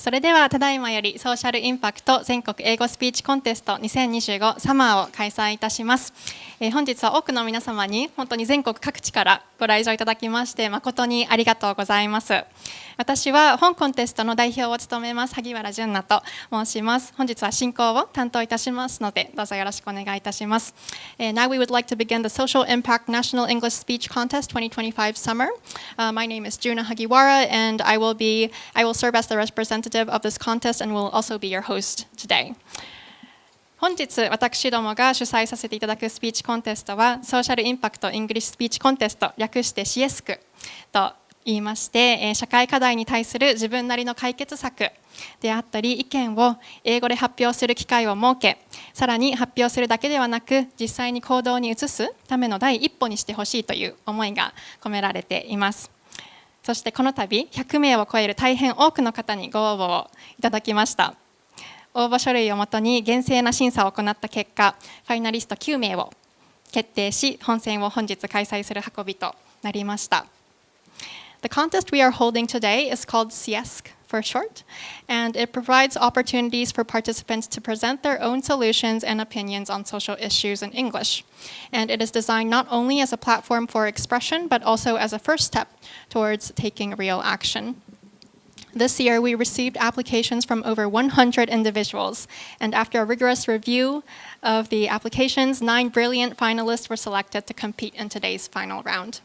それではただいまよりソーシャルインパクト全国英語スピーチコンテスト2025サマーを開催いたします。本日は多くの皆様に本当に全国各地からご来場いただきまして誠にありがとうございます。私は本コンテストの代表を務めます萩原純奈と申します。本日は進行を担当いたしますのでどうぞよろしくお願いいたします。Now we would like to begin the Social Impact National English Speech Contest 2025 Summer. My name is Juna Hagiwara and I will serve as the representative of this contest and will also be your host today.本日私どもが主催させていただくスピーチコンテストはソーシャルインパクトイングリッシュスピーチコンテスト略して SIESC と言いまして社会課題に対する自分なりの解決策であったり意見を英語で発表する機会を設けさらに発表するだけではなく実際に行動に移すための第一歩にしてほしいという思いが込められています。そしてこの度100名を超える大変多くの方にご応募をいただきました。応募書類をもとに厳正な審査を行った結果、ファイナリスト9名を決定し、本選を本日開催する運びとなりました。The contest we are holding today is called SIESC for short, and it provides opportunities for participants to present their own solutions and opinions on social issues in English. And it is designed not only as a platform for expression, but also as a first step towards taking real action.This year, we received applications from over 100 individuals, and after a rigorous review of the applications, 9 brilliant finalists were selected to compete in today's final round.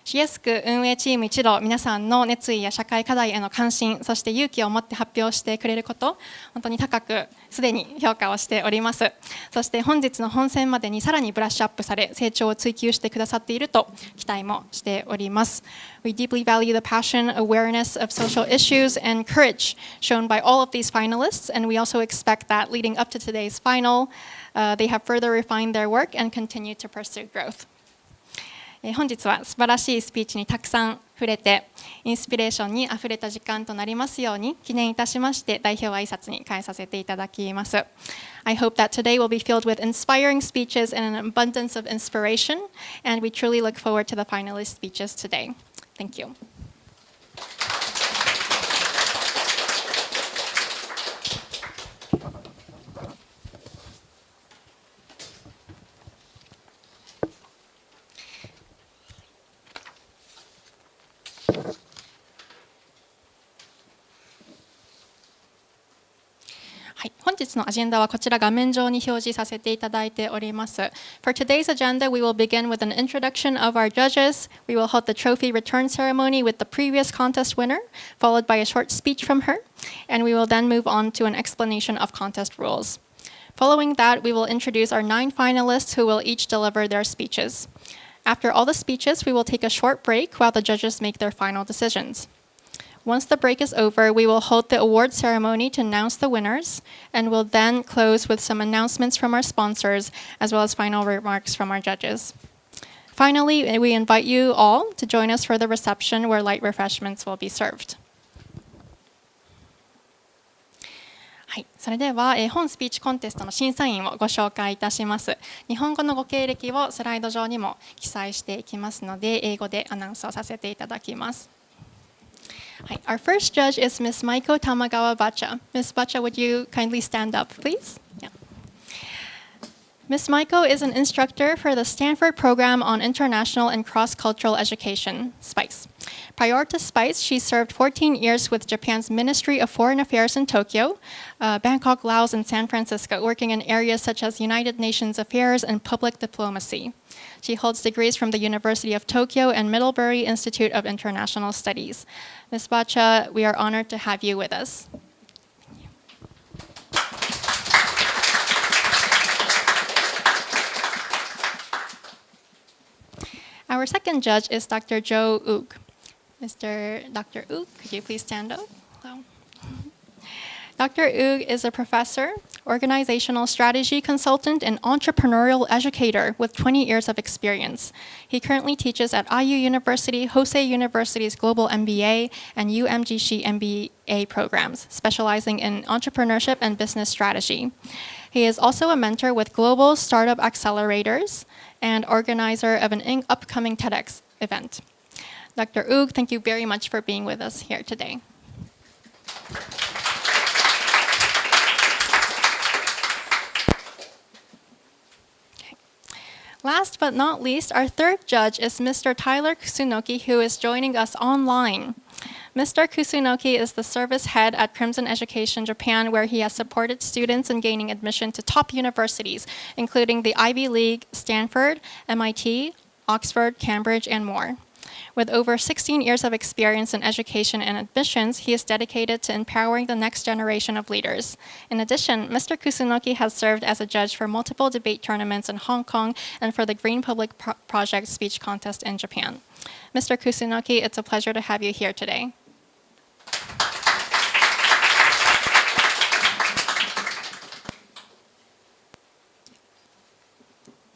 SIESC 運営チーム一同、皆さんの熱意や社会課題への関心、そして勇気を持って発表してくれること、本当に高くすでに評価をしております。そして本日の本選までにさらにブラッシュアップされ、成長を追求してくださっていると期待もしております。We deeply value the passion, awareness of social issues, and courage shown by all of these finalists, and we also expect that leading up to today's final, they have further refined their work and continue to pursue growth.本日は素晴らしいスピーチにたくさん触れてインスピレーションにあふれた時間となりますように記念いたしまして代表挨拶に変えさせていただきます。I hope that today will be filled with inspiring speeches and an abundance of inspiration, and we truly look forward to the finalist speeches today. Thank you. For today's agenda, we will begin with an introduction of our judges. We will hold the trophy return ceremony with the previous contest winner, followed by a short speech from her, and we will then move on to an explanation of contest rules. Following that, we will introduce our 9 finalists who will each deliver their speeches. After all the speeches, we will take a short break while the judges make their final decisions.Once the break is over, we will hold the award ceremony to announce the winners, and will then close with some announcements from our sponsors, as well as final remarks from our judges. Finally, we invite you all to join us for the reception where light refreshments will be served. はい、それでは、本スピーチコンテストの審査員をご紹介いたします。日本語のご経歴をスライド上にも記載していきますので、英語でアナウンスをさせていただきます。Our first judge is Ms. Maiko Tamagawa Bacha. Ms. Bacha, would you kindly stand up, please? Yeah. Ms. Maiko is an instructor for the Stanford Program on International and Cross-Cultural Education, SPICE. Prior to SPICE, she served 14 years with Japan's Ministry of Foreign Affairs in Tokyo, Bangkok, Laos, and San Francisco, working in areas such as United Nations Affairs and public diplomacy.She holds degrees from the University of Tokyo and Middlebury Institute of International Studies. Ms. Bacha, we are honored to have you with us. Our second judge is Dr. Joe Oog. Dr. Oog, could you please stand up? Hello. Dr. Oog is a professor, organizational strategy consultant, and entrepreneurial educator with 20 years of experience. He currently teaches at IU University, Hosei University's Global MBA, and UMGC MBA programs, specializing in entrepreneurship and business strategy. He is also a mentor with Global Startup Accelerators and organizer of an upcoming TEDx event. Dr. Oog, thank you very much for being with us here today. Last but not least, our third judge is Mr. Tyler Kusunoki, who is joining us online. Mr. Kusunoki is the service head at Crimson Education Japan, where he has supported students in gaining admission to top universities, including the Ivy League, Stanford, MIT, Oxford, Cambridge, and more. With over 16 years of experience in education and admissions, he is dedicated to empowering the next generation of leaders. In addition, Mr. Kusunoki has served as a judge for multiple debate tournaments in Hong Kong and for the Green Public Project speech contest in Japan. Mr. Kusunoki, it's a pleasure to have you here today.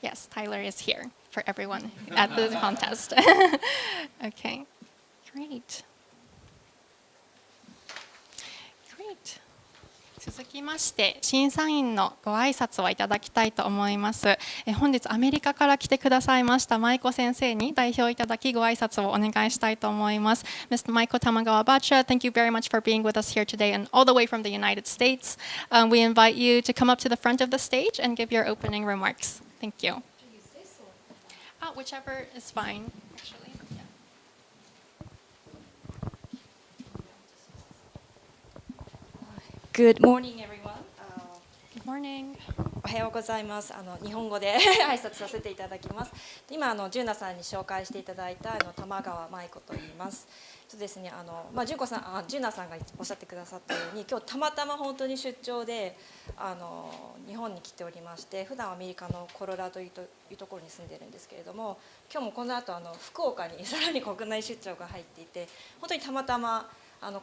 Yes, Tyler is here for everyone at the contest. Okay, great. Great. 続きまして審査員のご挨拶をいただきたいと思います。本日アメリカから来てくださいました舞子先生に代表いただきご挨拶をお願いしたいと思います。Mr. Maiko Tamagawa-Bacha, thank you very much for being with us here today and all the way from the United States. We invite you to come up to the front of the stage and give your opening remarks. Thank you. Whichever is fine, actually. Yeah. Good morning, everyone. Good morning. おはようございます。日本語で挨拶させていただきます。今ジュンナさんに紹介していただいた玉川舞子と言います。ですね、ジュンナさんがおっしゃってくださったように、今日たまたま本当に出張で日本に来ておりまして、普段アメリカのコロラドというところに住んでるんですけれども、今日もこの後福岡にさらに国内出張が入っていて、本当にたまたま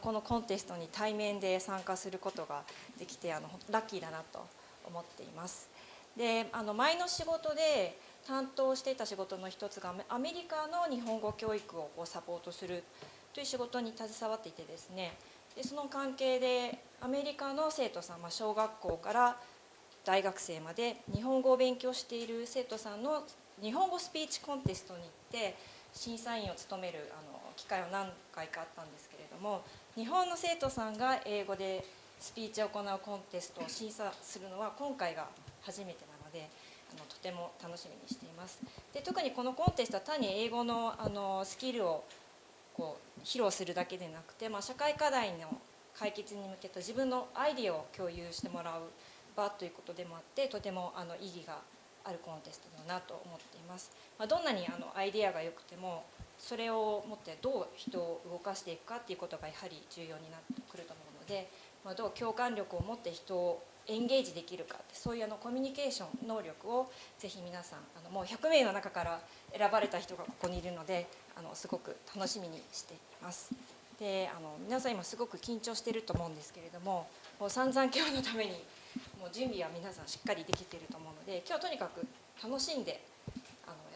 このコンテストに対面で参加することができてラッキーだなと思っています。で前の仕事で担当していた仕事の一つがアメリカの日本語教育をサポートするという仕事に携わっていてですね、でその関係でアメリカの生徒さん、小学校から大学生まで日本語を勉強している生徒さんの日本語スピーチコンテストに行って審査員を務める機会は何回かあったんですけれども、日本の生徒さんが英語でスピーチを行うコンテストを審査するのは今回が初めてなのでとても楽しみにしています。で特にこのコンテストは単に英語のスキルを披露するだけでなくて、社会課題の解決に向けた自分のアイディアを共有してもらう場ということでもあって、とても意義があるコンテストだなと思っています。どんなにアイディアが良くてもそれを持ってどう人を動かしていくかっていうことがやはり重要になってくると思うので、どう共感力を持って人をエンゲージできるかって、そういうコミュニケーション能力をぜひ皆さんもう100名の中から選ばれた人がここにいるので、すごく楽しみにしています。で皆さん今すごく緊張していると思うんですけれども、もう散々今日のためにもう準備は皆さんしっかりできていると思うので、今日とにかく楽しんでや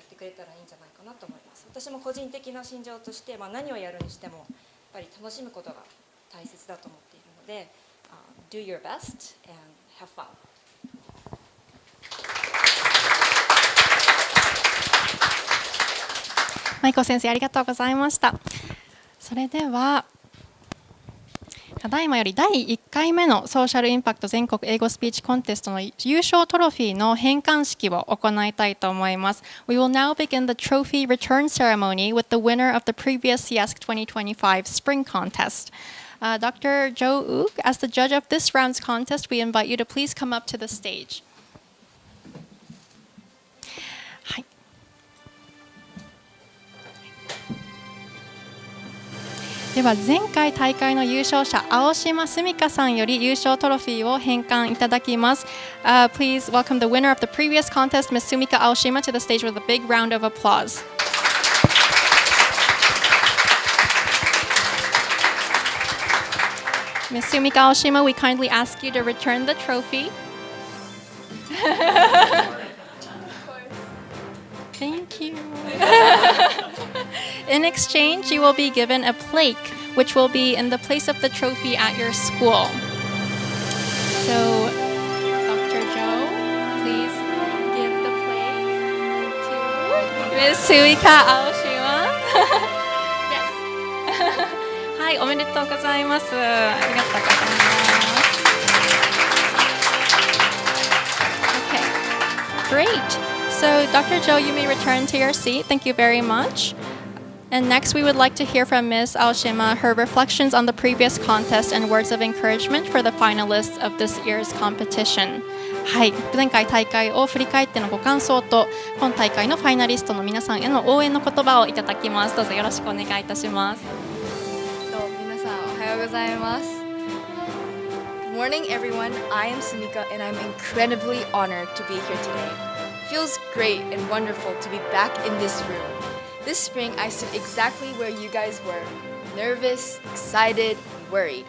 ってくれたらいいんじゃないかなと思います。私も個人的な心情として、何をやるにしてもやっぱり楽しむことが大切だと思っているので、Do your best and have fun. 舞子先生ありがとうございました。それではただいまより第1回目のソーシャルインパクト全国英語スピーチコンテストの優勝トロフィーの返還式を行いたいと思います。We will now begin the trophy return ceremony with the winner of the previous SIESC 2025 spring contest. Dr. Joe Ook, as the judge of this round's contest, we invite you to please come up to the stage. はい。では前回大会の優勝者青島すみかさんより優勝トロフィーを返還いただきます。Please welcome the winner of the previous contest, Ms. Sumika Aoshima, to the stage with a big round of applause. Ms. Sumika Aoshima, we kindly ask you to return the trophy. Thank you. In exchange, you will be given a plaque, which will be in the place of the trophy at your school. So, Dr. Joe, please give the plaque to Ms. Sumika Aoshima. Yes. はい、おめでとうございます。ありがとうございます。Okay, great. So Dr. Joe, you may return to your seat. Thank you very much. And next, we would like to hear from Ms. Aoshima, her reflections on the previous contest and words of encouragement for the finalists of this year's competition. はい、前回大会を振り返ってのご感想と、今大会のファイナリストの皆さんへの応援の言葉をいただきます。どうぞよろしくお願いいたします。皆さんおはようございます。Good morning, everyone. I am Sumika, and I'm incredibly honored to be here today. Feels great and wonderful to be back in this room. This spring, I stood exactly where you guys were, nervous, excited, and worried.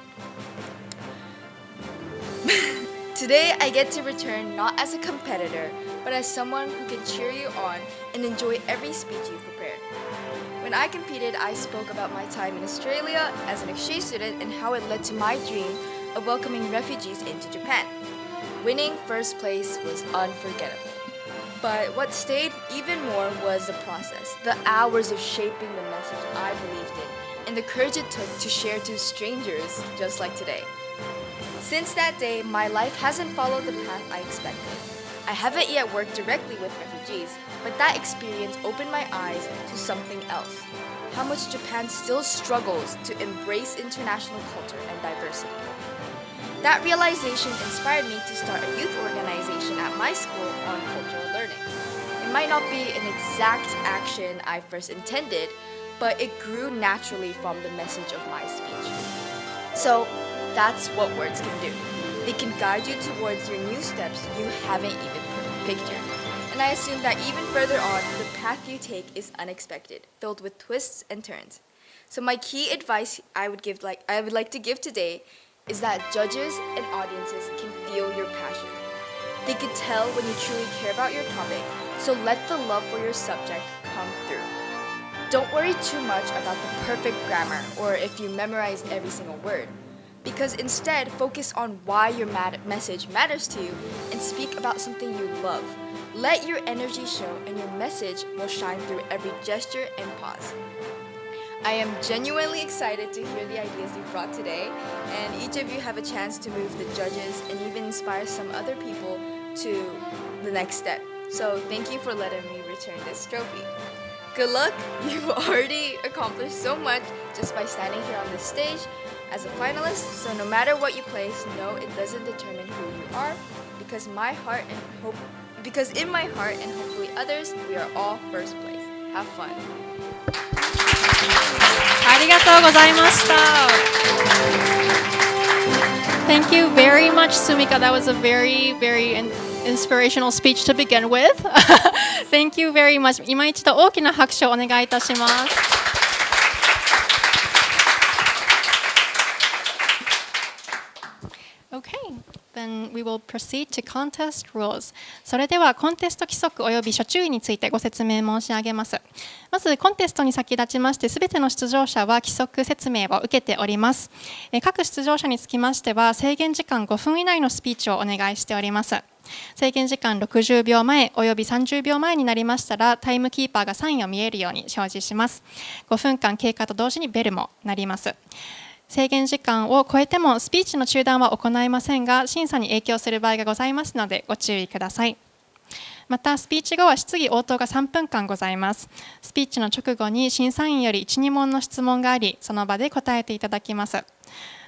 Today, I get to return not as a competitor, but as someone who can cheer you on and enjoy every speech you prepared. When I competed, I spoke about my time in Australia as an exchange student and how it led to my dream of welcoming refugees into Japan. Winning first place was unforgettable. But what stayed even more was the process, the hours of shaping the message I believed in, and the courage it took to share to strangers just like today. Since that day, my life hasn't followed the path I expected. I haven't yet worked directly with refugees, but that experience opened my eyes to something else. How much Japan still struggles to embrace international culture and diversity. That realization inspired me to start a youth organization at my school on cultural learning. It might not be an exact action I first intended, but it grew naturally from the message of my speech. So that's what words can do. They can guide you towards your new steps you haven't even pictured. And I assume that even further on, the path you take is unexpected, filled with twists and turns. So my key advice I would like to give today is that judges and audiences can feel your passion. They can tell when you truly care about your topic, so let the love for your subject come through. Don't worry too much about the perfect grammar or if you memorized every single word, because instead focus on why your message matters to you and speak about something you love. Let your energy show and your message will shine through every gesture and pause. I am genuinely excited to hear the ideas you brought today, and each of you have a chance to move the judges and even inspire some other people to the next step. So thank you for letting me return this trophy. Good luck! You've already accomplished so much just by standing here on this stage as a finalist, so no matter what you place, know it doesn't determine who you are, because in my heart and hopefully others, we are all first place. Have fun. ありがとうございました。Thank you very much, Sumika. That was a very, very inspirational speech to begin with. Thank you very much. 今一度大きな拍手をお願いいたします。Okay. Then we will proceed to contest rules. それではコンテスト規則および諸注意についてご説明申し上げます。まずコンテストに先立ちまして、すべての出場者は規則説明を受けております。各出場者につきましては、制限時間5分以内のスピーチをお願いしております。制限時間60秒前および30秒前になりましたら、タイムキーパーがサインを見えるように表示します。5分間経過と同時にベルも鳴ります。制限時間を超えてもスピーチの中断は行いませんが、審査に影響する場合がございますのでご注意ください。またスピーチ後は質疑応答が3分間ございます。スピーチの直後に審査員より 1,2 問の質問があり、その場で答えていただきます。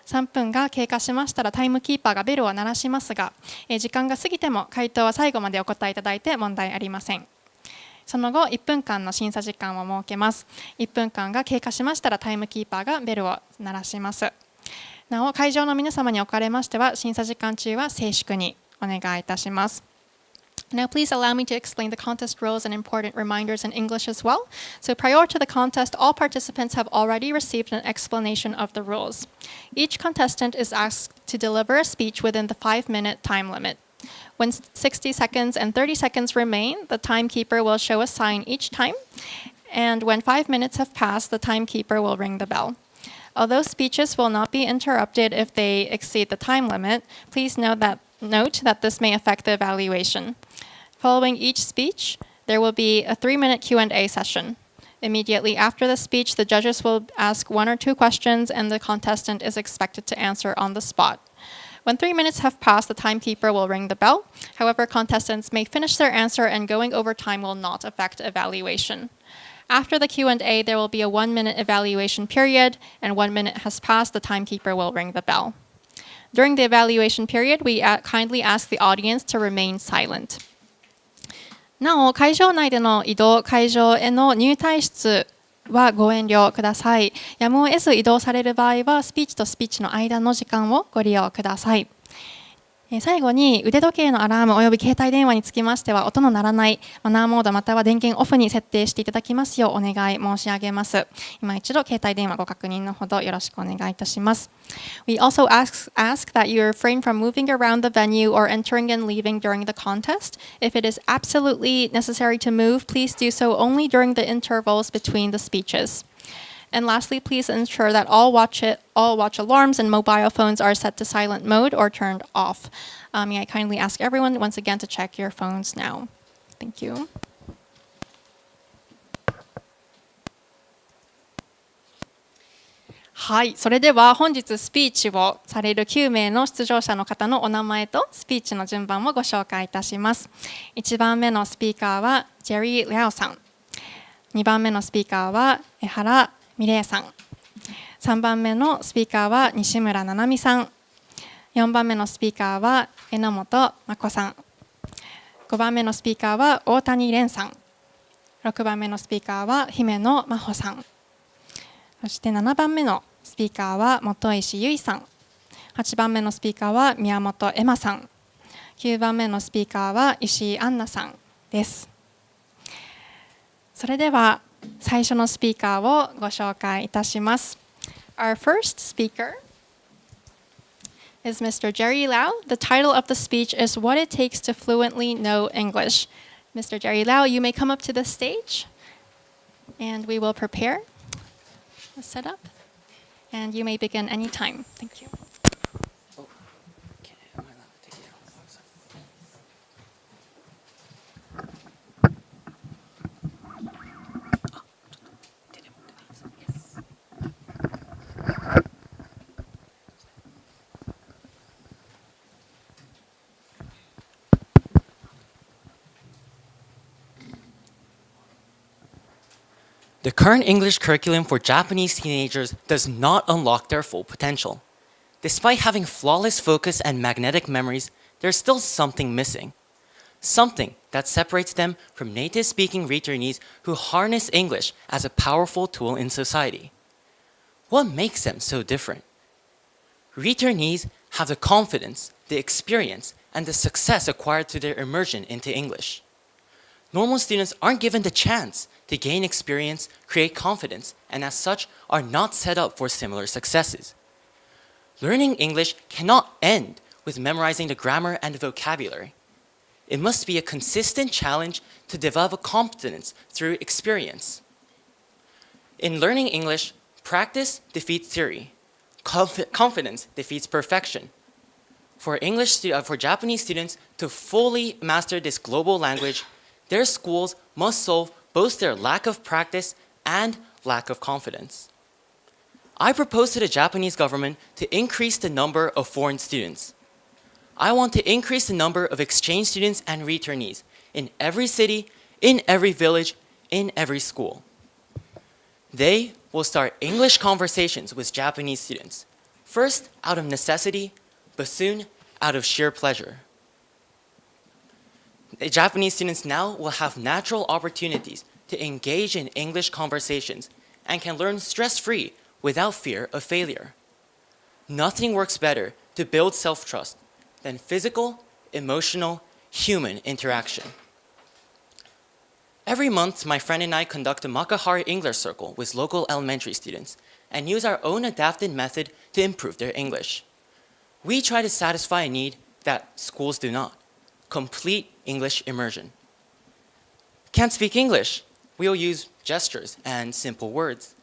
3分が経過しましたらタイムキーパーがベルを鳴らしますが、時間が過ぎても回答は最後までお答えいただいて問題ありません。その後1分間の審査時間を設けます。1分間が経過しましたらタイムキーパーがベルを鳴らします。なお会場の皆様におかれましては、審査時間中は静粛にお願いいたします。Now, please allow me to explain the contest rules and important reminders in English as well. So, prior to the contest, all participants have already received an explanation of the rules. Each contestant is asked to deliver a speech within the 5-minute time limit. When 60 seconds and 30 seconds remain, the timekeeper will show a sign each time, and when 5 minutes have passed, the timekeeper will ring the bell. Although speeches will not be interrupted if they exceed the time limit, please note that this may affect the evaluation. Following each speech, there will be a 3-minute Q&A session. Immediately after the speech, the judges will ask 1 or 2 questions, and the contestant is expected to answer on the spot. When 3 minutes have passed, the timekeeper will ring the bell. However, contestants may finish their answer and going over time will not affect evaluation. After the Q&A, there will be a 1-minute evaluation period, and 1 minute has passed, the timekeeper will ring the bell. During the evaluation period, we kindly ask the audience to remain silent. なお、会場内での移動、会場への入退出はご遠慮ください。やむを得ず移動される場合は、スピーチとスピーチの間の時間をご利用ください。最後に腕時計のアラームおよび携帯電話につきましては音の鳴らないマナーモードまたは電源オフに設定していただきますようお願い申し上げます。今一度携帯電話ご確認のほどよろしくお願いいたします。We also ask that you refrain from moving around the venue or entering and leaving during the contest. If it is absolutely necessary to move, please do so only during the intervals between the speeches. And lastly, please ensure that all watch alarms and mobile phones are set to silent mode or turned off. May I kindly ask everyone once again to check your phones now. Thank you. はい、それでは本日スピーチをされる9名の出場者の方のお名前とスピーチの順番をご紹介いたします。1番目のスピーカーはジェリー・リャオさん。2番目のスピーカーは江原美玲さん。3番目のスピーカーは西村七海さん。4番目のスピーカーは榎本真子さん。5番目のスピーカーは大谷蓮さん。6番目のスピーカーは姫野真帆さん。そして7番目のスピーカーは本石由衣さん。8番目のスピーカーは宮本恵馬さん。9番目のスピーカーは石井杏奈さんです。それでは最初のスピーカーをご紹介いたします。Our first speaker is Mr. Jerry Lau. The title of the speech is What It Takes to Fluently Know English. Mr. Jerry Lau, you may come up to the stage and we will prepare the setup and you may begin anytime. Thank you. The current English curriculum for Japanese teenagers does not unlock their full potential. Despite having flawless focus and magnetic memories, there's still something missing. Something that separates them from native-speaking returnees who harness English as a powerful tool in society. What makes them so different? Returnees have the confidence, the experience, and the success acquired through their immersion into English. Normal students aren't given the chance to gain experience, create confidence, and as such are not set up for similar successes. Learning English cannot end with memorizing the grammar and vocabulary. It must be a consistent challenge to develop confidence through experience. In learning English, practice defeats theory. Confidence defeats perfection. For Japanese students to fully master this global language, their schools must solve both their lack of practice and lack of confidence. I propose to the Japanese government to increase the number of foreign students. I want to increase the number of exchange students and returnees in every city, in every village, in every school. They will start English conversations with Japanese students, first out of necessity, but soon out of sheer pleasure. The Japanese students now will have natural opportunities to engage in English conversations and can learn stress-free without fear of failure. Nothing works better to build self-trust than physical, emotional, human interaction. Every month, my friend and I conduct a Makahari English Circle with local elementary students and use our own adapted method to improve their English. We try to satisfy a need that schools do not: complete English immersion. Can't speak English? We'll use gestures and simple words.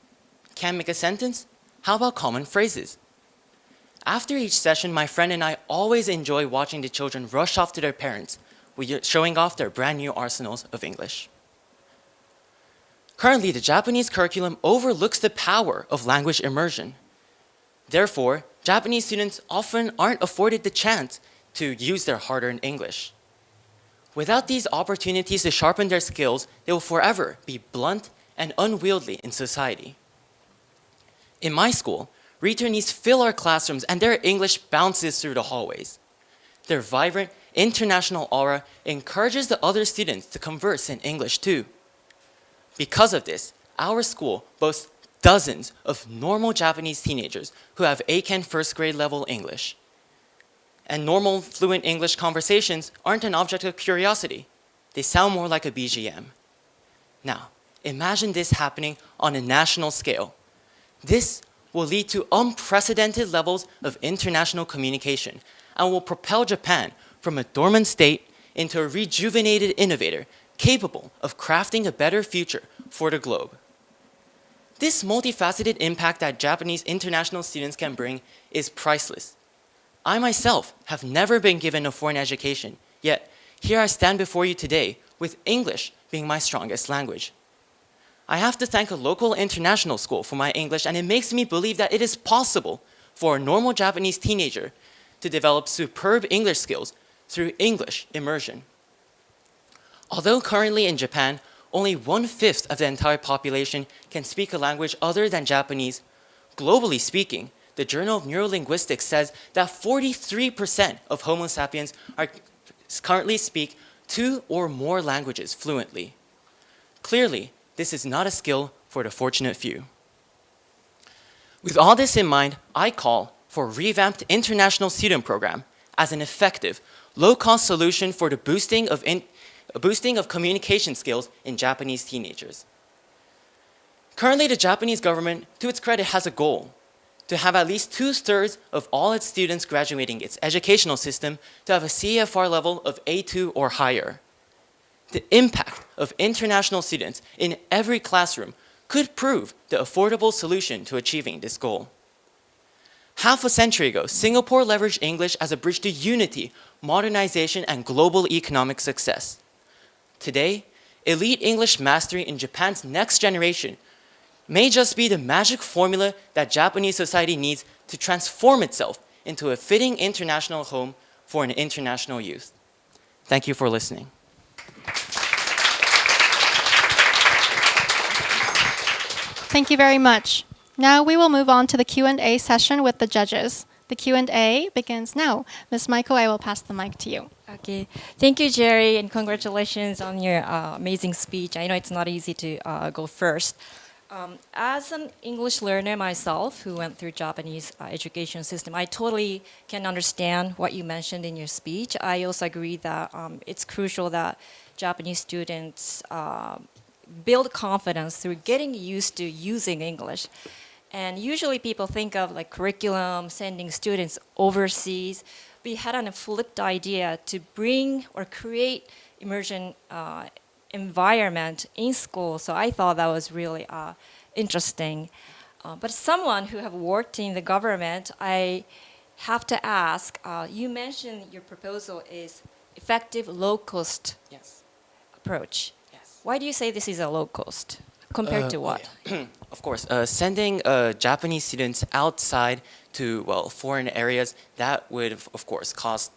Can't make a sentence? How about common phrases? After each session, my friend and I always enjoy watching the children rush off to their parents, showing off their brand new arsenals of English. Currently, the Japanese curriculum overlooks the power of language immersion. Therefore, Japanese students often aren't afforded the chance to use their hard-earned English. Without these opportunities to sharpen their skills, they will forever be blunt and unwieldy in society. In my school, returnees fill our classrooms and their English bounces through the hallways. Their vibrant, international aura encourages the other students to converse in English too. Because of this, our school boasts dozens of normal Japanese teenagers who have Eiken first grade level English. And normal fluent English conversations aren't an object of curiosity. They sound more like a BGM. Now, imagine this happening on a national scale. This will lead to unprecedented levels of international communication and will propel Japan from a dormant state into a rejuvenated innovator capable of crafting a better future for the globe. This multifaceted impact that Japanese international students can bring is priceless. I myself have never been given a foreign education, yet here I stand before you today with English being my strongest language. I have to thank a local international school for my English, and it makes me believe that it is possible for a normal Japanese teenager to develop superb English skills through English immersion. Although currently in Japan, only 1/5 of the entire population can speak a language other than Japanese, globally speaking, the Journal of Neurolinguistics says that 43% of Homo sapiens currently speak 2 or more languages fluently. Clearly, this is not a skill for the fortunate few. With all this in mind, I call for a revamped international student program as an effective, low-cost solution for the boosting of communication skills in Japanese teenagers. Currently, the Japanese government, to its credit, has a goal to have at least 2/3 of all its students graduating its educational system to have a CFR level of A2 or higher. The impact of international students in every classroom could prove the affordable solution to achieving this goal. Half a century ago, Singapore leveraged English as a bridge to unity, modernization, and global economic success. Today, elite English mastery in Japan's next generation may just be the magic formula that Japanese society needs to transform itself into a fitting international home for an international youth. Thank you for listening. Thank you very much. Now we will move on to the Q&A session with the judges. The Q&A begins now. Ms. Michael, I will pass the mic to you. Okay, thank you, Jerry, and congratulations on your amazing speech. I know it's not easy to go first. As an English learner myself who went through Japanese education system, I totally can understand what you mentioned in your speech. I also agree that it's crucial that Japanese students build confidence through getting used to using English. And usually people think of like curriculum, sending students overseas. We had a flipped idea to bring or create immersion environment in school. So I thought that was really interesting. But someone who have worked in the government, I have to ask, you mentioned your proposal is effective low-cost approach. Yes. Why do you say this is a low-cost? Compared to what? Of course, sending Japanese students outside to, foreign areas, that would, of course, cost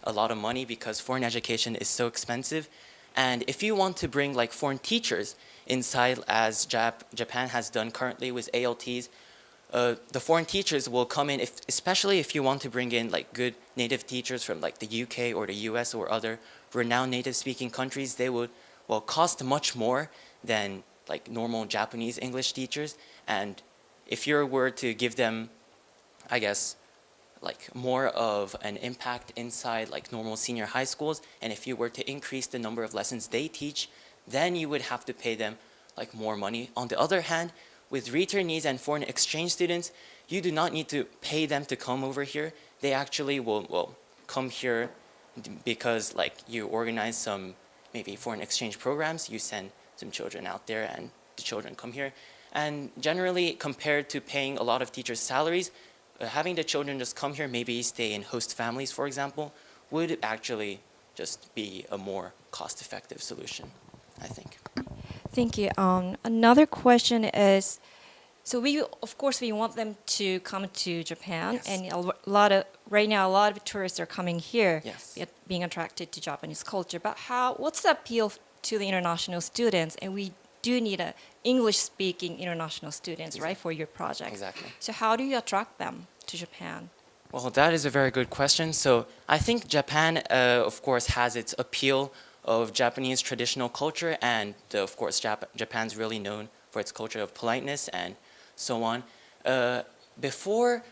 a lot of money because foreign education is so expensive. And if you want to bring like foreign teachers inside, as Japan has done currently with ALTs, the foreign teachers will come in, especially if you want to bring in like good native teachers from like the UK or the US or other renowned native-speaking countries, they would, cost much more than like normal Japanese English teachers. And if you were to give them, I guess, like more of an impact inside like normal senior high schools, and if you were to increase the number of lessons they teach, then you would have to pay them like more money. On the other hand, with returnees and foreign exchange students, you do not need to pay them to come over here. They actually will come here because like you organize some maybe foreign exchange programs, you send some children out there and the children come here. And generally, compared to paying a lot of teachers' salaries, having the children just come here, maybe stay in host families, for example, would actually just be a more cost-effective solution, I think. Thank you. Another question is, So of course, we want them to come to Japan, Yes. and right now a lot of tourists are coming here, Yes. being attracted to Japanese culture. But what's the appeal to the international students? And we do need English-speaking international students, right, for your project. Exactly. So how do you attract them to Japan? Well, that is a very good question. So I think Japan, of course, has its appeal of Japanese traditional culture, and of course, Japan's really known for its culture of politeness and so on. Before,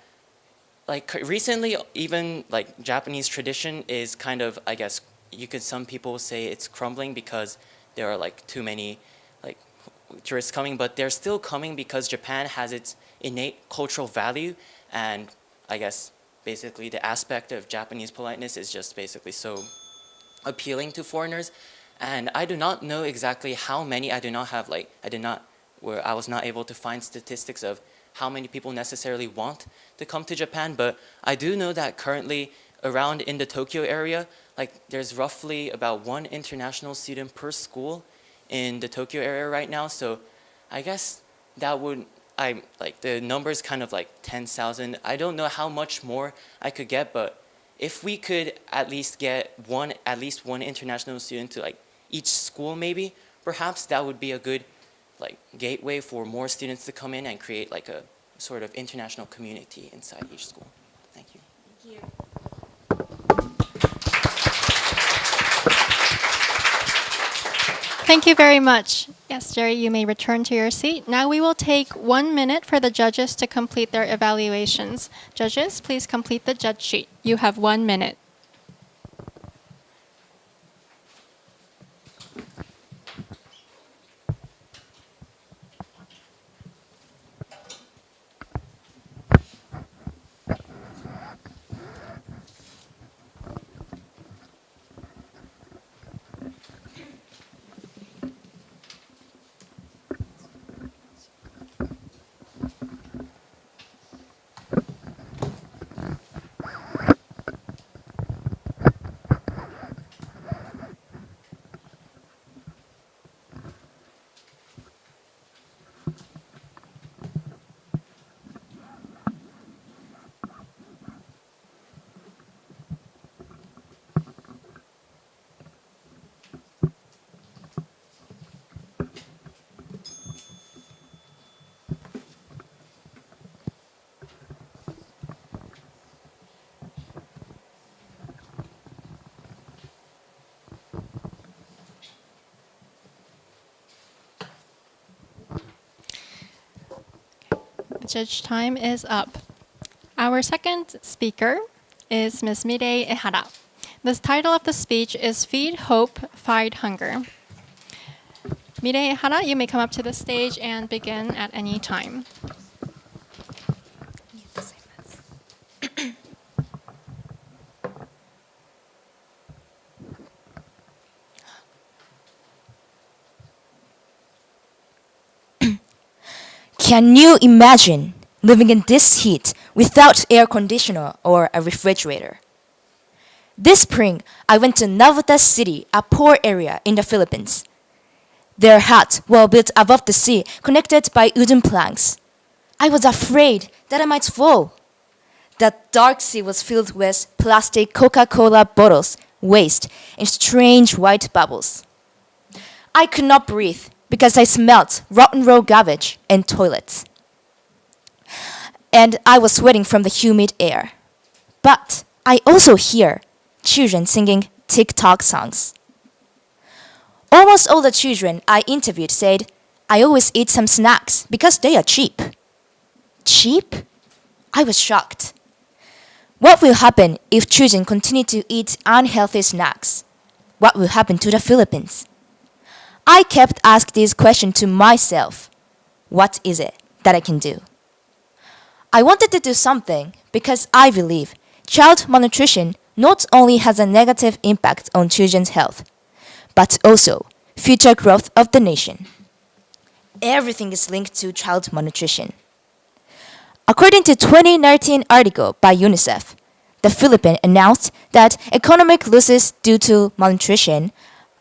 like recently, even like Japanese tradition is kind of, I guess, some people say it's crumbling because there are like too many like tourists coming, but they're still coming because Japan has its innate cultural value, and I guess basically the aspect of Japanese politeness is just basically so appealing to foreigners. And I do not know exactly how many. I was not able to find statistics of how many people necessarily want to come to Japan, but I do know that currently around in the Tokyo area, like there's roughly about 1 international student per school in the Tokyo area right now. So I guess that would, the numbers kind of like 10,000. I don't know how much more I could get, but if we could at least get at least one international student to like each school maybe, perhaps that would be a good like gateway for more students to come in and create like a sort of international community inside each school. Thank you. Thank you. Thank you very much. Yes, Jerry, you may return to your seat. Now we will take 1 minute for the judges to complete their evaluations. Judges, please complete the judge sheet. You have 1 minute. Judge time is up. Our second speaker is Ms. Mirei Ehara. The title of the speech is Feed Hope, Fight Hunger. Mirei Ehara, you may come up to the stage and begin at any time. Can you imagine living in this heat without air conditioner or a refrigerator? This spring, I went to Navata City, a poor area in the Philippines. Their huts were built above the sea, connected by wooden planks. I was afraid that I might fall. The dark sea was filled with plastic Coca-Cola bottles, waste, and strange white bubbles. I could not breathe because I smelled rotten raw garbage and toilets. And I was sweating from the humid air. But I also hear children singing TikTok songs. Almost all the children I interviewed said, I always eat some snacks because they are cheap. Cheap? I was shocked. What will happen if children continue to eat unhealthy snacks? What will happen to the Philippines? I kept asking this question to myself. What is it that I can do? I wanted to do something because I believe child malnutrition not only has a negative impact on children's health, but also future growth of the nation. Everything is linked to child malnutrition. According to a 2019 article by UNICEF, the Philippines announced that economic losses due to malnutrition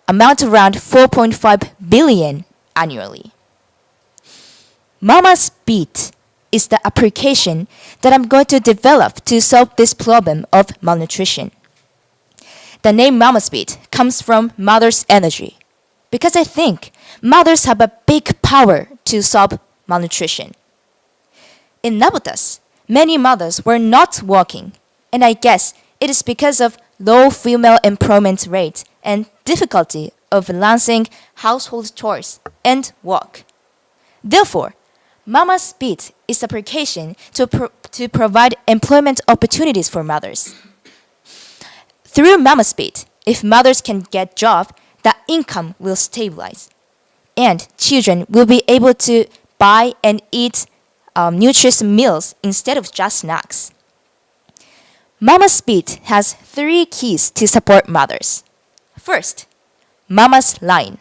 amount to around 4.5 billion annually. Mama's Beat is the application that I'm going to develop to solve this problem of malnutrition. The name Mama's Beat comes from mother's energy, because I think mothers have a big power to solve malnutrition. In Nabotas, many mothers were not working, and I guess it is because of low female employment rate and difficulty of balancing household chores and work. Therefore, Mama's Beat is the application to provide employment opportunities for mothers. Through Mama's Beat, if mothers can get job, the income will stabilize, and children will be able to buy and eat nutritious meals instead of just snacks. Mama's Beat has 3 keys to support mothers. First, Mama's Line.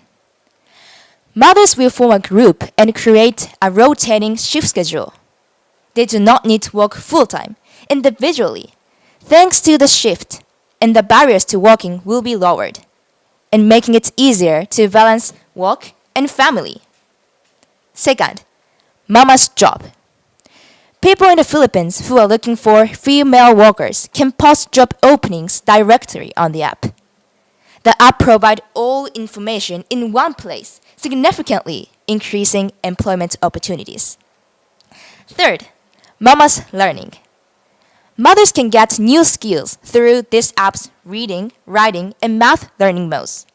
Mothers will form a group and create a rotating shift schedule. They do not need to work full-time, individually. Thanks to the shift, and the barriers to working will be lowered, and making it easier to balance work and family. Second, Mama's Job. People in the Philippines who are looking for female workers can post job openings directly on the app. The app provides all information in one place, significantly increasing employment opportunities. Third, Mama's Learning. Mothers can get new skills through this app's reading, writing, and math learning modes.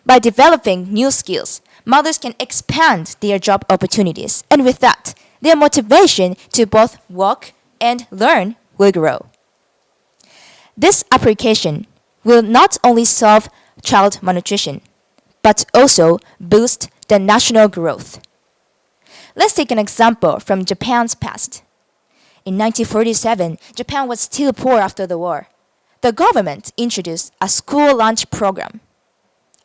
By developing new skills, mothers can expand their job opportunities, and with that, their motivation to both work and learn will grow. This application will not only solve child malnutrition, but also boost the national growth. Let's take an example from Japan's past. In 1947, Japan was still poor after the war. The government introduced a school lunch program.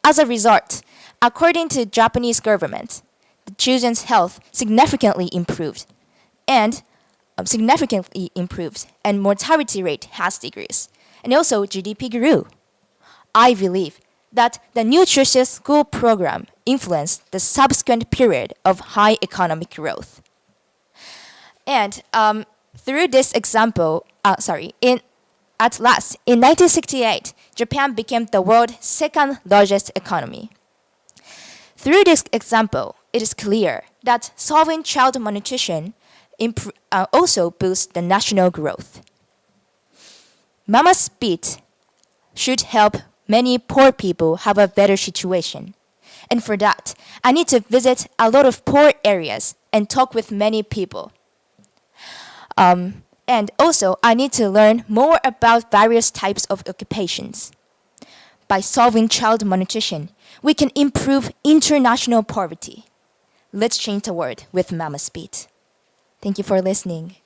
As a result, according to the Japanese government, the children's health significantly improved, and mortality rate has decreased, and also GDP grew. I believe that the nutritious school program influenced the subsequent period of high economic growth. And through this example, in 1968, Japan became the world's second largest economy. Through this example, it is clear that solving child malnutrition also boosts the national growth. Mama's Beat should help many poor people have a better situation. And for that, I need to visit a lot of poor areas and talk with many people. And also, I need to learn more about various types of occupations. By solving child malnutrition, we can improve international poverty. Let's change the world with Mama's Beat. Thank you for listening.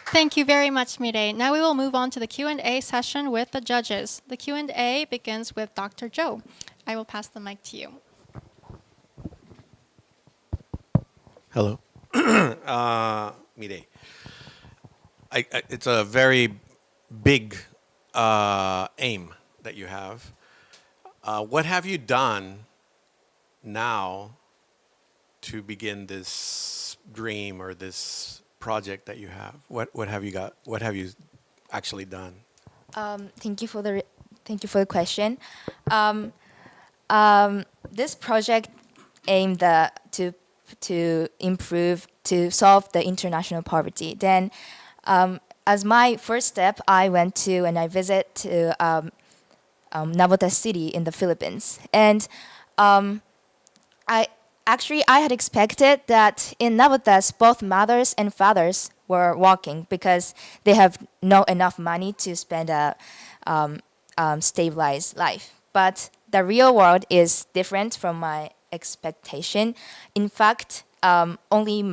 Thank you very much, Mireille. Now we will move on to the Q&A session with the judges. The Q&A begins with Dr. Joe. I will pass the mic to you. Hello. Mireille. It's a very big aim that you have. What have you done now to begin this dream or this project that you have? What have you got? What have you actually done? Thank you for the question. This project aimed to solve the international poverty. Then, as my first step, I went to and I visit to Navotas City in the Philippines, and I had expected that in Navotas both mothers and fathers were working because they have not enough money to spend a stabilized life. But the real world is different from my expectation. In fact, only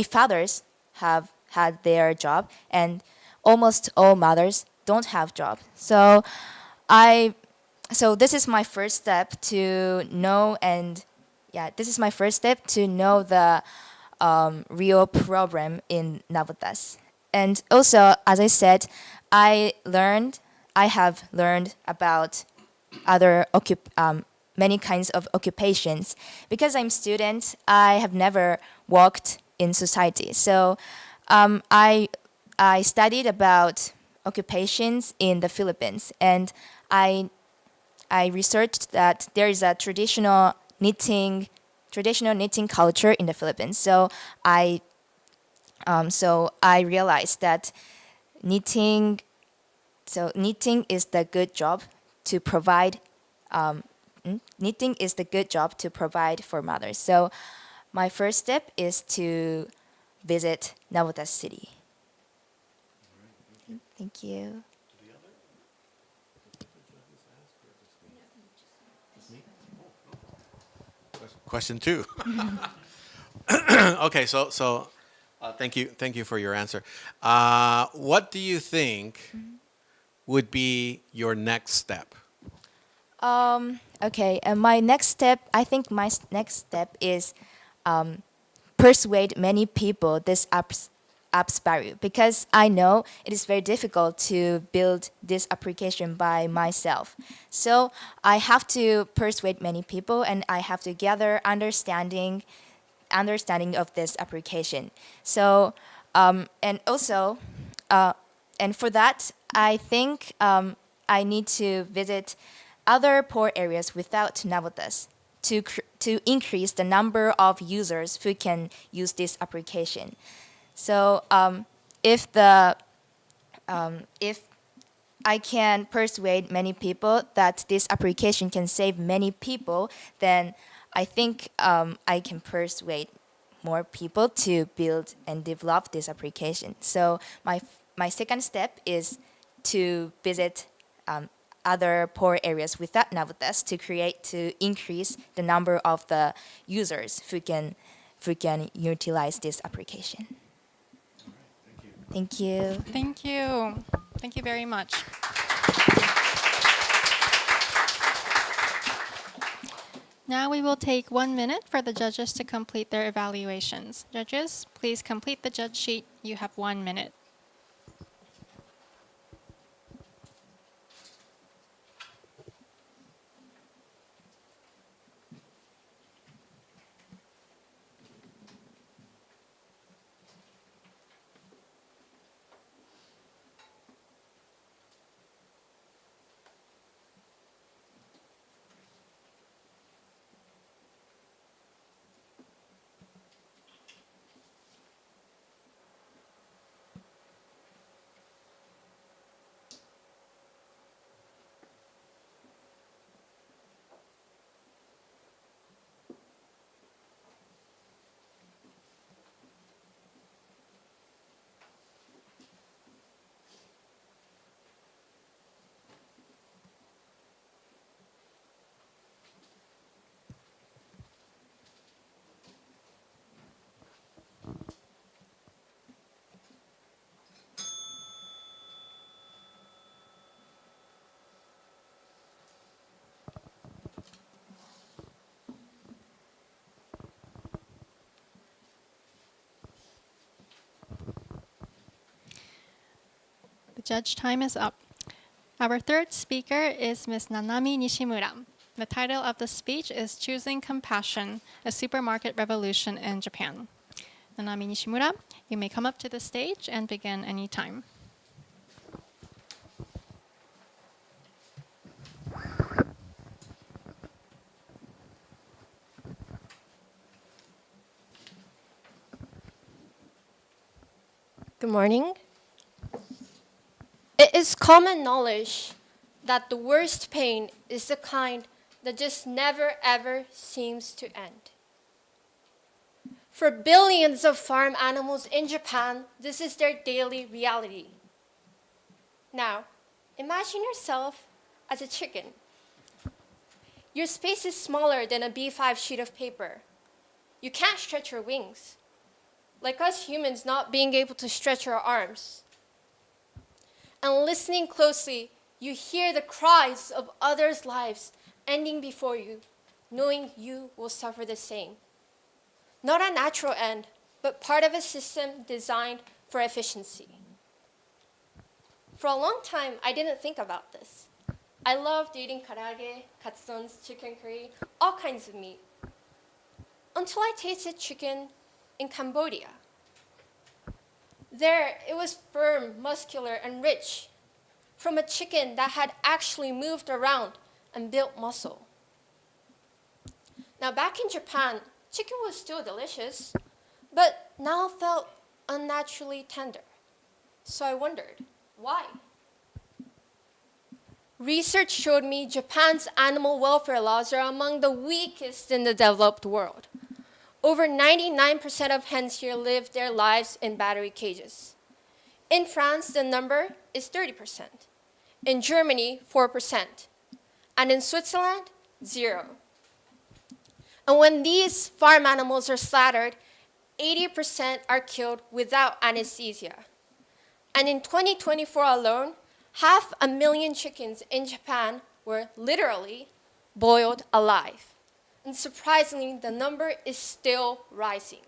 fathers have had their job, and almost all mothers don't have job. So this is my first step to know, the real problem in Navotas. And also, as I said, I have learned about other many kinds of occupations. Because I'm student, I have never worked in society. So I studied about occupations in the Philippines, and I researched that there is a traditional knitting culture in the Philippines. So I realized that knitting is the good job to provide. Knitting is the good job to provide for mothers. So my first step is to visit Nabotas City. Thank you. Question 2. Okay, so thank you for your answer. What do you think would be your next step? Okay, and my next step is persuade many people this app's value, because I know it is very difficult to build this application by myself. So I have to persuade many people, and I have to gather understanding of this application. So and for that, I think I need to visit other poor areas without Nabotas to increase the number of users who can use this application. So if I can persuade many people that this application can save many people, then I think I can persuade more people to build and develop this application. So my second step is to visit other poor areas without Nabotas to increase the number of the users who can utilize this application. Thank you. Thank you. Thank you very much. Now we will take 1 minute for the judges to complete their evaluations. Judges, please complete the judge sheet. You have 1 minute. The judge time is up. Our third speaker is Ms. Nanami Nishimura. The title of the speech is Choosing Compassion, a Supermarket Revolution in Japan. Nanami Nishimura, you may come up to the stage and begin anytime. Good morning. It is common knowledge that the worst pain is the kind that just never ever seems to end. For billions of farm animals in Japan, this is their daily reality. Now, imagine yourself as a chicken. Your space is smaller than a B5 sheet of paper. You can't stretch your wings. Like us humans not being able to stretch our arms. And listening closely, you hear the cries of others' lives ending before you, knowing you will suffer the same. Not a natural end, but part of a system designed for efficiency. For a long time, I didn't think about this. I loved eating karaage, katsudons, chicken curry, all kinds of meat. Until I tasted chicken in Cambodia. There, it was firm, muscular, and rich, from a chicken that had actually moved around and built muscle. Now, back in Japan, chicken was still delicious, but now felt unnaturally tender. So I wondered, why? Research showed me Japan's animal welfare laws are among the weakest in the developed world. Over 99% of hens here live their lives in battery cages. In France, the number is 30%. In Germany, 4%. And in Switzerland, 0. And when these farm animals are slaughtered, 80% are killed without anesthesia. And in 2024 alone, 500,000 chickens in Japan were literally boiled alive. And surprisingly, the number is still rising.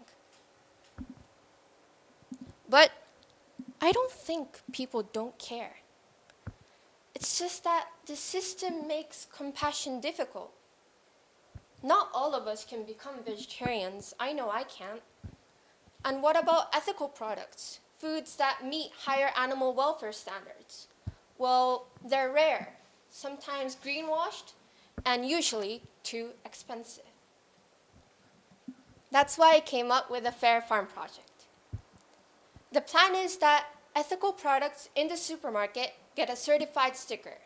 But I don't think people don't care. It's just that the system makes compassion difficult. Not all of us can become vegetarians. I know I can't. And what about ethical products? Foods that meet higher animal welfare standards? Well, they're rare, sometimes greenwashed, and usually too expensive. That's why I came up with a Fair Farm project. The plan is that ethical products in the supermarket get a certified sticker.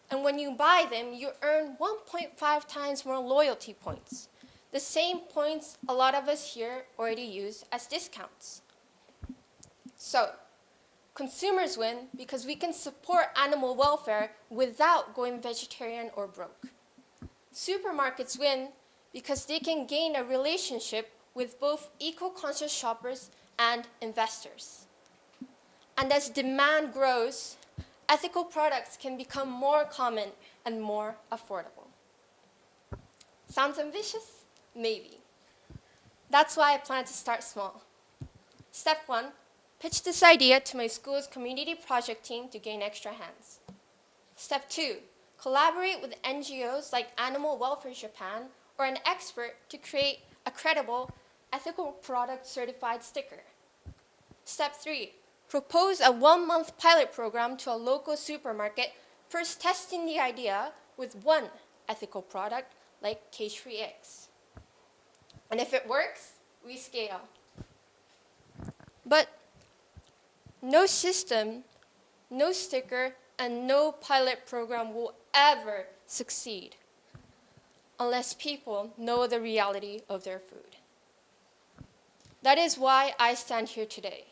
And when you buy them, you earn 1.5 times more loyalty points, the same points a lot of us here already use as discounts. So, consumers win because we can support animal welfare without going vegetarian or broke. Supermarkets win because they can gain a relationship with both eco-conscious shoppers and investors. And as demand grows, ethical products can become more common and more affordable. Sounds ambitious? Maybe. That's why I plan to start small. Step 1, pitch this idea to my school's community project team to gain extra hands. Step 2, collaborate with NGOs like Animal Welfare Japan or an expert to create a credible ethical product certified sticker. Step 3, propose a 1-month pilot program to a local supermarket, first testing the idea with one ethical product like cage-free eggs. And if it works, we scale. But no system, no sticker, and no pilot program will ever succeed unless people know the reality of their food. That is why I stand here today.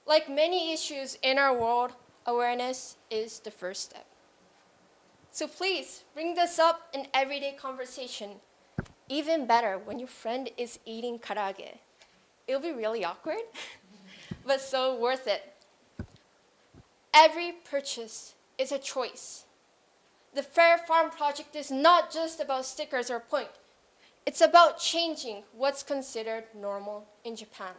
Like many issues in our world, awareness is the first step. So please bring this up in everyday conversation. Even better when your friend is eating karaage. It'll be really awkward, but so worth it. Every purchase is a choice. The Fair Farm project is not just about stickers or points. It's about changing what's considered normal in Japan.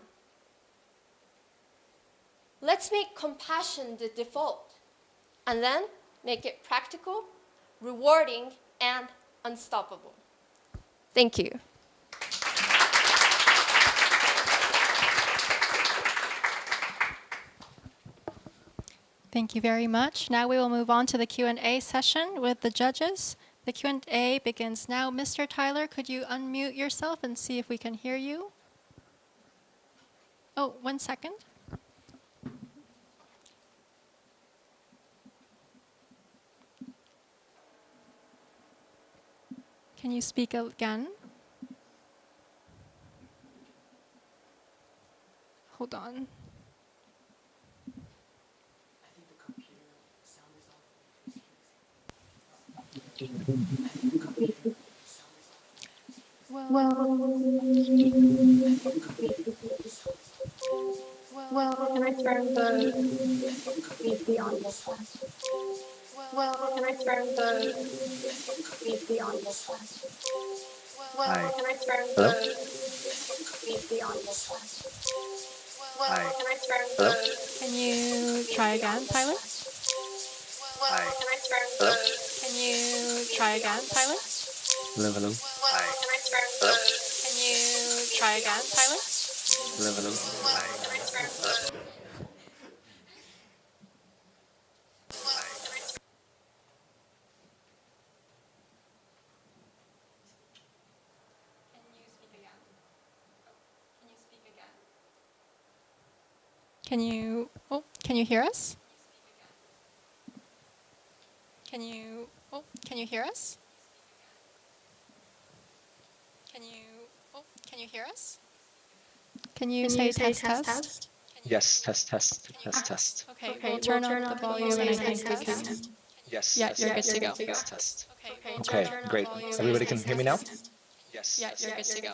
Let's make compassion the default, and then make it practical, rewarding, and unstoppable. Thank you. Thank you very much. Now we will move on to the Q&A session with the judges. The Q&A begins now. Mr. Tyler, could you unmute yourself and see if we can hear you? Oh, 1 second. Can you speak again? Hold on. Well, can I turn the PC on this class? Well, can I turn the PC on this class? Well, can I turn the PC on this class? Well, can I turn the Can you try again, Tyler? Well, can I turn the... Can you try again, Tyler? Hello, hello. Well, can I turn the... Can you try again, Tyler? Hello, hello. Well, can I turn the... Well, can I turn... Can you hear us? Can you hear us? Can you hear us? Can you say test? Yes, test. Okay, we'll turn up the volume and I think we can. Yes. Yeah, you're good to go. Test. Okay, Okay, great. Everybody can hear me now? Yes. Yeah, you're good to go.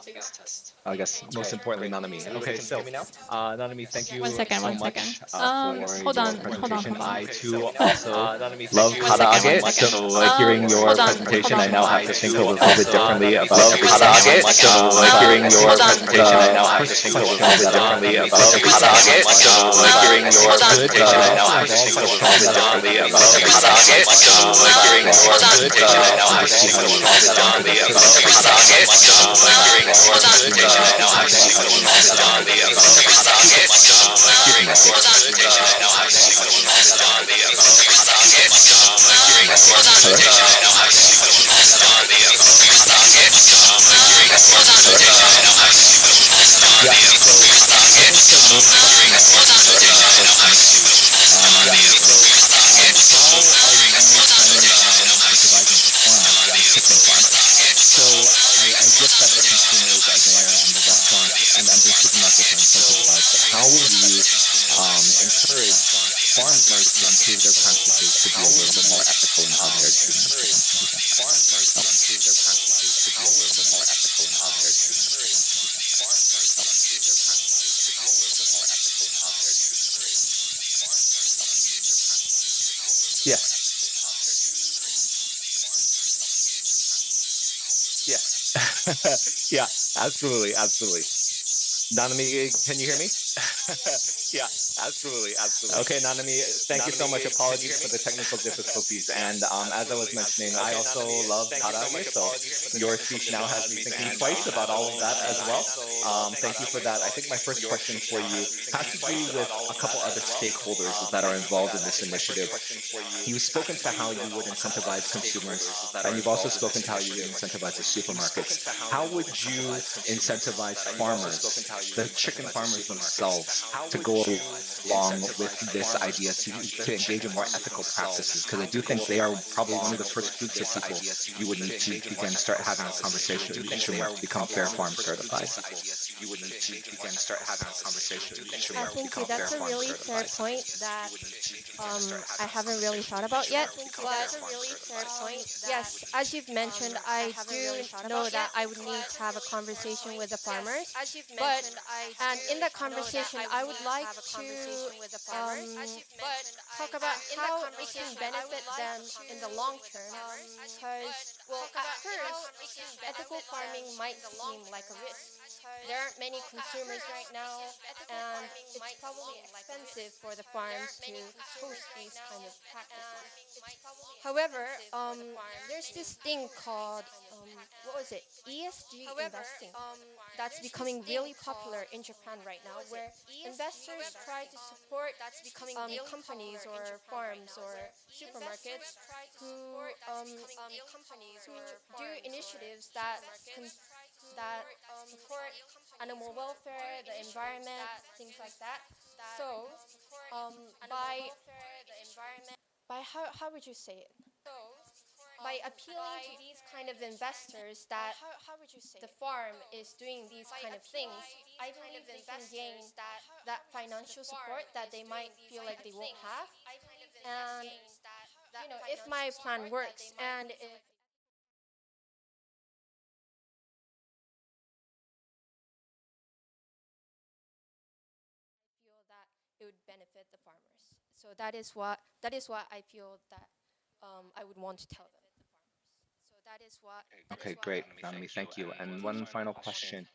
I guess most importantly, Nanami. Okay, so Nanami, thank you One second. for Hold on. presentation. I too also love One second, karaage, one second. so hearing your Hold on, presentation, hold I now on. have to think a little bit differently about karaage, so hearing your presentation, I now have to think a little bit differently about karaage, so hearing your presentation, I now have to think a little bit differently about karaage, so hearing your presentation, I now have to think a little bit differently about karaage. How will you encourage farmers to improve their practices to be a little bit more ethical in how they're treating their farmers to improve their practices to be a little bit more ethical in how they're treating their farmers to improve their practices to be a little bit more ethical in how they're treating Yes. Yeah, absolutely. Nanami, can you hear me? Yeah, absolutely. Okay, Nanami, thank you so much. Apologies for the technical difficulties. And as I was mentioning, I also love karaage, so your speech now has me thinking twice about all of that as well. Thank you for that. I think my first question for you has to do with a couple other stakeholders that are involved in this initiative. You've spoken to how you would incentivize consumers, and you've also spoken to how you would incentivize the supermarkets. How would you incentivize farmers, the chicken farmers themselves, to go along with this idea to engage in more ethical practices? Because I do think they are probably one of the first groups of people you would need to start having a conversation with consumer to become Fair Farm certified. Thank you. That's a really fair point that I haven't really thought about yet. But yes, as you've mentioned, I do know that I would need to have a conversation with the farmers. But and in that conversation, I would like to talk about how it can benefit them in the long term. Because at first, ethical farming might seem like a risk. There aren't many consumers right now, and it's probably expensive for the farms to host these kind of practices. However, there's this thing called, ESG investing. That's becoming really popular in Japan right now, where investors try to support companies or farms or supermarkets who do initiatives that support animal welfare, the environment, things like that. So, by how would you say it? By appealing to these kind of investors that the farm is doing these kind of things, I believe they can gain that financial support that they might feel like they won't have. And if my plan works and if feel that it would benefit the farmers. So that is what I feel that I would want to tell them. Okay, great, Nanami, thank you. And one final question.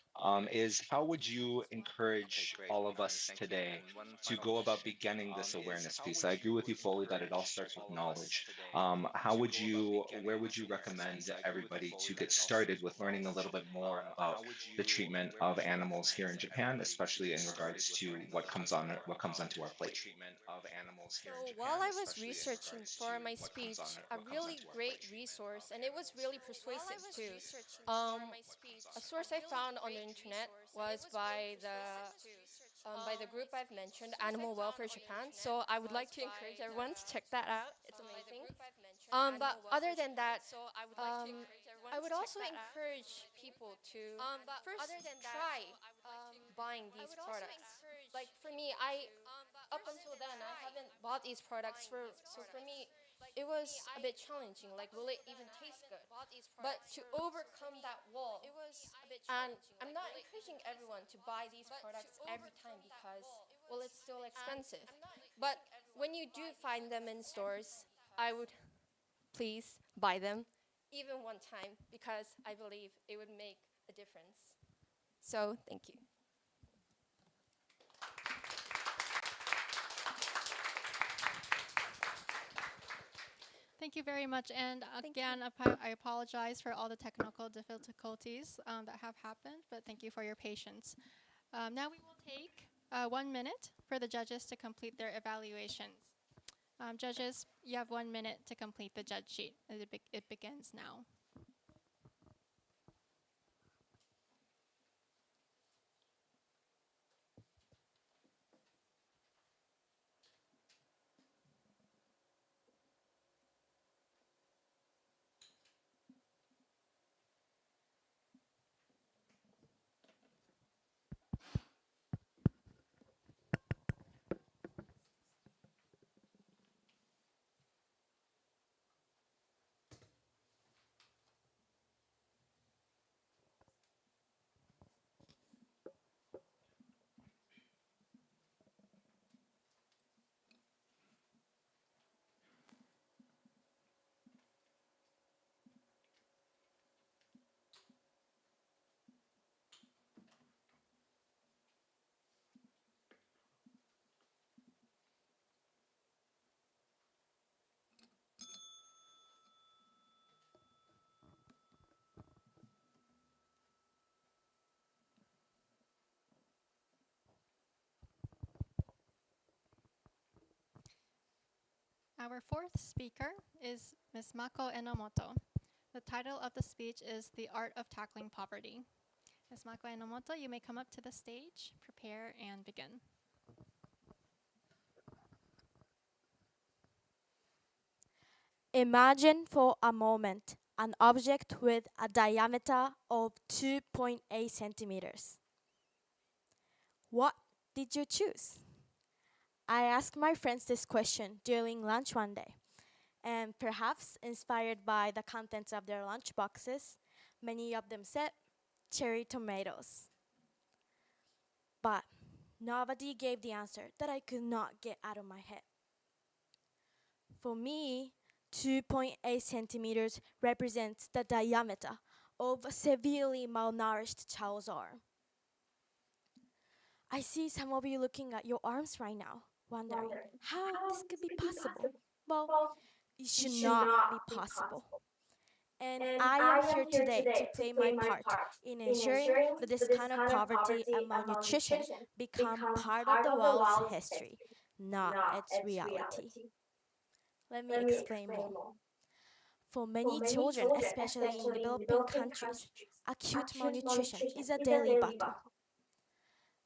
is how would you encourage all of us today to go about beginning this awareness piece? I agree with you fully that it all starts with knowledge. Where would you recommend everybody to get started with learning a little bit more about the treatment of animals here in Japan, especially in regards to what comes onto our plate? So while I was researching for my speech, a really great resource, and it was really persuasive too. A source I found on the internet was by the group I've mentioned, Animal Welfare Japan. So I would like to encourage everyone to check that out. It's amazing. But other than that, I would also encourage people to first try buying these products. Like for me, up until then I haven't bought these products so for me it was a bit challenging. Like, will it even taste good? But to overcome that wall, and I'm not encouraging everyone to buy these products every time because, well, it's still expensive. But when you do find them in stores, I would please buy them, even one time, because I believe it would make a difference. So, thank you. Thank you very much. And again, I apologize for all the technical difficulties that have happened, but thank you for your patience. Now we will take 1 minute for the judges to complete their evaluations. Judges, you have 1 minute to complete the judge sheet. It begins now. Our fourth speaker is Ms. Mako Enomoto. The title of the speech is The Art of Tackling Poverty. Ms. Mako Enomoto, you may come up to the stage, prepare, and begin. Imagine for a moment an object with a diameter of 2.8 centimeters. What did you choose? I asked my friends this question during lunch one day, and perhaps inspired by the contents of their lunch boxes, many of them said cherry tomatoes. But nobody gave the answer that I could not get out of my head. For me, 2.8 centimeters represents the diameter of a severely malnourished child's arm. I see some of you looking at your arms right now, wondering how this could be possible. Well, it should not be possible. And I am here today to play my part in ensuring that this kind of poverty and malnutrition become part of the world's history, not its reality. Let me explain more. For many children, especially in developing countries, acute malnutrition is a daily battle.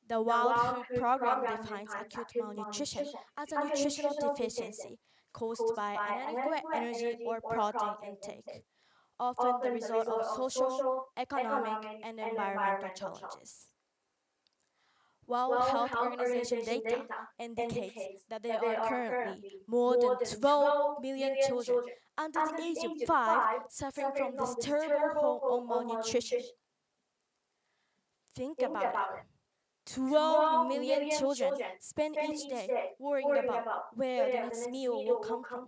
The World Food Programme defines acute malnutrition as a nutritional deficiency caused by inadequate energy or protein intake, often the result of social, economic, and environmental challenges. World Health Organization data indicates that there are currently more than 12 million children under the age of 5 suffering from this terrible form of malnutrition. Think about it. 12 million children spend each day worrying about where the next meal will come from.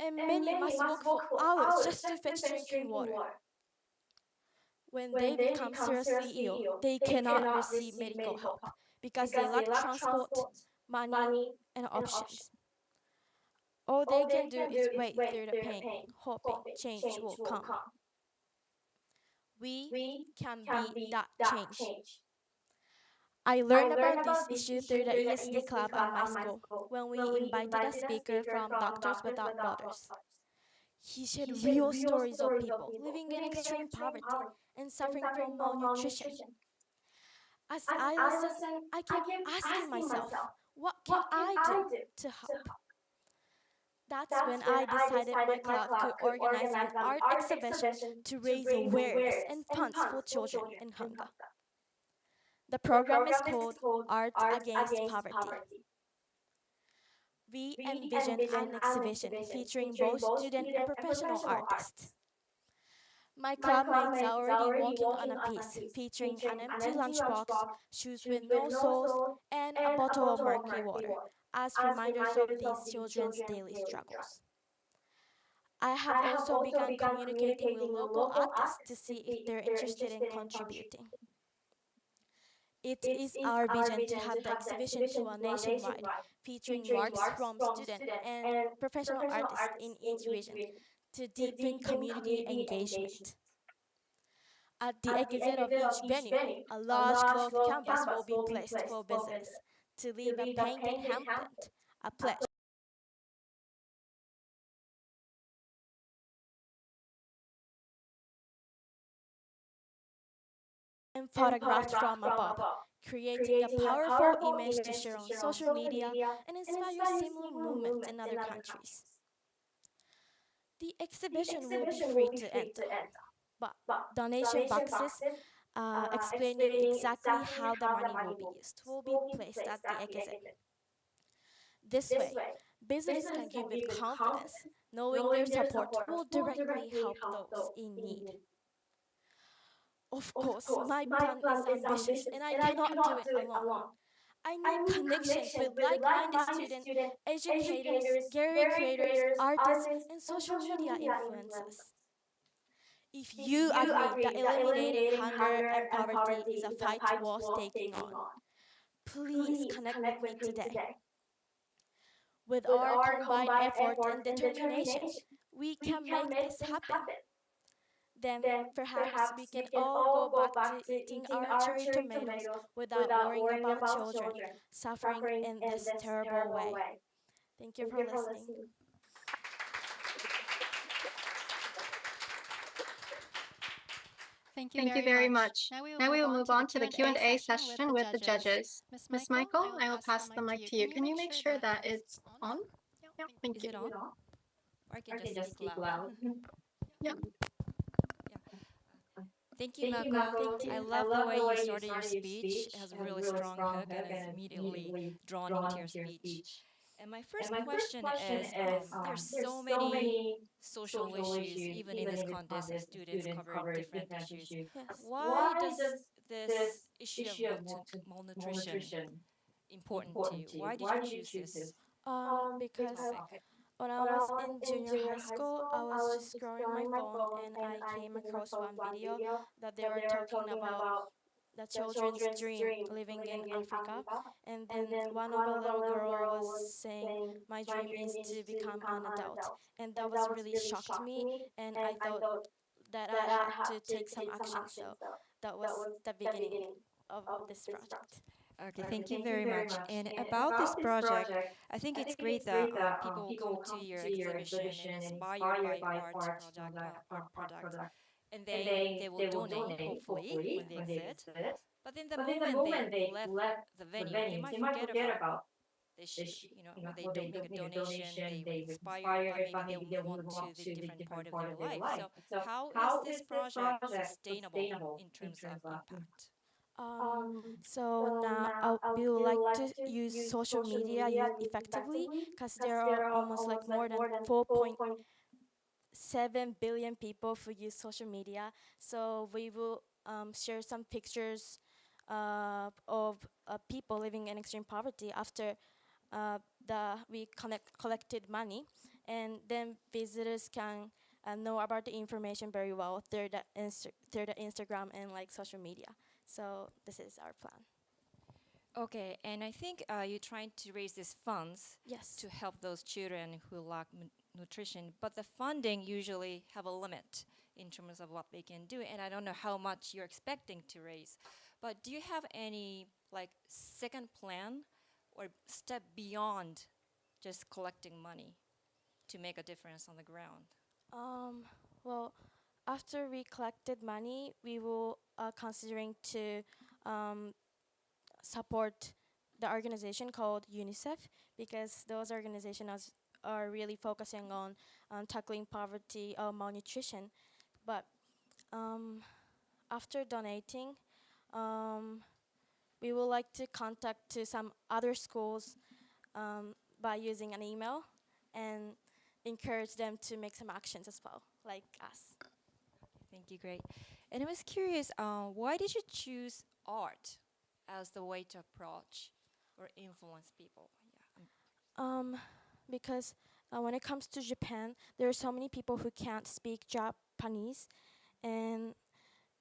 And many must walk for hours just to fetch drinking water. When they become seriously ill, they cannot receive medical help because they lack transport, money, and options. All they can do is wait through the pain, hoping change will come. We can be that change. I learned about this issue through the ESD club at my school when we invited a speaker from Doctors Without Borders. He shared real stories of people living in extreme poverty and suffering from malnutrition. As I listened, I kept asking myself, what can I do to help? That's when I decided my club could organize an art exhibition to raise awareness and funds for children in hunger. The program is called Art Against Poverty. We envisioned an exhibition featuring both student and professional artists. My club mates are already working on a piece featuring an empty lunchbox, shoes with no soles, and a bottle of murky water as reminders of these children's daily struggles. I have also begun communicating with local artists to see if they're interested in contributing. It is our vision to have the exhibition tour nationwide, featuring works from student and professional artists in each region to deepen community engagement. At the exit of each venue, a large cloth canvas will be placed for visitors to leave a painted pamphlet, a pledge. And photographed from above, creating a powerful image to share on social media and inspire similar movements in other countries. The exhibition will be free to enter, but donation boxes explaining exactly how the money will be used will be placed at the exit. This way, visitors can give with confidence, knowing their support will directly help those in need. Of course, my plan is ambitious and I cannot do it alone. I need connections with like-minded students, educators, gallery creators, artists, and social media influencers. If you agree that eliminating hunger and poverty is a fight worth taking on, please connect with me today. With our combined effort and determination, we can make this happen. Then perhaps we can all go back to eating our cherry tomatoes without worrying about children suffering in this terrible way. Thank you for listening. Thank you very much. Now we will move on to the Q&A session with the judges. Ms. Michael, I will pass the mic to you. Can you make sure that it's on? Yeah, thank you. Is it on? Or I can just speak loud. Yeah. Thank you, Mako. I love the way you started your speech. It has a really strong hook and is immediately drawn into your speech. And my first question is, there's so many social issues, even in this contest, students cover different issues. Yes. Why does this issue of malnutrition important to you? Why did you choose this Because topic? when I was in junior high school, I was just scrolling my phone and I came across one video that they were talking about the children's dream living in Africa. And then one of the little girl was saying, my dream is to become an adult. And that was really shocked me. And I thought that I had to take some action. So that was the beginning of this project. Okay, thank you very much. And about this project, I think it's great that people will come to your exhibition and inspired by art product, and they will donate, hopefully, when they exit. But in the moment they left the venue, they might forget about this issue. You know, when they don't make a donation, they will inspire, but maybe they'll move on to the different part of their life. So how is this project sustainable in terms of impact? So now we would like to use social media effectively because there are almost like more than 4.7 billion people who use social media. So we will share some pictures of people living in extreme poverty after we collected money, and then visitors can know about the information very well through the Instagram and like social media. So this is our plan. Okay, and I think you're trying to raise these funds Yes. to help those children who lack nutrition, but the funding usually have a limit in terms of what they can do, and I don't know how much you're expecting to raise. But do you have any like second plan or step beyond just collecting money to make a difference on the ground? Well, after we collected money, we will considering to support the organization called UNICEF, because those organizations are really focusing on tackling poverty or malnutrition. But after donating, we would like to contact to some other schools by using an email and encourage them to make some actions as well, like us. Thank you, great. And I was curious, why did you choose art as the way to approach or influence people? Yeah. Because when it comes to Japan, there are so many people who can't speak Japanese, and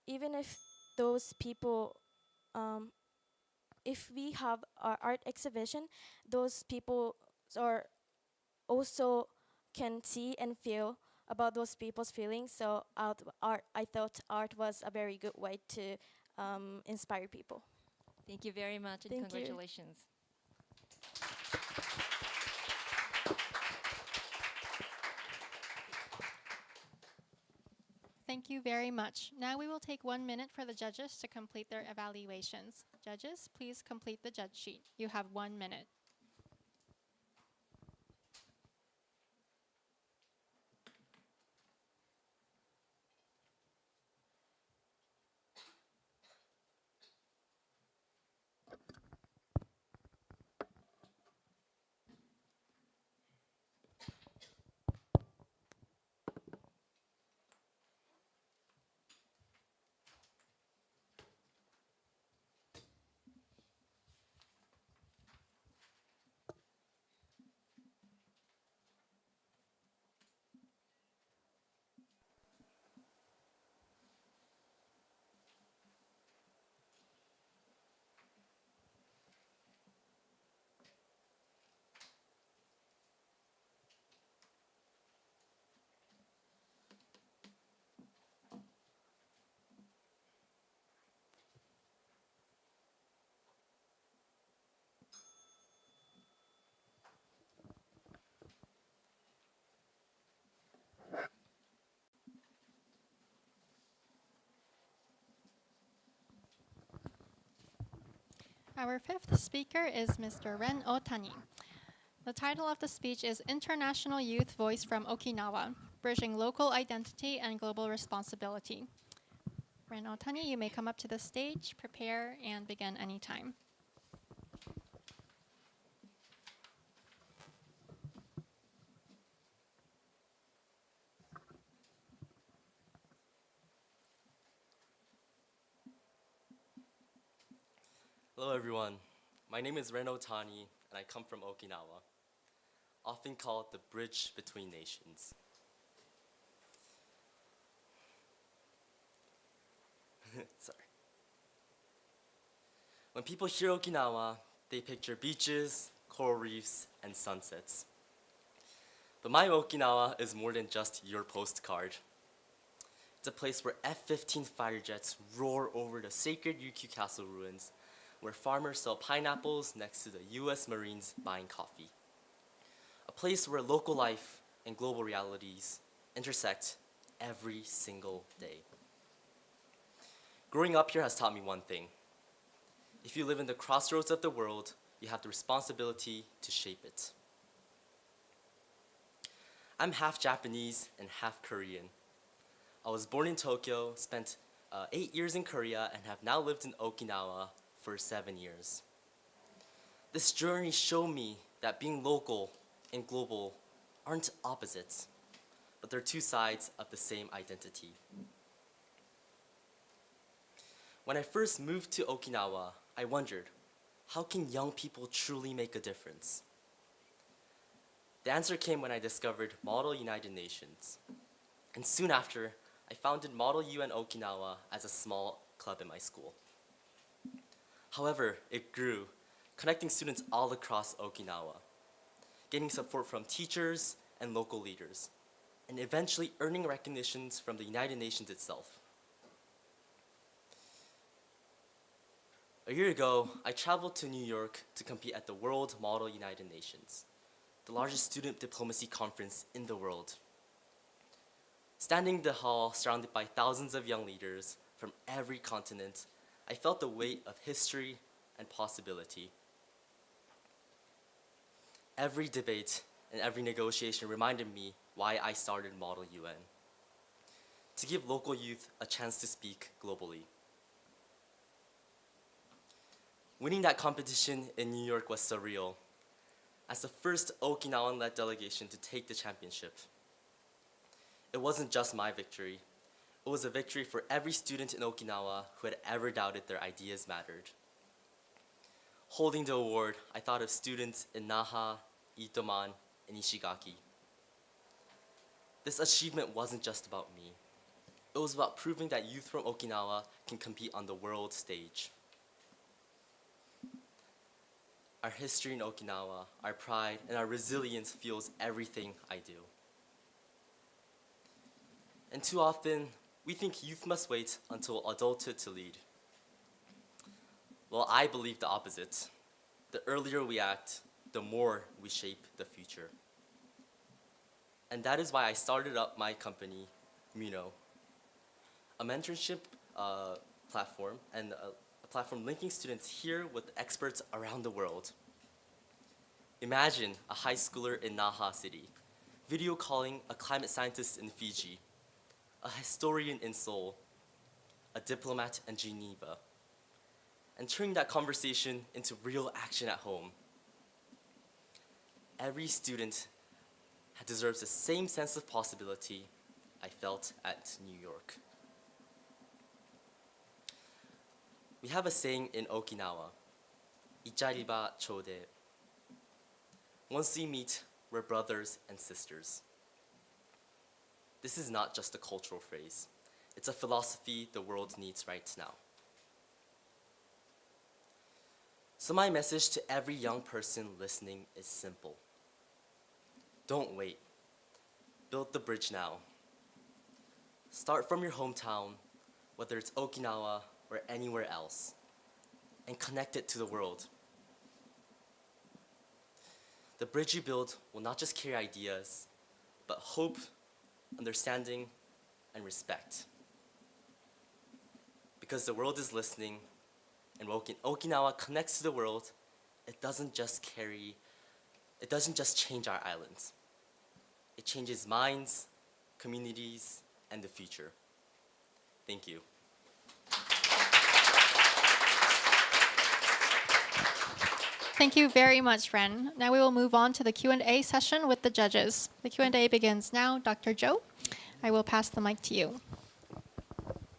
even if those people, if we have our art exhibition, those people are also can see and feel about those people's feelings. So I thought art was a very good way to inspire people. Thank you very much, and Thank you. congratulations. Thank you very much. Now we will take 1 minute for the judges to complete their evaluations. Judges, please complete the judge sheet. You have 1 minute. Our fifth speaker is Mr. Ren Otani. The title of the speech is International Youth Voice from Okinawa, Bridging Local Identity and Global Responsibility. Ren Otani, you may come up to the stage, prepare, and begin anytime. Hello everyone, my name is Ren Otani and I come from Okinawa, often called the bridge between nations. Sorry. When people hear Okinawa, they picture beaches, coral reefs, and sunsets. But my Okinawa is more than just your postcard. It's a place where F-15 fighter jets roar over the sacred Ryukyu Castle ruins, where farmers sell pineapples next to the US Marines buying coffee. A place where local life and global realities intersect every single day. Growing up here has taught me one thing. If you live in the crossroads of the world, you have the responsibility to shape it. I'm half Japanese and half Korean. I was born in Tokyo, spent 8 years in Korea, and have now lived in Okinawa for 7 years. This journey showed me that being local and global aren't opposites, but they're two sides of the same identity. When I first moved to Okinawa, I wondered, how can young people truly make a difference? The answer came when I discovered Model United Nations. And soon after, I founded Model UN Okinawa as a small club in my school. However, it grew, connecting students all across Okinawa, getting support from teachers and local leaders, and eventually earning recognitions from the United Nations itself. A year ago, I traveled to New York to compete at the World Model United Nations, the largest student diplomacy conference in the world. Standing in the hall, surrounded by thousands of young leaders from every continent, I felt the weight of history and possibility. Every debate and every negotiation reminded me why I started Model UN: to give local youth a chance to speak globally. Winning that competition in New York was surreal. As the first Okinawan-led delegation to take the championship, it wasn't just my victory. It was a victory for every student in Okinawa who had ever doubted their ideas mattered. Holding the award, I thought of students in Naha, Itoman, and Ishigaki. This achievement wasn't just about me. It was about proving that youth from Okinawa can compete on the world stage. Our history in Okinawa, our pride, and our resilience fuels everything I do. And too often, we think youth must wait until adulthood to lead. Well, I believe the opposite. The earlier we act, the more we shape the future. And that is why I started up my company, Muno, a mentorship platform and a platform linking students here with experts around the world. Imagine a high schooler in Naha City, video calling a climate scientist in Fiji, a historian in Seoul, a diplomat in Geneva, and turning that conversation into real action at home. Every student deserves the same sense of possibility I felt at New York. We have a saying in Okinawa, "Ichariba chode." Once we meet, we're brothers and sisters. This is not just a cultural phrase. It's a philosophy the world needs right now. So my message to every young person listening is simple. Don't wait. Build the bridge now. Start from your hometown, whether it's Okinawa or anywhere else, and connect it to the world. The bridge you build will not just carry ideas, but hope, understanding, and respect. Because the world is listening, and when Okinawa connects to the world, it doesn't just change our islands. It changes minds, communities, and the future. Thank you. Thank you very much, Ren. Now we will move on to the Q&A session with the judges. The Q&A begins now. Dr. Joe, I will pass the mic to you.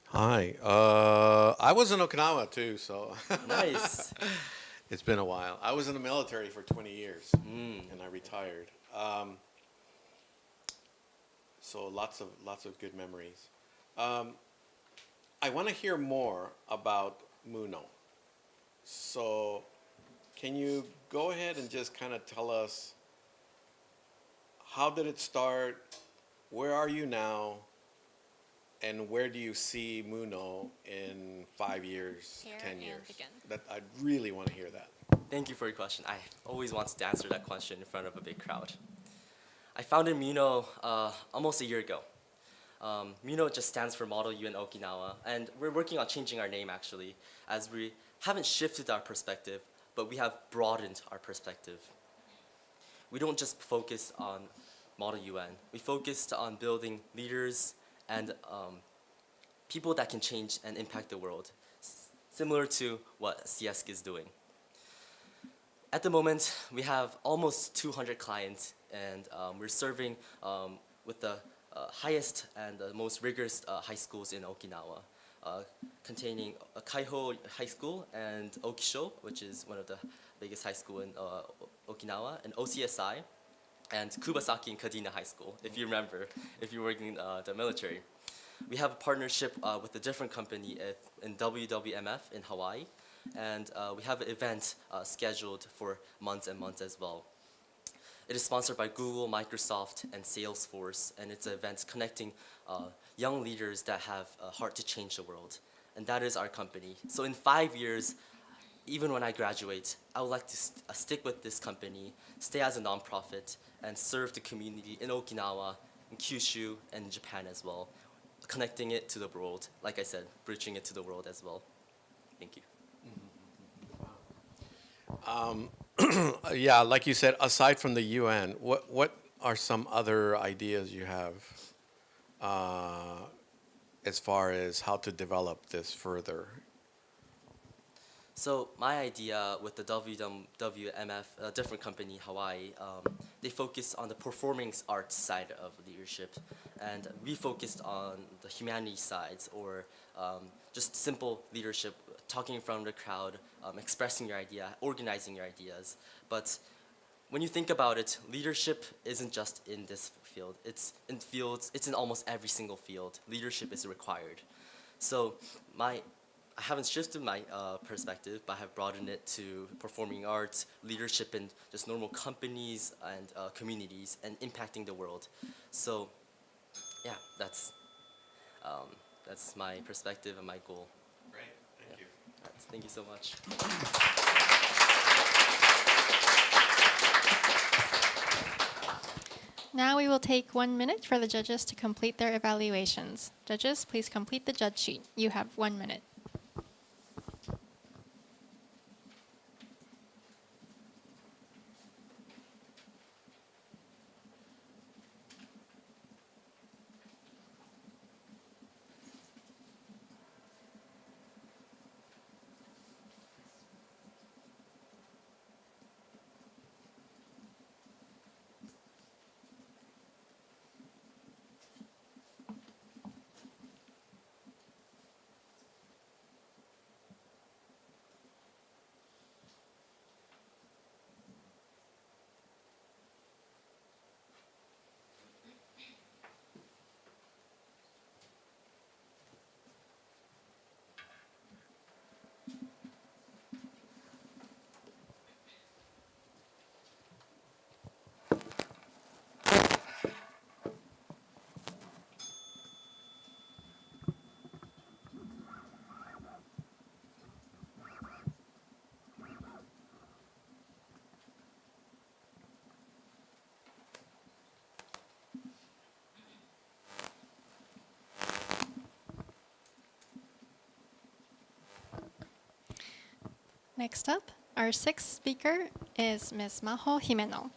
Hi. I was in Okinawa too, so Nice. it's been a while. I was in the military for 20 years, and I retired. So lots of good memories. I want to hear more about Muno. So can you go ahead and just kind of tell us, how did it start? Where are you now? And where do you see Muno in 5 years, Here 10 and years? begin. That I really want to hear that. Thank you for your question. I always wanted to answer that question in front of a big crowd. I founded Muno almost a year ago. Muno just stands for Model UN Okinawa, and we're working on changing our name actually, as we haven't shifted our perspective, but we have broadened our perspective. We don't just focus on Model UN. We focused on building leaders and people that can change and impact the world, similar to what SIESC is doing. At the moment, we have almost 200 clients, and we're serving with the highest and the most rigorous high schools in Okinawa, containing Kaiho High School and Okisho, which is one of the biggest high school in Okinawa, and OCSI, and Kubasaki and Kadena High School, if you remember, if you're working in the military. We have a partnership with a different company in WWMF in Hawaii, and we have an event scheduled for months and months as well. It is sponsored by Google, Microsoft, and Salesforce, and it's an event connecting young leaders that have a heart to change the world. And that is our company. So in 5 years, even when I graduate, I would like to stick with this company, stay as a nonprofit, and serve the community in Okinawa, in Kyushu, and in Japan as well, connecting it to the world, like I said, bridging it to the world as well. Thank you. Yeah, like you said, aside from the UN, what are some other ideas you have as far as how to develop this further? So my idea with the WWMF, a different company, Hawaii, they focus on the performing arts side of leadership, and we focused on the humanities sides, or just simple leadership, talking in front of the crowd, expressing your idea, organizing your ideas. But when you think about it, leadership isn't just in this field. It's in fields. It's in almost every single field. Leadership is required. So I haven't shifted my perspective, but I have broadened it to performing arts, leadership in just normal companies and communities, and impacting the world. So, yeah, that's my perspective and my goal. Great, thank you. Thank you so much. Now we will take 1 minute for the judges to complete their evaluations. Judges, please complete the judge sheet. You have 1 minute. Next up, our sixth speaker is Ms. Maho Himeno.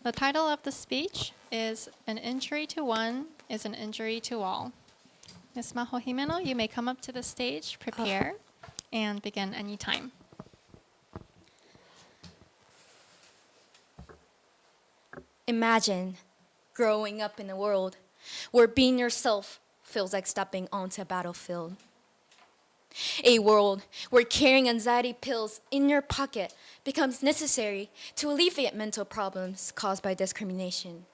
The title of the speech is An Injury to One is an Injury to All. Ms. Maho Himeno, you may come up to the stage, prepare, and begin anytime. Imagine growing up in a world where being yourself feels like stepping onto a battlefield. A world where carrying anxiety pills in your pocket becomes necessary to alleviate mental problems caused by discrimination.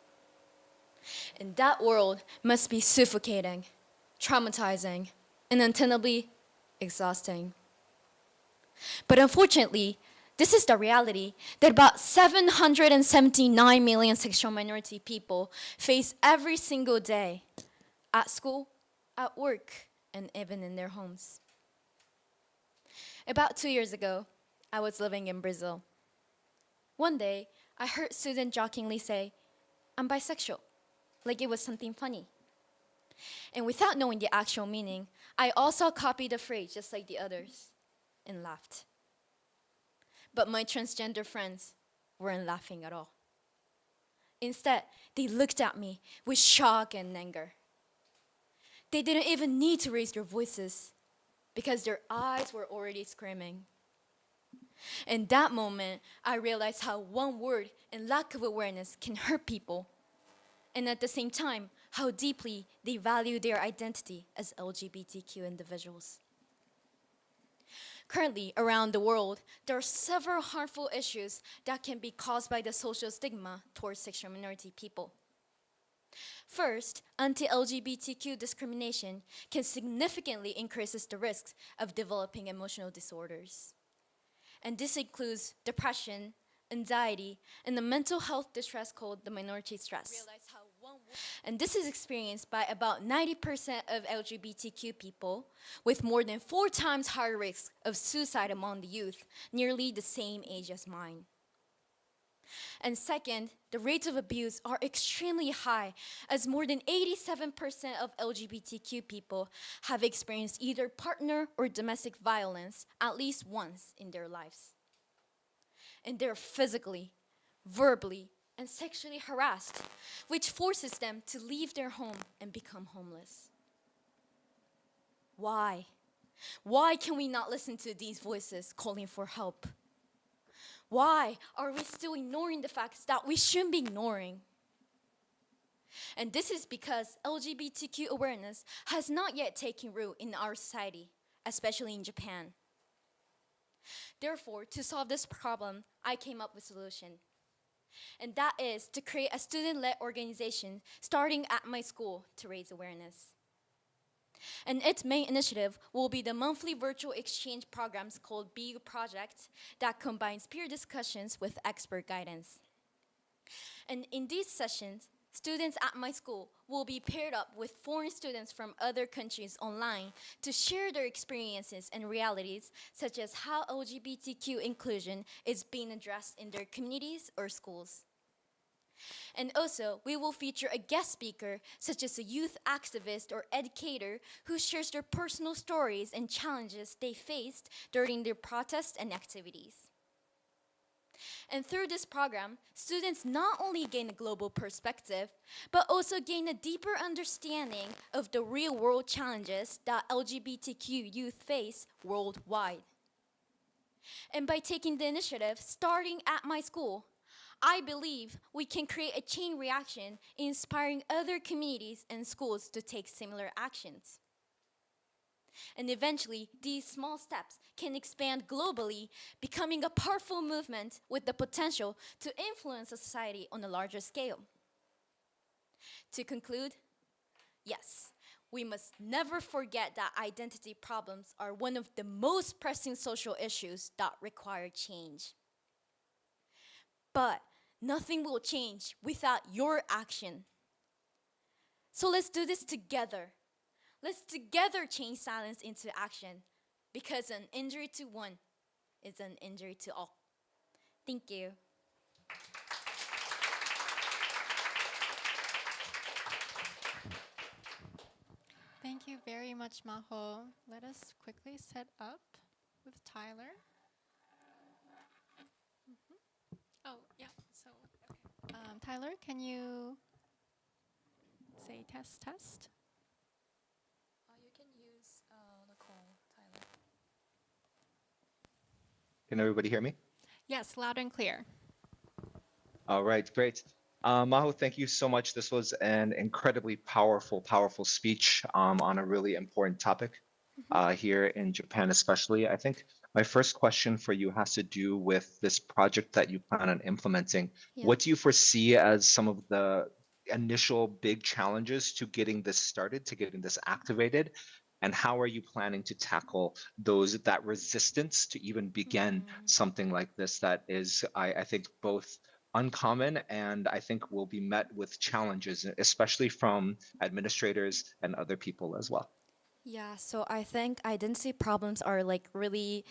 And that world must be suffocating, traumatizing, and untenably exhausting. But unfortunately, this is the reality that about 779 million sexual minority people face every single day, at school, at work, and even in their homes. About 2 years ago, I was living in Brazil. One day, I heard Susan jokingly say, "I'm bisexual," like it was something funny. And without knowing the actual meaning, I also copied the phrase just like the others and laughed. But my transgender friends weren't laughing at all. Instead, they looked at me with shock and anger. They didn't even need to raise their voices because their eyes were already screaming. In that moment, I realized how one word and lack of awareness can hurt people, and at the same time, how deeply they value their identity as LGBTQ individuals. Currently, around the world, there are several harmful issues that can be caused by the social stigma towards sexual minority people. First, anti-LGBTQ discrimination can significantly increase the risks of developing emotional disorders. And this includes depression, anxiety, and the mental health distress called the minority stress. And this is experienced by about 90% of LGBTQ people, with more than 4 times higher risk of suicide among the youth, nearly the same age as mine. And second, the rates of abuse are extremely high, as more than 87% of LGBTQ people have experienced either partner or domestic violence at least once in their lives. And they're physically, verbally, and sexually harassed, which forces them to leave their home and become homeless. Why? Why can we not listen to these voices calling for help? Why are we still ignoring the facts that we shouldn't be ignoring? And this is because LGBTQ awareness has not yet taken root in our society, especially in Japan. Therefore, to solve this problem, I came up with a solution. And that is to create a student-led organization starting at my school to raise awareness. And its main initiative will be the monthly virtual exchange programs called pave Project that combines peer discussions with expert guidance. And in these sessions, students at my school will be paired up with foreign students from other countries online to share their experiences and realities, such as how LGBTQ inclusion is being addressed in their communities or schools. And also, we will feature a guest speaker, such as a youth activist or educator, who shares their personal stories and challenges they faced during their protests and activities. And through this program, students not only gain a global perspective, but also gain a deeper understanding of the real-world challenges that LGBTQ youth face worldwide. And by taking the initiative starting at my school, I believe we can create a chain reaction inspiring other communities and schools to take similar actions. And eventually, these small steps can expand globally, becoming a powerful movement with the potential to influence a society on a larger scale. To conclude, yes, we must never forget that identity problems are one of the most pressing social issues that require change. But nothing will change without your action. So let's do this together. Let's together change silence into action, because an injury to one is an injury to all. Thank you. Thank you very much, Maho. Let us quickly set up with Tyler. Oh, yeah. So, Tyler, can you say test, test? You can use the call, Tyler. Can everybody hear me? Yes, loud and clear. All right, great. Maho, thank you so much. This was an incredibly powerful speech on a really important topic here in Japan, especially. I think my first question for you has to do with this project that you plan on implementing. Yeah. What do you foresee as some of the initial big challenges to getting this started, to getting this activated? And how are you planning to tackle that resistance to even begin something like this that is, I think, both uncommon and I think will be met with challenges, especially from administrators and other people as well? Yeah, so I think identity problems are like really,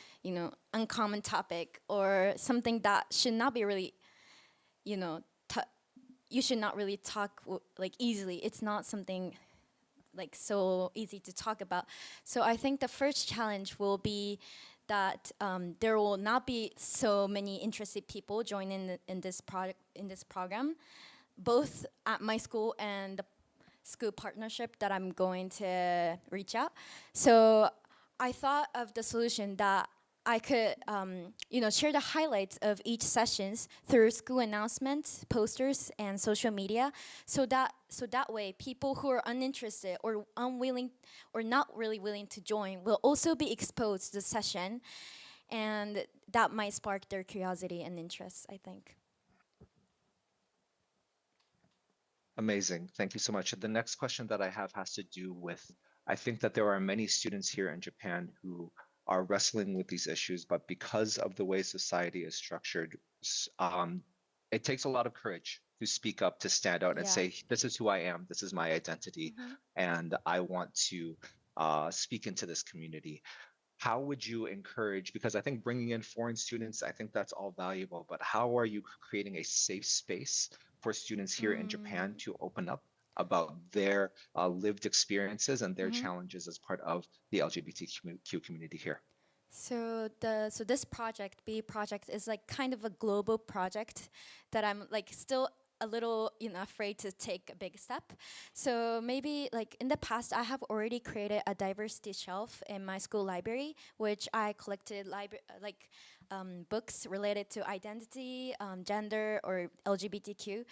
uncommon topic or something that should not be really, you should not really talk like easily. It's not something like so easy to talk about. So I think the first challenge will be that there will not be so many interested people joining in this program, both at my school and the school partnership that I'm going to reach out. So I thought of the solution that I could, share the highlights of each sessions through school announcements, posters, and social media, so that way people who are uninterested or unwilling or not really willing to join will also be exposed to the session, and that might spark their curiosity and interest, I think. Amazing. Thank you so much. The next question that I have has to do with, I think that there are many students here in Japan who are wrestling with these issues, but because of the way society is structured, it takes a lot of courage to speak up, to stand out and say, this is who I am, this is my identity, and I want to speak into this community. How would you encourage, because I think bringing in foreign students, I think that's all valuable, but how are you creating a safe space for students here in Japan to open up about their lived experiences and their challenges as part of the LGBTQ community here? So this project, B project, is like kind of a global project that I'm like still a little afraid to take a big step. So maybe like in the past, I have already created a diversity shelf in my school library, which I collected books related to identity, gender, or LGBTQ,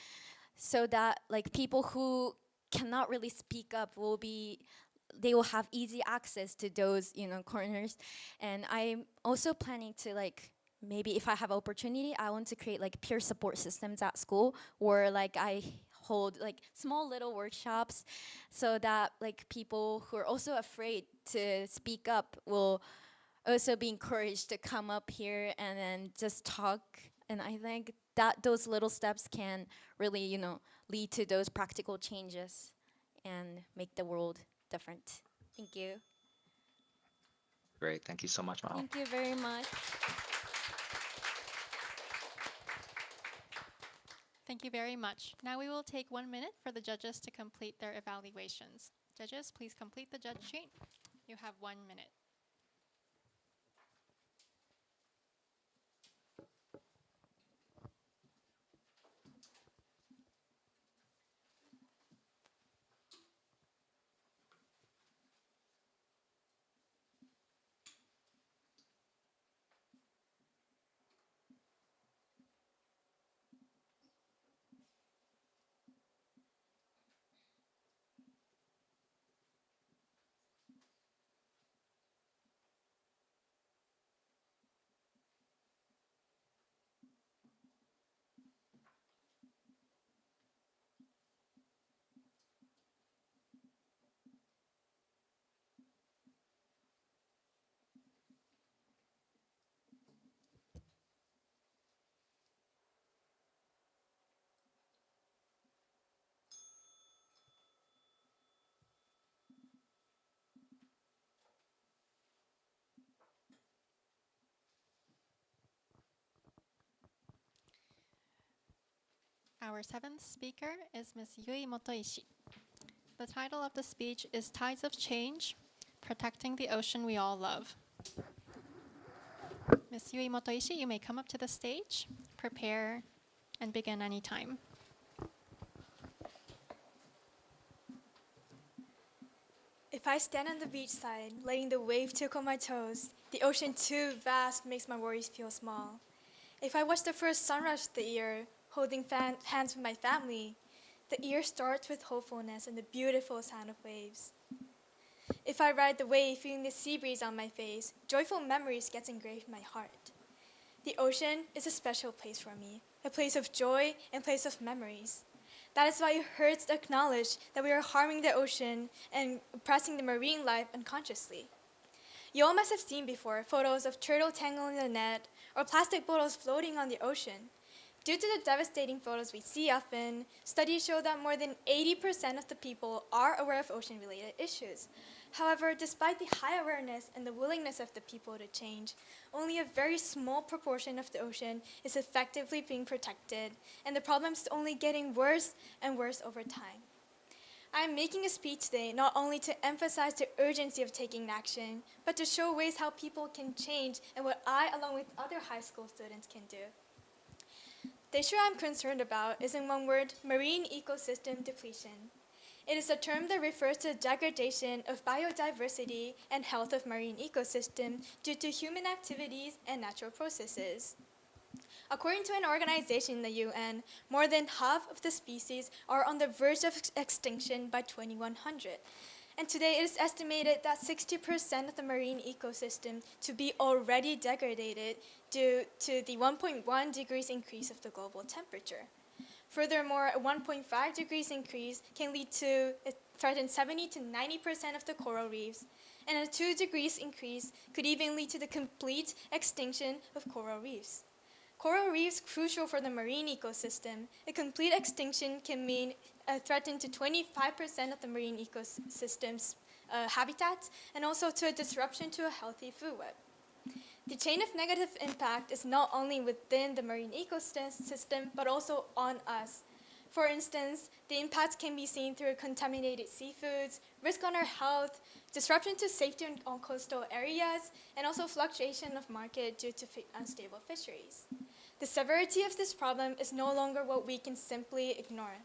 so that like people who cannot really speak up they will have easy access to those corners. And I'm also planning to like, maybe if I have opportunity, I want to create like peer support systems at school, where like I hold like small little workshops, so that like people who are also afraid to speak up will also be encouraged to come up here and then just talk. And I think that those little steps can really, lead to those practical changes and make the world different. Thank you. Great. Thank you so much, Mao. Thank you very much. Thank you very much. Now we will take 1 minute for the judges to complete their evaluations. Judges, please complete the judge sheet. You have 1 minute. Our seventh speaker is Ms. Yui Motoishi. The title of the speech is Tides of Change, Protecting the Ocean We All Love. Ms. Yui Motoishi, you may come up to the stage, prepare, and begin anytime. If I stand on the beachside, letting the wave tickle my toes, the ocean too vast makes my worries feel small. If I watch the first sunrise of the year, holding hands with my family, the year starts with hopefulness and the beautiful sound of waves. If I ride the wave, feeling the sea breeze on my face, joyful memories gets engraved in my heart. The ocean is a special place for me, a place of joy and place of memories. That is why it hurts to acknowledge that we are harming the ocean and oppressing the marine life unconsciously. You all must have seen before photos of turtle tangled in the net or plastic bottles floating on the ocean. Due to the devastating photos we see often, studies show that more than 80% of the people are aware of ocean-related issues. However, despite the high awareness and the willingness of the people to change, only a very small proportion of the ocean is effectively being protected, and the problem is only getting worse and worse over time. I am making a speech today not only to emphasize the urgency of taking action, but to show ways how people can change and what I, along with other high school students, can do. The issue I'm concerned about is, in one word, marine ecosystem depletion. It is a term that refers to degradation of biodiversity and health of marine ecosystem due to human activities and natural processes. According to an organization in the UN, more than half of the species are on the verge of extinction by 2100. And today it is estimated that 60% of the marine ecosystem to be already degraded due to the 1.1 degrees increase of the global temperature. Furthermore, a 1.5 degrees increase can lead to threaten 70 to 90% of the coral reefs, and a 2 degrees increase could even lead to the complete extinction of coral reefs. Coral reefs crucial for the marine ecosystem. A complete extinction can mean a threaten to 25% of the marine ecosystem's habitat, and also to a disruption to a healthy food web. The chain of negative impact is not only within the marine ecosystem, but also on us. For instance, the impacts can be seen through contaminated seafoods, risk on our health, disruption to safety on coastal areas, and also fluctuation of market due to unstable fisheries. The severity of this problem is no longer what we can simply ignore.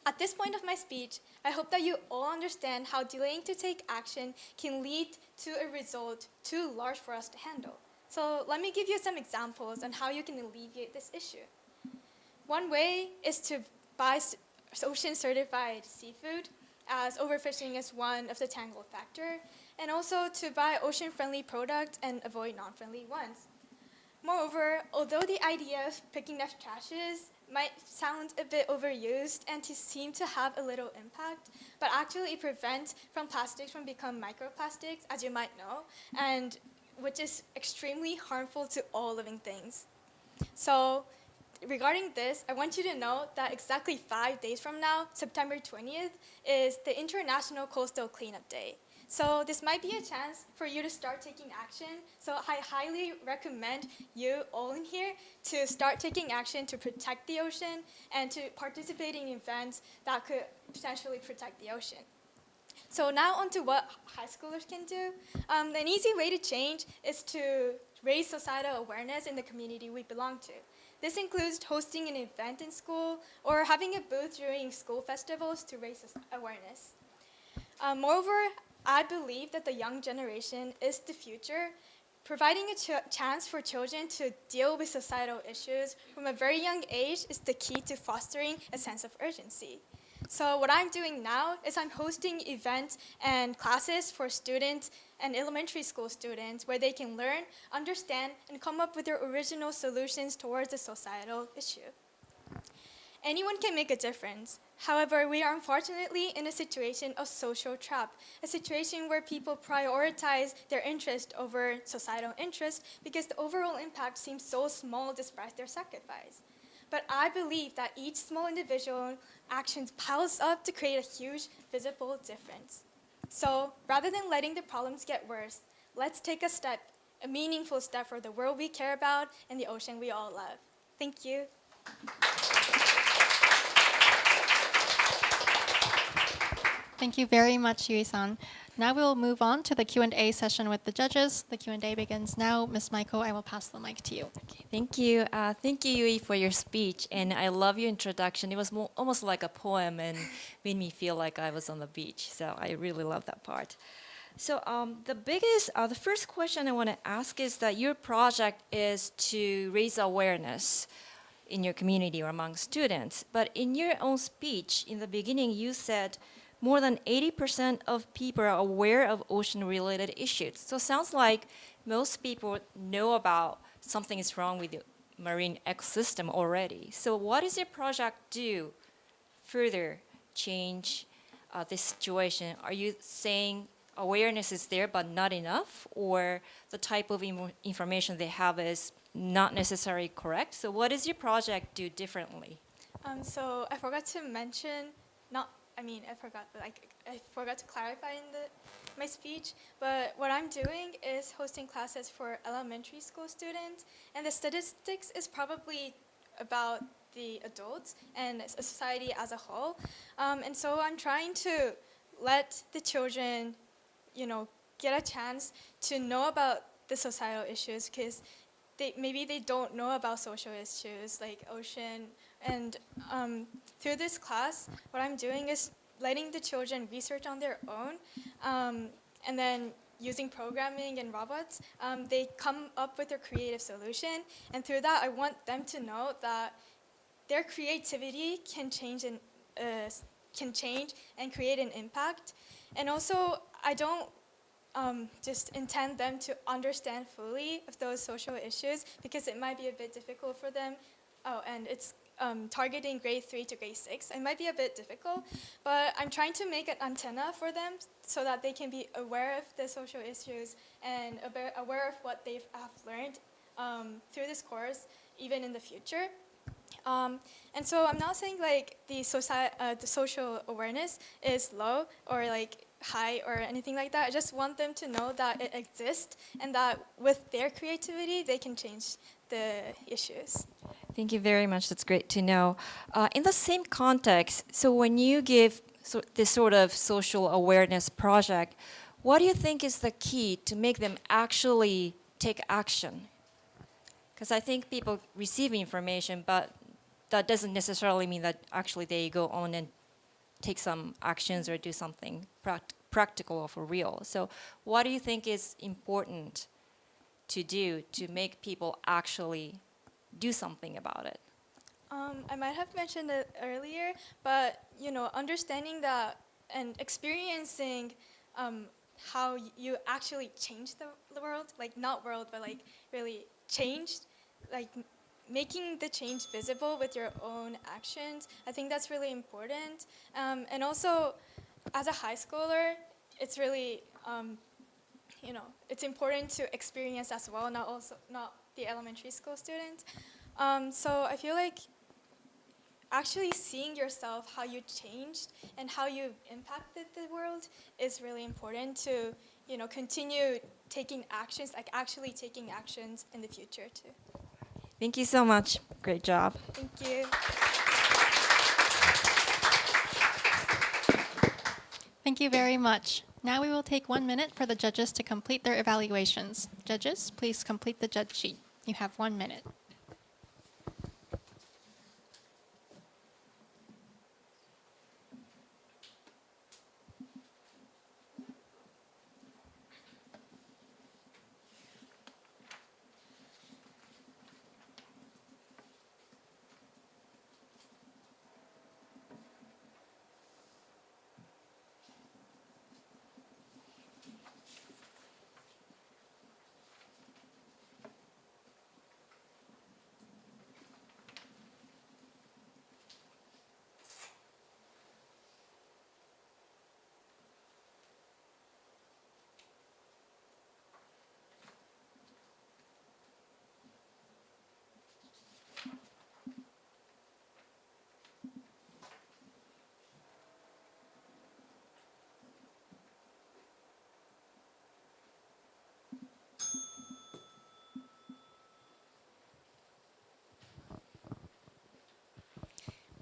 At this point of my speech, I hope that you all understand how delaying to take action can lead to a result too large for us to handle. So let me give you some examples on how you can alleviate this issue. One way is to buy ocean-certified seafood, as overfishing is one of the tangle factor, and also to buy ocean-friendly products and avoid non-friendly ones. Moreover, although the idea of picking up trashes might sound a bit overused and to seem to have a little impact, but actually it prevents from plastics from becoming microplastics, as you might know, and which is extremely harmful to all living things. So regarding this, I want you to know that exactly 5 days from now, September 20th, is the International Coastal Cleanup Day. So this might be a chance for you to start taking action. So I highly recommend you all in here to start taking action to protect the ocean and to participate in events that could potentially protect the ocean. So now on to what high schoolers can do. An easy way to change is to raise societal awareness in the community we belong to. This includes hosting an event in school or having a booth during school festivals to raise awareness. Moreover, I believe that the young generation is the future. Providing a chance for children to deal with societal issues from a very young age is the key to fostering a sense of urgency. So what I'm doing now is I'm hosting events and classes for students and elementary school students where they can learn, understand, and come up with their original solutions towards a societal issue. Anyone can make a difference. However, we are unfortunately in a situation of social trap, a situation where people prioritize their interest over societal interest because the overall impact seems so small despite their sacrifice. But I believe that each small individual actions piles up to create a huge visible difference. So rather than letting the problems get worse, let's take a step, a meaningful step for the world we care about and the ocean we all love. Thank you. Thank you very much, Yui-san. Now we'll move on to the Q&A session with the judges. The Q&A begins now. Ms. Maiko, I will pass the mic to you. Okay, thank you. Thank you, Yui, for your speech. And I love your introduction. It was almost like a poem and made me feel like I was on the beach. So I really love that part. So the first question I want to ask is that your project is to raise awareness in your community or among students. But in your own speech, in the beginning, you said more than 80% of people are aware of ocean-related issues. So it sounds like most people know about something is wrong with the marine ecosystem already. So what does your project do further change this situation? Are you saying awareness is there but not enough, or the type of information they have is not necessarily correct? So what does your project do differently? So I forgot to mention, I forgot to clarify in my speech, but what I'm doing is hosting classes for elementary school students, and the statistics is probably about the adults and society as a whole. And so I'm trying to let the children, get a chance to know about the societal issues, because maybe they don't know about social issues like ocean. And through this class, what I'm doing is letting the children research on their own, and then using programming and robots, they come up with a creative solution. And through that, I want them to know that their creativity can change and create an impact. And also, I don't just intend them to understand fully of those social issues because it might be a bit difficult for them. Oh, and it's targeting grade 3 to grade 6. It might be a bit difficult, but I'm trying to make an antenna for them so that they can be aware of the social issues and aware of what they have learned through this course, even in the future. And so I'm not saying like the social awareness is low or like high or anything like that. I just want them to know that it exists and that with their creativity, they can change the issues. Thank you very much. That's great to know. In the same context, so when you give this sort of social awareness project, what do you think is the key to make them actually take action? Because I think people receive information, but that doesn't necessarily mean that actually they go on and take some actions or do something practical or for real. So what do you think is important to do to make people actually do something about it? I might have mentioned it earlier, but understanding that and experiencing how you actually change the world, like not world, but like really changed, like making the change visible with your own actions. I think that's really important. And also, as a high schooler, it's really, it's important to experience as well, not the elementary school students. So I feel like actually seeing yourself, how you changed and how you impacted the world is really important to, continue taking actions, like actually taking actions in the future too. Thank you so much. Great job. Thank you. Thank you very much. Now we will take 1 minute for the judges to complete their evaluations. Judges, please complete the judge sheet. You have 1 minute.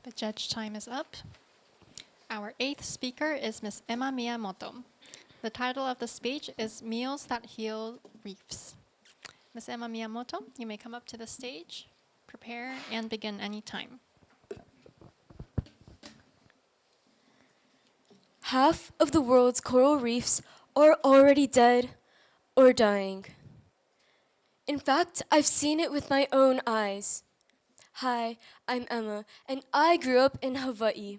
The judge time is up. Our 8th speaker is Ms. Emma Miyamoto. The title of the speech is Meals That Heal Reefs. Ms. Emma Miyamoto, you may come up to the stage, prepare, and begin anytime. Half of the world's coral reefs are already dead or dying. In fact, I've seen it with my own eyes. Hi, I'm Emma, and I grew up in Hawaii.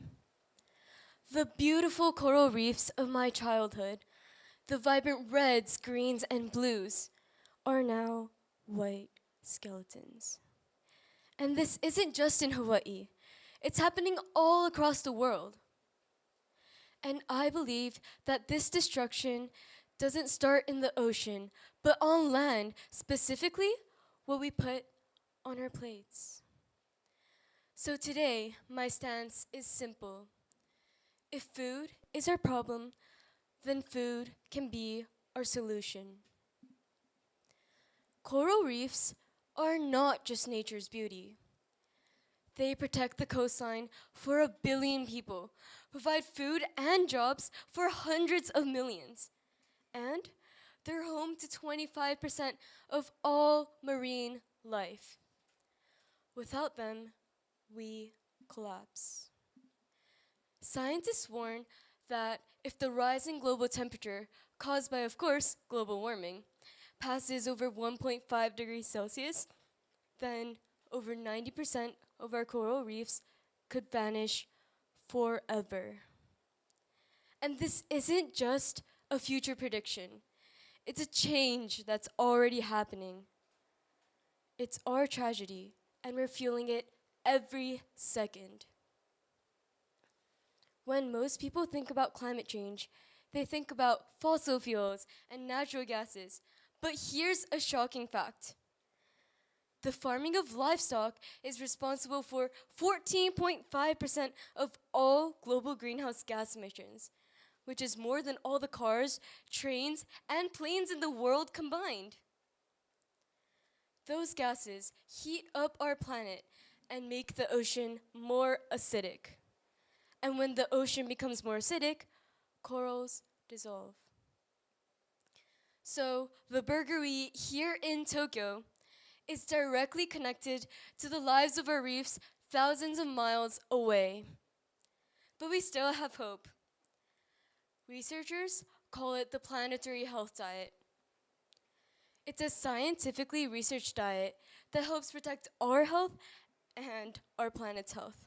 The beautiful coral reefs of my childhood, the vibrant reds, greens, and blues, are now white skeletons. And this isn't just in Hawaii. It's happening all across the world. And I believe that this destruction doesn't start in the ocean, but on land, specifically what we put on our plates. So today, my stance is simple. If food is our problem, then food can be our solution. Coral reefs are not just nature's beauty. They protect the coastline for 1 billion people, provide food and jobs for hundreds of millions, and they're home to 25% of all marine life. Without them, we collapse. Scientists warn that if the rising global temperature, caused by, of course, global warming, passes over 1.5 degrees Celsius, then over 90% of our coral reefs could vanish forever. And this isn't just a future prediction. It's a change that's already happening. It's our tragedy, and we're feeling it every second. When most people think about climate change, they think about fossil fuels and natural gases. But here's a shocking fact. The farming of livestock is responsible for 14.5% of all global greenhouse gas emissions, which is more than all the cars, trains, and planes in the world combined. Those gases heat up our planet and make the ocean more acidic. And when the ocean becomes more acidic, corals dissolve. So the burger we eat here in Tokyo is directly connected to the lives of our reefs thousands of miles away. But we still have hope. Researchers call it the planetary health diet. It's a scientifically researched diet that helps protect our health and our planet's health.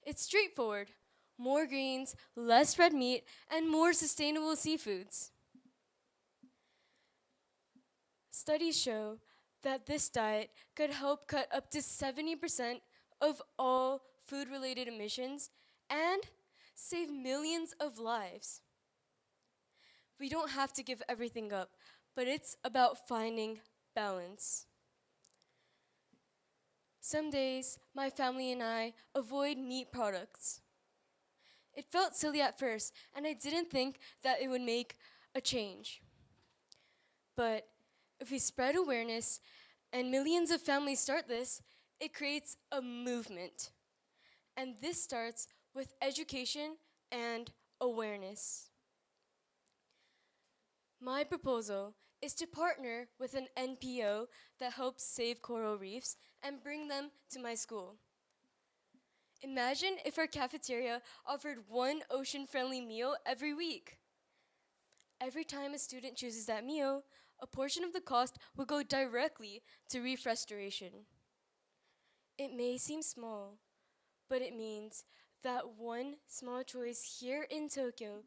It's straightforward. More greens, less red meat, and more sustainable seafoods. Studies show that this diet could help cut up to 70% of all food-related emissions and save millions of lives. We don't have to give everything up, but it's about finding balance. Some days, my family and I avoid meat products. It felt silly at first, and I didn't think that it would make a change. But if we spread awareness and millions of families start this, it creates a movement. And this starts with education and awareness. My proposal is to partner with an NPO that helps save coral reefs and bring them to my school. Imagine if our cafeteria offered one ocean-friendly meal every week. Every time a student chooses that meal, a portion of the cost will go directly to reef restoration. It may seem small, but it means that one small choice here in Tokyo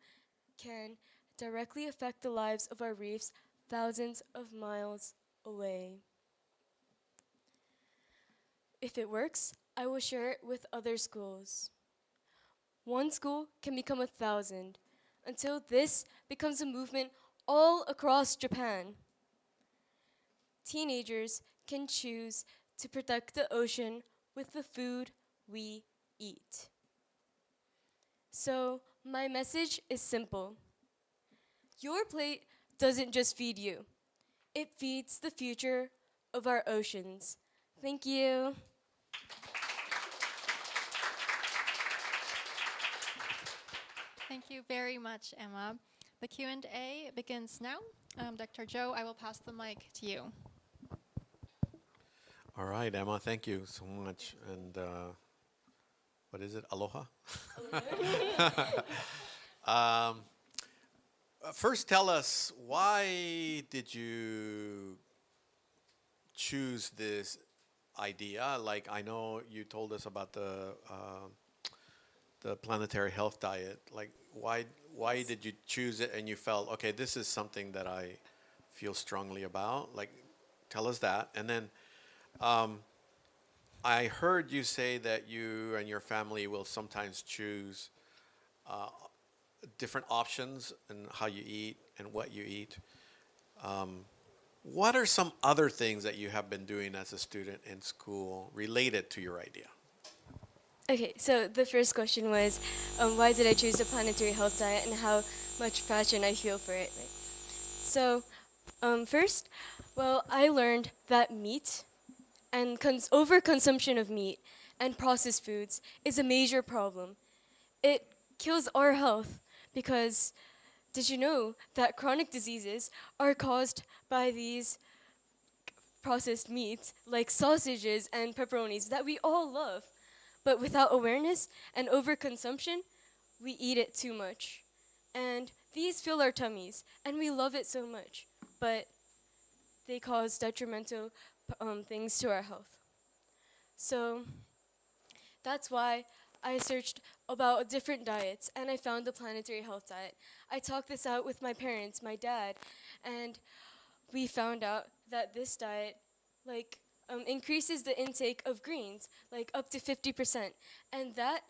can directly affect the lives of our reefs thousands of miles away. If it works, I will share it with other schools. One school can become 1,000 until this becomes a movement all across Japan. Teenagers can choose to protect the ocean with the food we eat. So, my message is simple. Your plate doesn't just feed you. It feeds the future of our oceans. Thank you. Thank you very much, Emma. The Q&A begins now. Dr. Joe, I will pass the mic to you. All right, Emma, thank you so much. And what is it? Aloha? First, tell us, why did you choose this idea? Like, I know you told us about the planetary health diet. Like, why did you choose it and you felt, okay, this is something that I feel strongly about? Like, tell us that. And then I heard you say that you and your family will sometimes choose different options in how you eat and what you eat. What are some other things that you have been doing as a student in school related to your idea? Okay, so the first question was, why did I choose the planetary health diet and how much passion I feel for it? Right? So, first, well, I learned that meat and overconsumption of meat and processed foods is a major problem. It kills our health because did you know that chronic diseases are caused by these processed meats like sausages and pepperonis that we all love? But without awareness and overconsumption, we eat it too much. And these fill our tummies, and we love it so much. But they cause detrimental things to our health. So that's why I searched about different diets, and I found the planetary health diet. I talked this out with my parents, my dad, and we found out that this diet increases the intake of greens, up to 50%. And that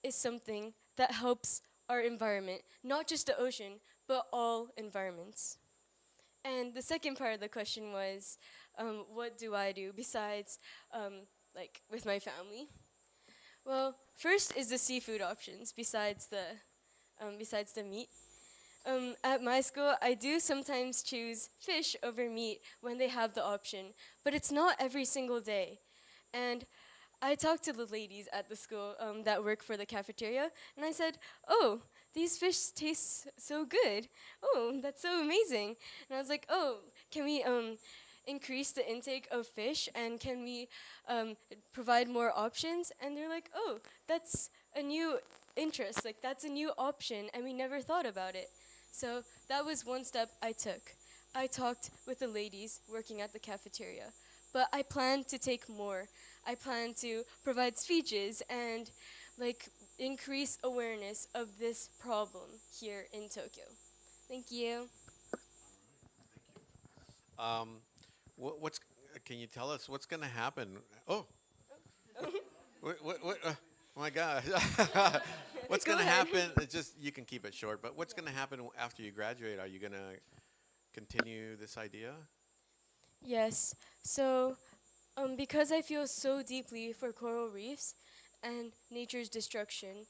is something that helps our environment, not just the ocean, but all environments. And the second part of the question was, what do I do besides, with my family? Well, first is the seafood options besides the meat. At my school, I do sometimes choose fish over meat when they have the option, but it's not every single day. And I talked to the ladies at the school that work for the cafeteria, and I said, "Oh, these fish taste so good. Oh, that's so amazing." And I was like, "Oh, can we increase the intake of fish, and can we provide more options?" And they're like, "Oh, that's a new interest, that's a new option, and we never thought about it." So that was one step I took. I talked with the ladies working at the cafeteria, but I plan to take more. I plan to provide speeches and increase awareness of this problem here in Tokyo. Thank you. Can you tell us what's going to happen? Oh, oh my God. What's going to happen? It's just, you can keep it short, but what's going to happen after you graduate? Are you going to continue this idea? Yes. So, because I feel so deeply for coral reefs and nature's destruction,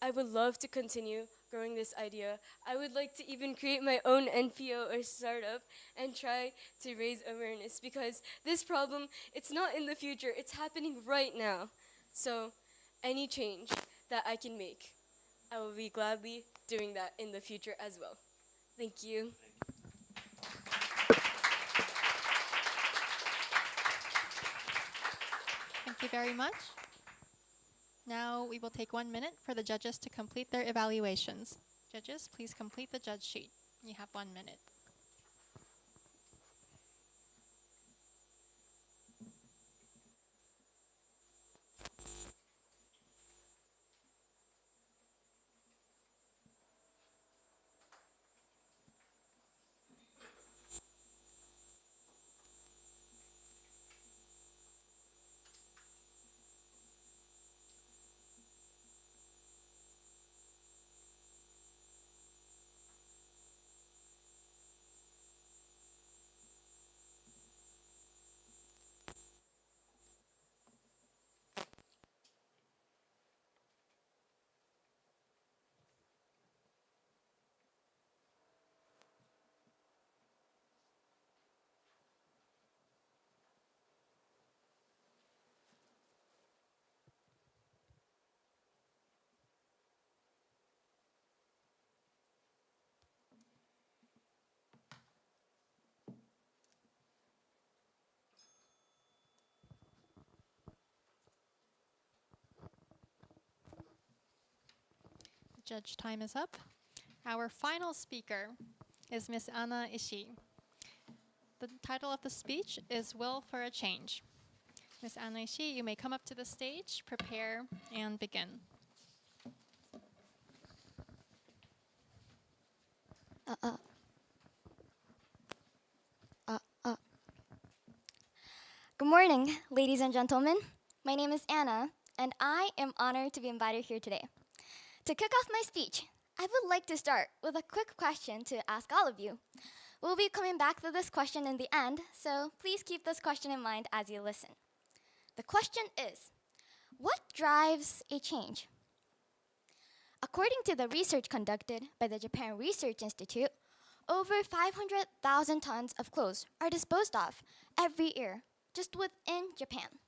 I would love to continue growing this idea. I would like to even create my own NPO or startup and try to raise awareness, because this problem, it's not in the future, it's happening right now. So any change that I can make, I will be gladly doing that in the future as well. Thank you. Thank you very much. Now we will take 1 minute for the judges to complete their evaluations. Judges, please complete the judge sheet. You have 1 minute. Judge time is up. Our final speaker is Ms. Anna Ishii. The title of the speech is Will for a Change. Ms. Anna Ishii, you may come up to the stage, prepare, and begin. Good morning, ladies and gentlemen. My name is Anna, and I am honored to be invited here today. To kick off my speech, I would like to start with a quick question to ask all of you. We'll be coming back to this question in the end, so please keep this question in mind as you listen. The question is, what drives a change? According to the research conducted by the Japan Research Institute, over 500,000 tons of clothes are disposed of every year just within Japan.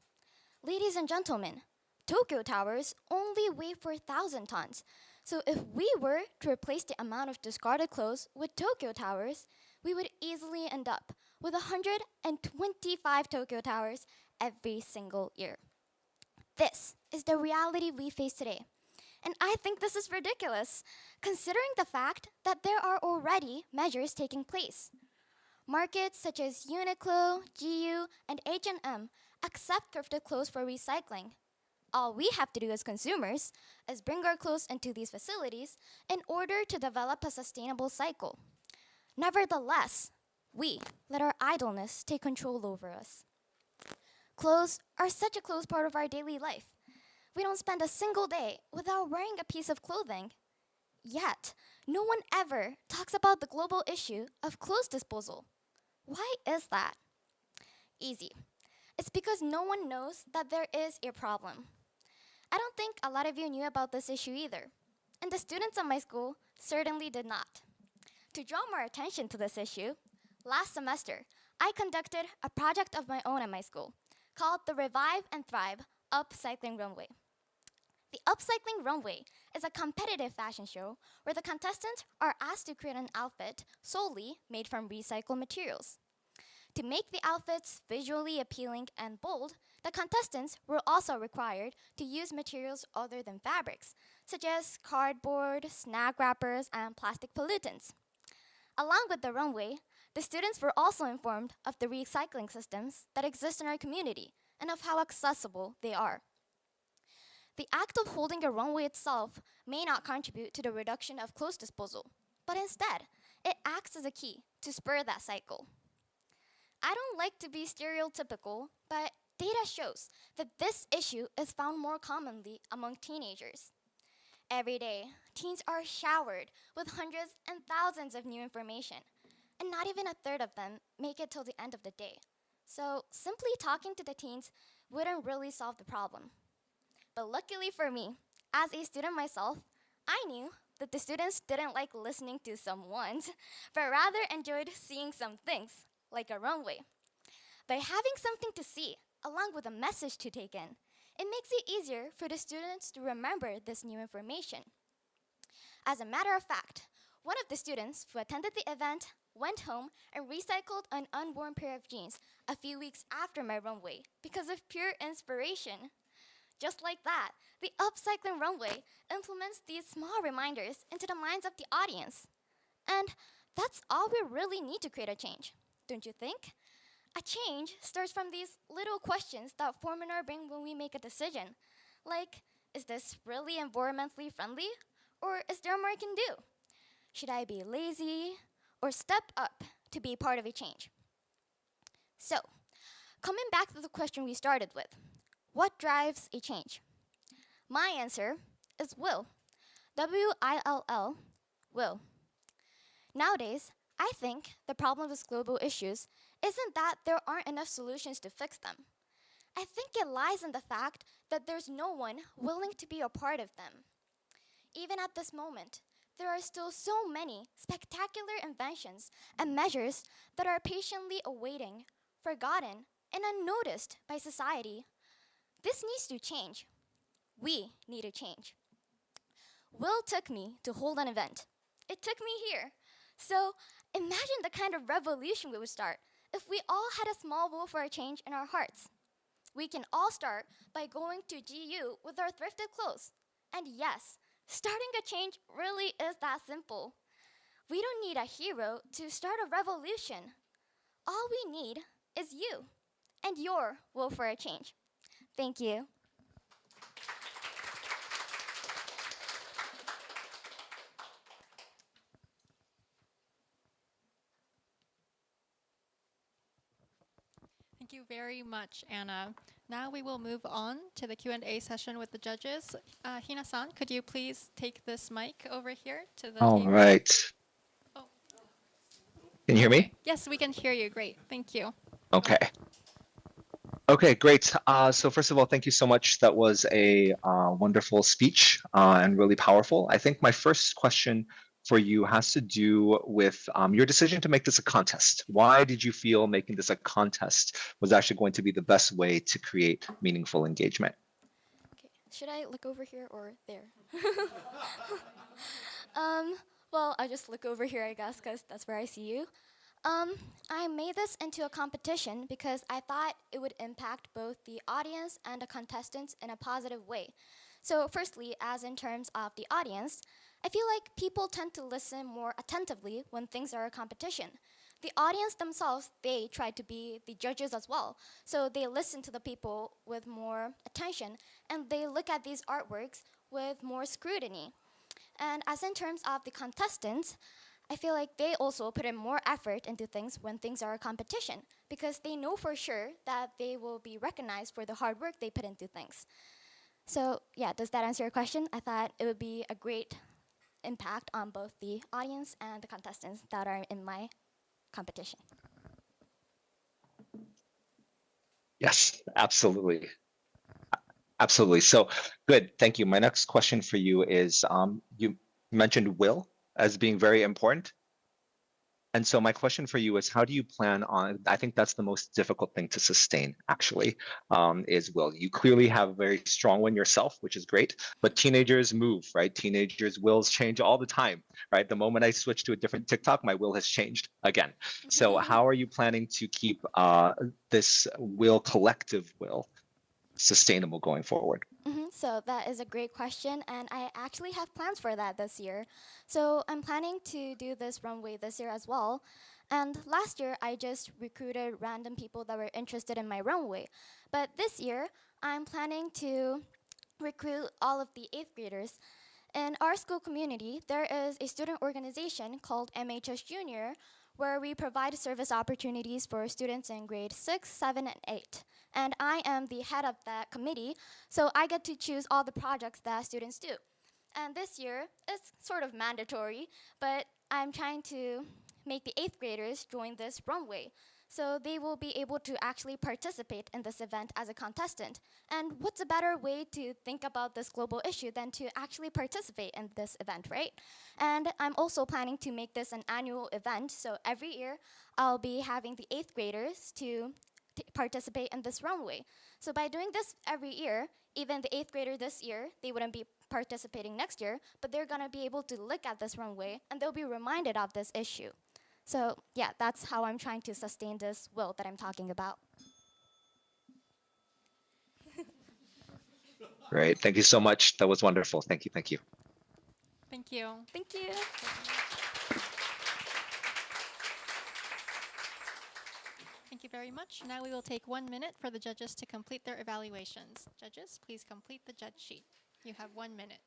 Ladies and gentlemen, Tokyo towers only weigh 4,000 tons. So if we were to replace the amount of discarded clothes with Tokyo towers, we would easily end up with 125 Tokyo towers every single year. This is the reality we face today. And I think this is ridiculous, considering the fact that there are already measures taking place. Markets such as Uniqlo, GU, and H&M accept thrifted clothes for recycling. All we have to do as consumers is bring our clothes into these facilities in order to develop a sustainable cycle. Nevertheless, we let our idleness take control over us. Clothes are such a close part of our daily life. We don't spend a single day without wearing a piece of clothing. Yet, no one ever talks about the global issue of clothes disposal. Why is that? Easy. It's because no one knows that there is a problem. I don't think a lot of you knew about this issue either, and the students at my school certainly did not. To draw more attention to this issue, last semester, I conducted a project of my own at my school called the Revive and Thrive Upcycling Runway. The Upcycling Runway is a competitive fashion show where the contestants are asked to create an outfit solely made from recycled materials. To make the outfits visually appealing and bold, the contestants were also required to use materials other than fabrics, such as cardboard, snack wrappers, and plastic pollutants. Along with the runway, the students were also informed of the recycling systems that exist in our community and of how accessible they are. The act of holding a runway itself may not contribute to the reduction of clothes disposal, but instead, it acts as a key to spur that cycle. I don't like to be stereotypical, but data shows that this issue is found more commonly among teenagers. Every day, teens are showered with hundreds and thousands of new information, and not even a third of them make it till the end of the day. So simply talking to the teens wouldn't really solve the problem. But luckily for me, as a student myself, I knew that the students didn't like listening to some ones, but rather enjoyed seeing some things, like a runway. By having something to see, along with a message to take in, it makes it easier for the students to remember this new information. As a matter of fact, one of the students who attended the event went home and recycled an unworn pair of jeans a few weeks after my runway because of pure inspiration. Just like that, the Upcycling Runway implements these small reminders into the minds of the audience. And that's all we really need to create a change, don't you think? A change starts from these little questions that form in our brain when we make a decision. Like, is this really environmentally friendly? Or is there more I can do? Should I be lazy or step up to be part of a change? So, coming back to the question we started with, what drives a change? My answer is will. W-I-L-L, will. Nowadays, I think the problem with global issues isn't that there aren't enough solutions to fix them. I think it lies in the fact that there's no one willing to be a part of them. Even at this moment, there are still so many spectacular inventions and measures that are patiently awaiting, forgotten, and unnoticed by society. This needs to change. We need to change. Will took me to hold an event. It took me here. So imagine the kind of revolution we would start if we all had a small will for a change in our hearts. We can all start by going to GU with our thrifted clothes. And yes, starting a change really is that simple. We don't need a hero to start a revolution. All we need is you and your will for a change. Thank you. Thank you very much, Anna. Now we will move on to the Q&A session with the judges. Hina-san, could you please take this mic over here to the All table? right. Oh. Can you hear me? Yes, we can hear you. Great. Thank you. Okay. Okay, great. So first of all, thank you so much. That was a wonderful speech and really powerful. I think my first question for you has to do with your decision to make this a contest. Why did you feel making this a contest was actually going to be the best way to create meaningful engagement? Okay, should I look over here or there? Well, I'll just look over here, I guess, because that's where I see you. I made this into a competition because I thought it would impact both the audience and the contestants in a positive way. So firstly, as in terms of the audience, I feel like people tend to listen more attentively when things are a competition. The audience themselves, they try to be the judges as well. So they listen to the people with more attention and they look at these artworks with more scrutiny. And as in terms of the contestants, I feel like they also put in more effort into things when things are a competition because they know for sure that they will be recognized for the hard work they put into things. So yeah, does that answer your question? I thought it would be a great impact on both the audience and the contestants that are in my competition. Yes, absolutely. Absolutely. So good. Thank you. My next question for you is you mentioned will as being very important. And so my question for you is, how do you plan on, I think that's the most difficult thing to sustain, actually, is will. You clearly have a very strong one yourself, which is great, but teenagers move, right? Teenagers' wills change all the time, right? The moment I switch to a different TikTok, my will has changed again. So how are you planning to keep this will, collective will, sustainable going forward? So that is a great question, and I actually have plans for that this year. So I'm planning to do this runway this year as well. And last year, I just recruited random people that were interested in my runway. But this year, I'm planning to recruit all of the 8th graders. In our school community, there is a student organization called MHS Junior, where we provide service opportunities for students in grade 6, 7, and 8. And I am the head of that committee, so I get to choose all the projects that students do. And this year, it's sort of mandatory, but I'm trying to make the 8th graders join this runway. So they will be able to actually participate in this event as a contestant. And what's a better way to think about this global issue than to actually participate in this event, right? And I'm also planning to make this an annual event. So every year, I'll be having the 8th graders to participate in this runway. So by doing this every year, even the 8th grader this year, they wouldn't be participating next year, but they're gonna be able to look at this runway and they'll be reminded of this issue. So yeah, that's how I'm trying to sustain this will that I'm talking about. Great. Thank you so much. That was wonderful. Thank you. Thank you. Thank you. Thank you. Thank you very much. Now we will take 1 minute for the judges to complete their evaluations. Judges, please complete the judge sheet. You have 1 minute.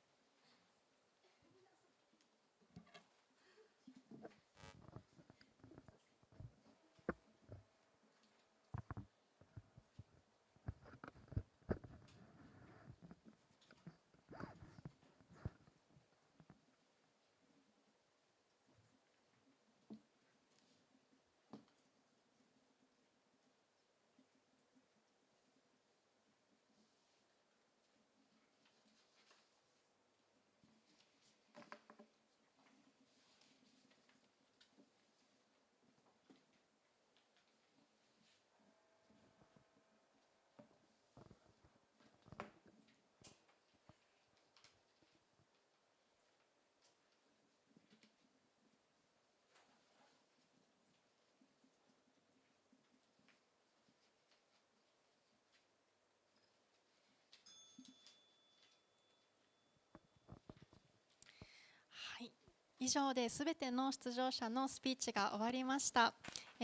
はい、以上で全ての出場者のスピーチが終わりました。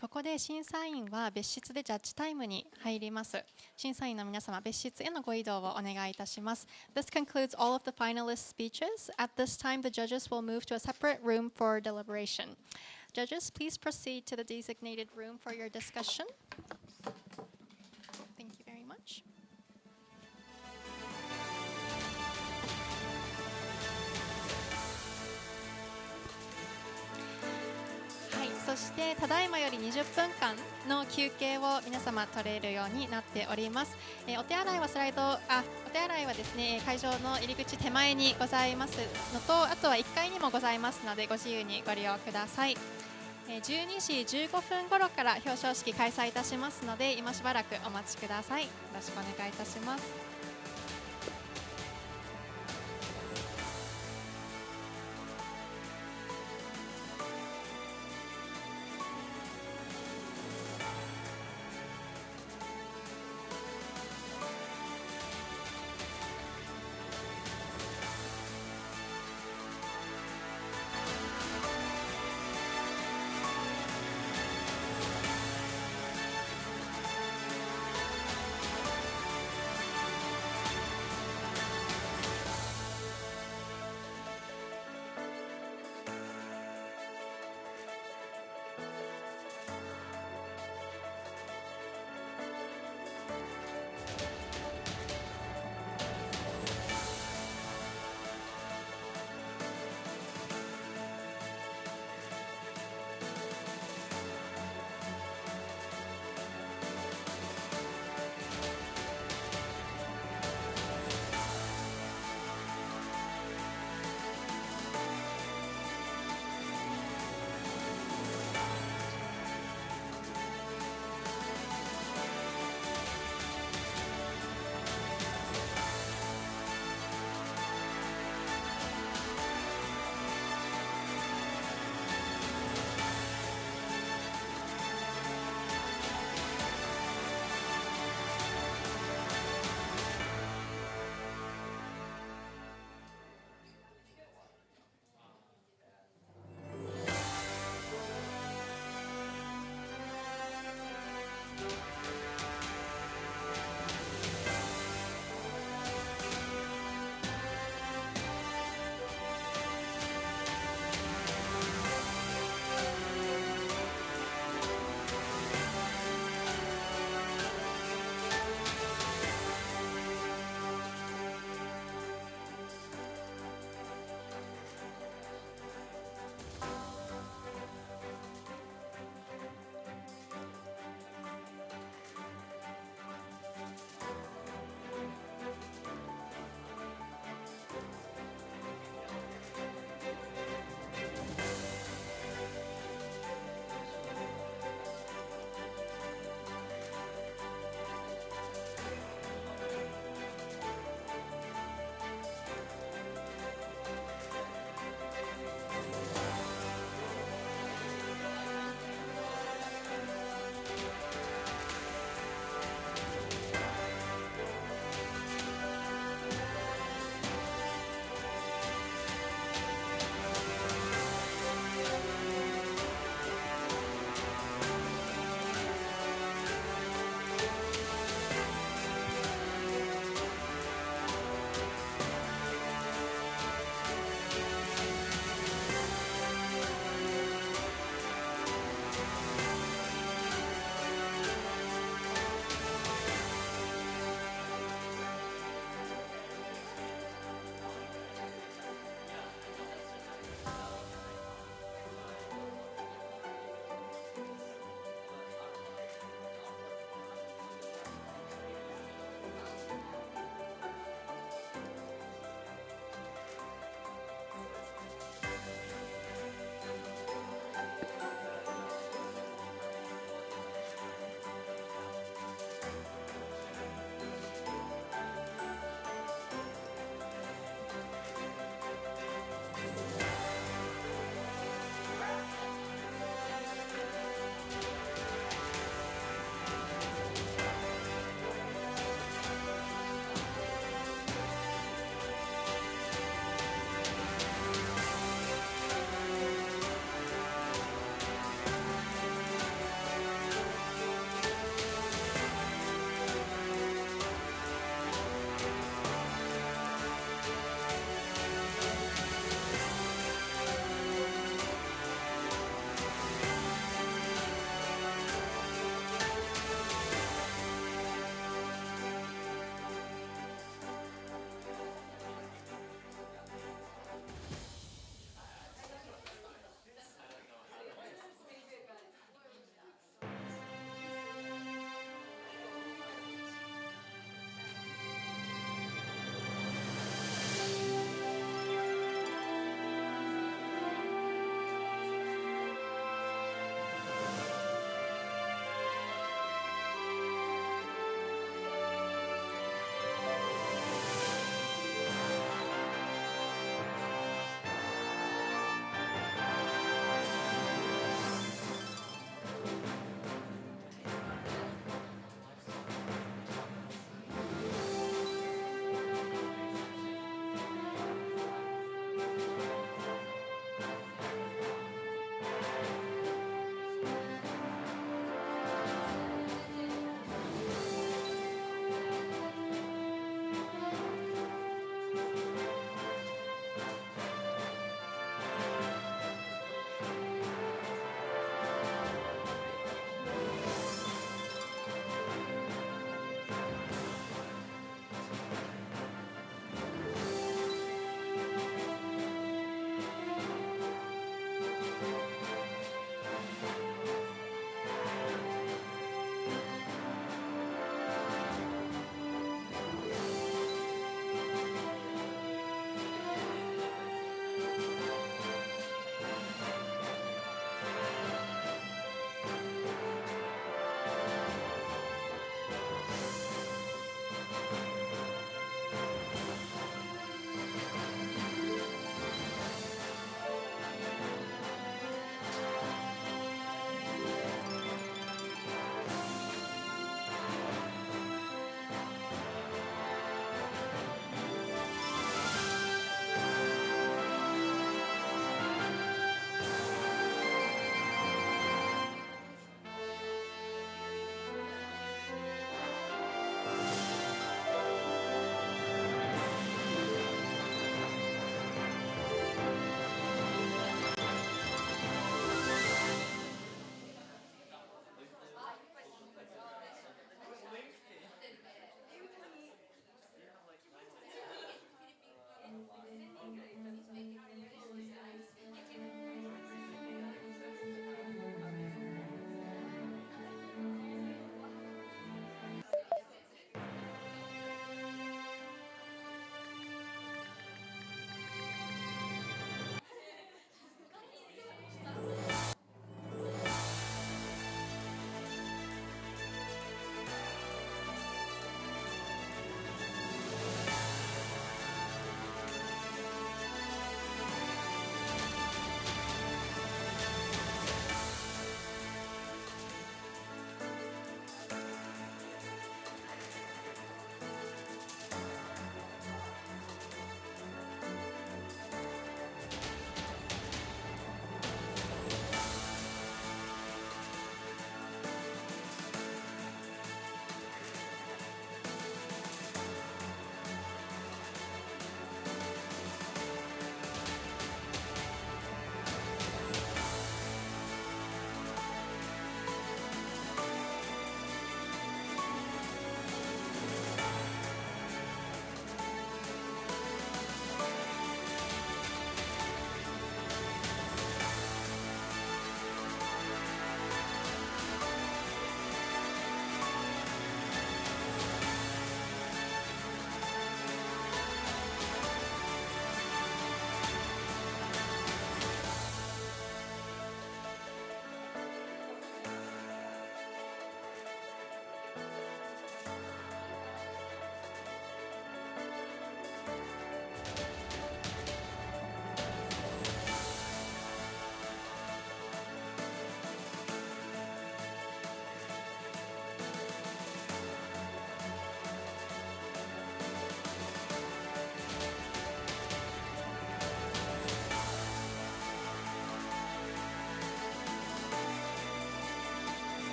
ここで審査員は別室でジャッジタイムに入ります。審査員の皆様、別室へのご移動をお願いいたします。This concludes all of the finalist speeches. At this time, the judges will move to a separate room for deliberation. Judges, please proceed to the designated room for your discussion. Thank you very much. そしてただいまより20分間の休憩を皆様取れるようになっております。お手洗いはお手洗いはですね、会場の入り口手前にございますのと、あとは1階にもございますのでご自由にご利用ください。12時15分頃から表彰式開催いたしますので、今しばらくお待ちください。よろしくお願いいたします。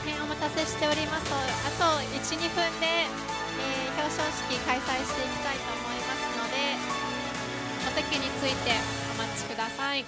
変お待たせしております。あと 1,2 分で、表彰式開催していきたいと思いますので、お席についてお待ちください。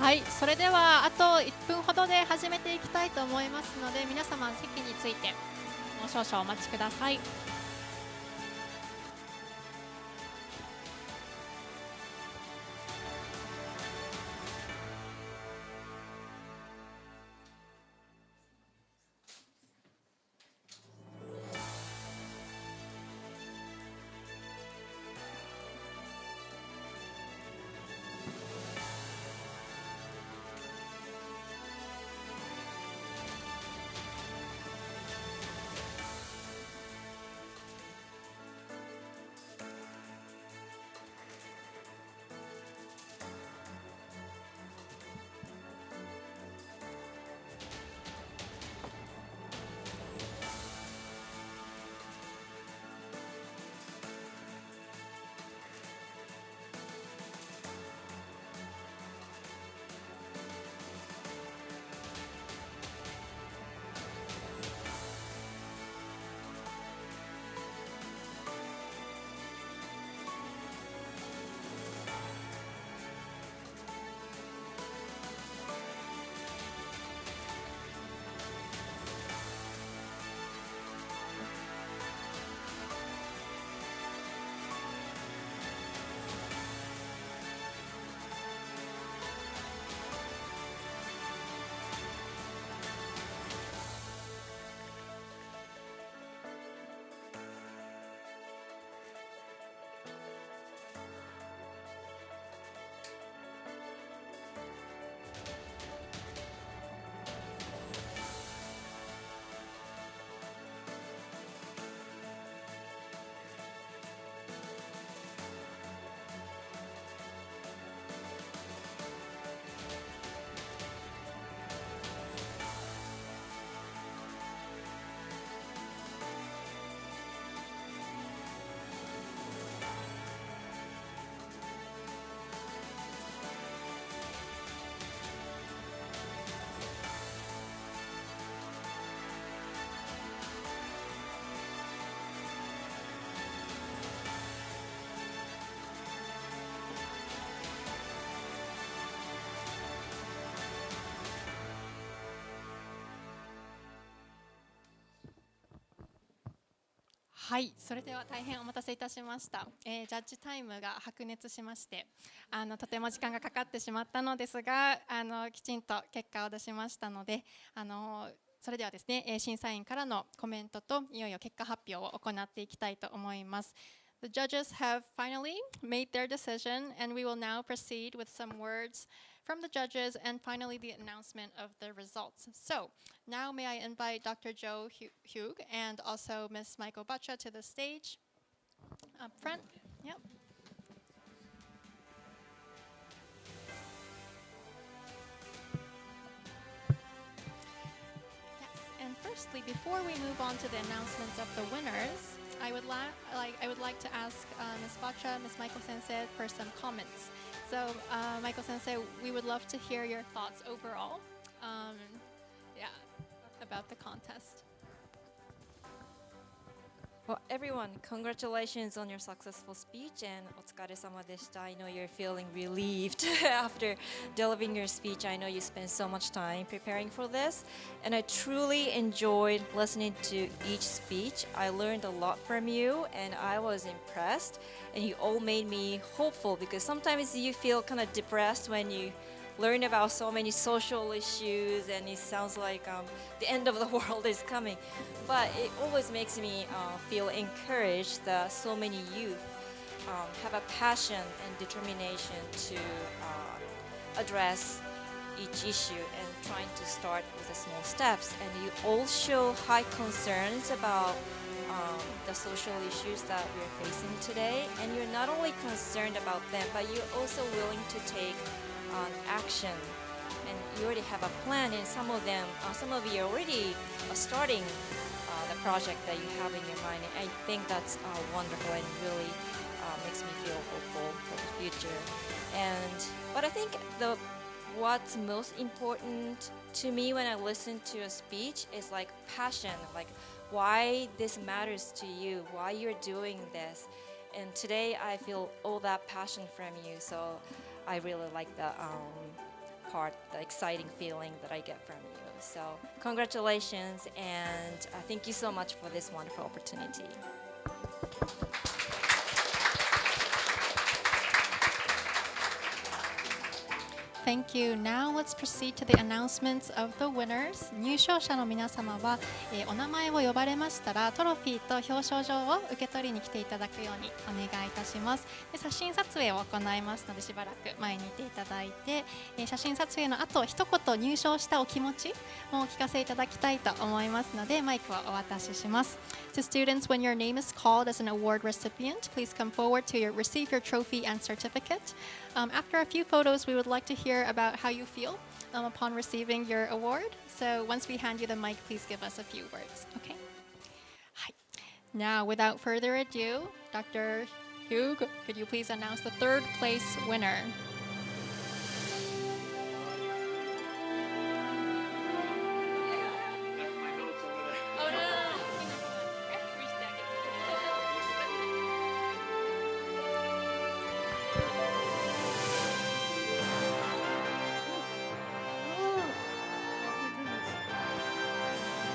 はい、それではあと1分ほどで始めていきたいと思いますので、皆様席についてもう少々お待ちください。はい、それでは大変お待たせいたしました。ジャッジタイムが白熱しまして、とても時間がかかってしまったのですが、きちんと結果を出しましたので、それではですね、審査員からのコメントといよいよ結果発表を行っていきたいと思います。The judges have finally made their decision, and we will now proceed with some words from the judges and finally the announcement of the results. So now may I invite Dr. Joe Hugh and also Ms. Michael Butcha to the stage up front. Yep. Yes, and firstly, before we move on to the announcements of the winners, I would like to ask Ms. Butcha, Ms. Michael Sensei for some comments. So, Michael Sensei, we would love to hear your thoughts overall, about the contest. Well, everyone, congratulations on your successful speech and お疲れ様でした. I know you're feeling relieved after delivering your speech. I know you spent so much time preparing for this, and I truly enjoyed listening to each speech. I learned a lot from you, and I was impressed, and you all made me hopeful because sometimes you feel kind of depressed when you learn about so many social issues, and it sounds like the end of the world is coming. But it always makes me feel encouraged that so many youth have a passion and determination to address each issue and trying to start with the small steps. And you all show high concerns about the social issues that we're facing today. And you're not only concerned about them, but you're also willing to take action. And you already have a plan, and some of you are already starting the project that you have in your mind. And I think that's wonderful and really makes me feel hopeful for the future. But I think what's most important to me when I listen to a speech is like passion, like why this matters to you, why you're doing this. And today I feel all that passion from you, so I really like the part, the exciting feeling that I get from you. So congratulations, and thank you so much for this wonderful opportunity. Thank you. Now let's proceed to the announcements of the winners. 入賞者の皆様は、お名前を呼ばれましたらトロフィーと表彰状を受け取りに来ていただくようにお願いいたします。で、写真撮影を行いますのでしばらく前にいていただいて、写真撮影の後一言入賞したお気持ちもお聞かせいただきたいと思いますのでマイクをお渡しします。To students, when your name is called as an award recipient, please come forward to receive your trophy and certificate. After a few photos, we would like to hear about how you feel upon receiving your award. So once we hand you the mic, please give us a few words. Okay? Hi. Now, without further ado, Dr. Hugh, could you please announce the third place winner?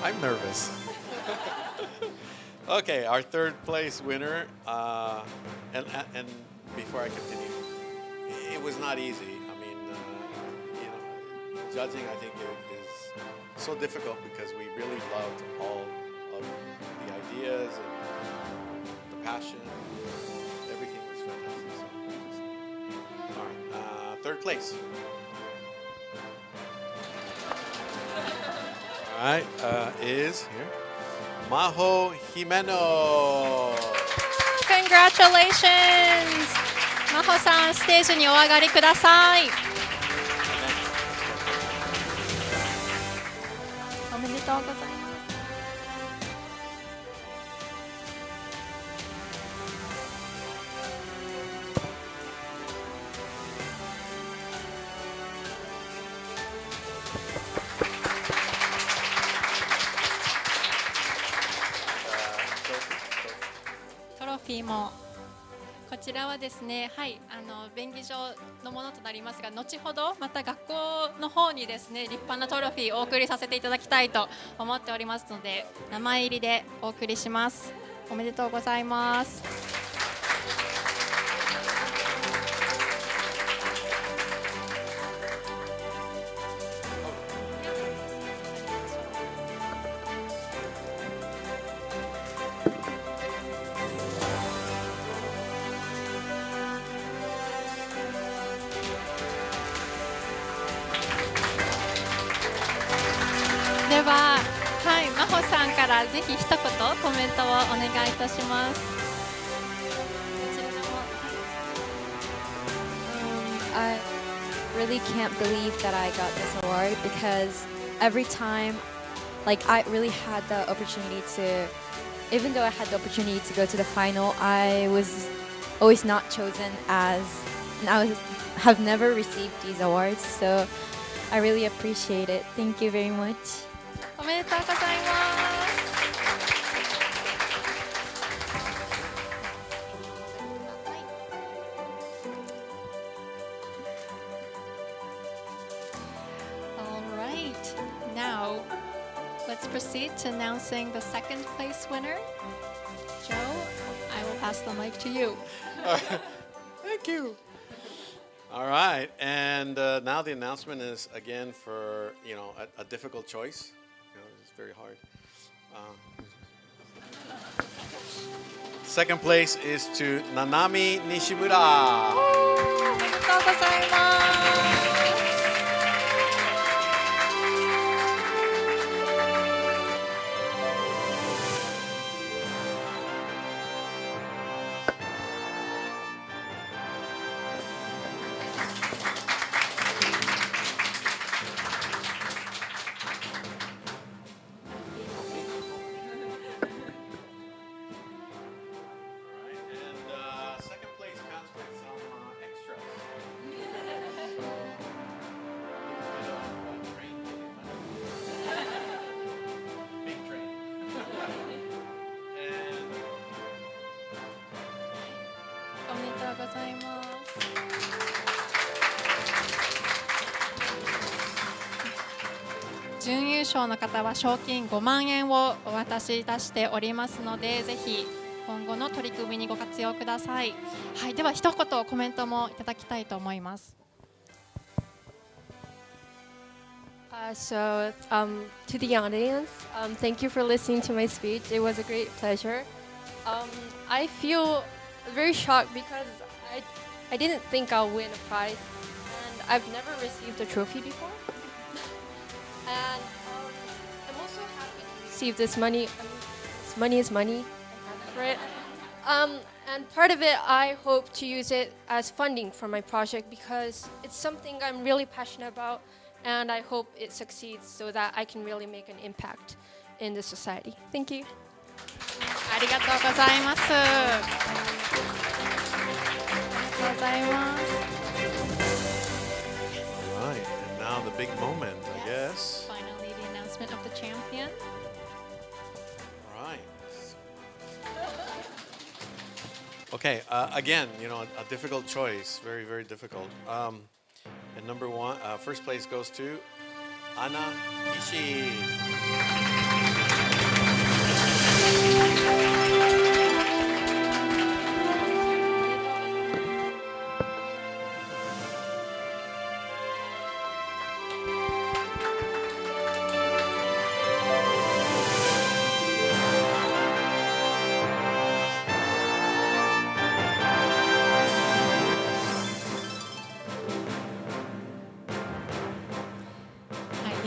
I'm nervous. Okay, our third place winner, and before I continue, it was not easy. I mean, judging I think is so difficult because we really loved all of the ideas and the passion. Everything was fantastic. So, all right, third place. All right, is here Maho Himeno. Congratulations! マホさん、ステージにお上がりください。おめでとうございます。トロフィーもこちらはですね、はい、便宜上のものとなりますが、後ほどまた学校の方にですね、立派なトロフィーをお送りさせていただきたいと思っておりますので、名前入りでお送りします。おめでとうございます。では、はい、真帆さんからぜひ一言コメントをお願いいたします。I really can't believe that I got this award because every time, like I really had the opportunity to, even though I had the opportunity to go to the final, I was always not chosen and I have never received these awards. So I really appreciate it. Thank you very much. おめでとうございます。All right, now let's proceed to announcing the second place winner. Joe, I will pass the mic to you. Thank you. All right, and now the announcement is again for a difficult choice. It's very hard. Second place is to Nanami Nishimura. おめでとうございます。おめでとうございます。準優勝の方は賞金5万円をお渡しいたしておりますので、ぜひ今後の取り組みにご活用ください。はい、では一言コメントもいただきたいと思います。To the audience, thank you for listening to my speech. It was a great pleasure. I feel very shocked because I didn't think I'll win a prize, and I've never received a trophy before. And I'm also happy to receive this money. Money is money, right? And part of it, I hope to use it as funding for my project because it's something I'm really passionate about, and I hope it succeeds so that I can really make an impact in the society. Thank you. ありがとうございます。ありがとうございます。All right, and now the big moment, I guess. Finally, the announcement of the champion. All right. Okay, again, a difficult choice, very, very difficult. And number one, first place goes to Anna Ishii.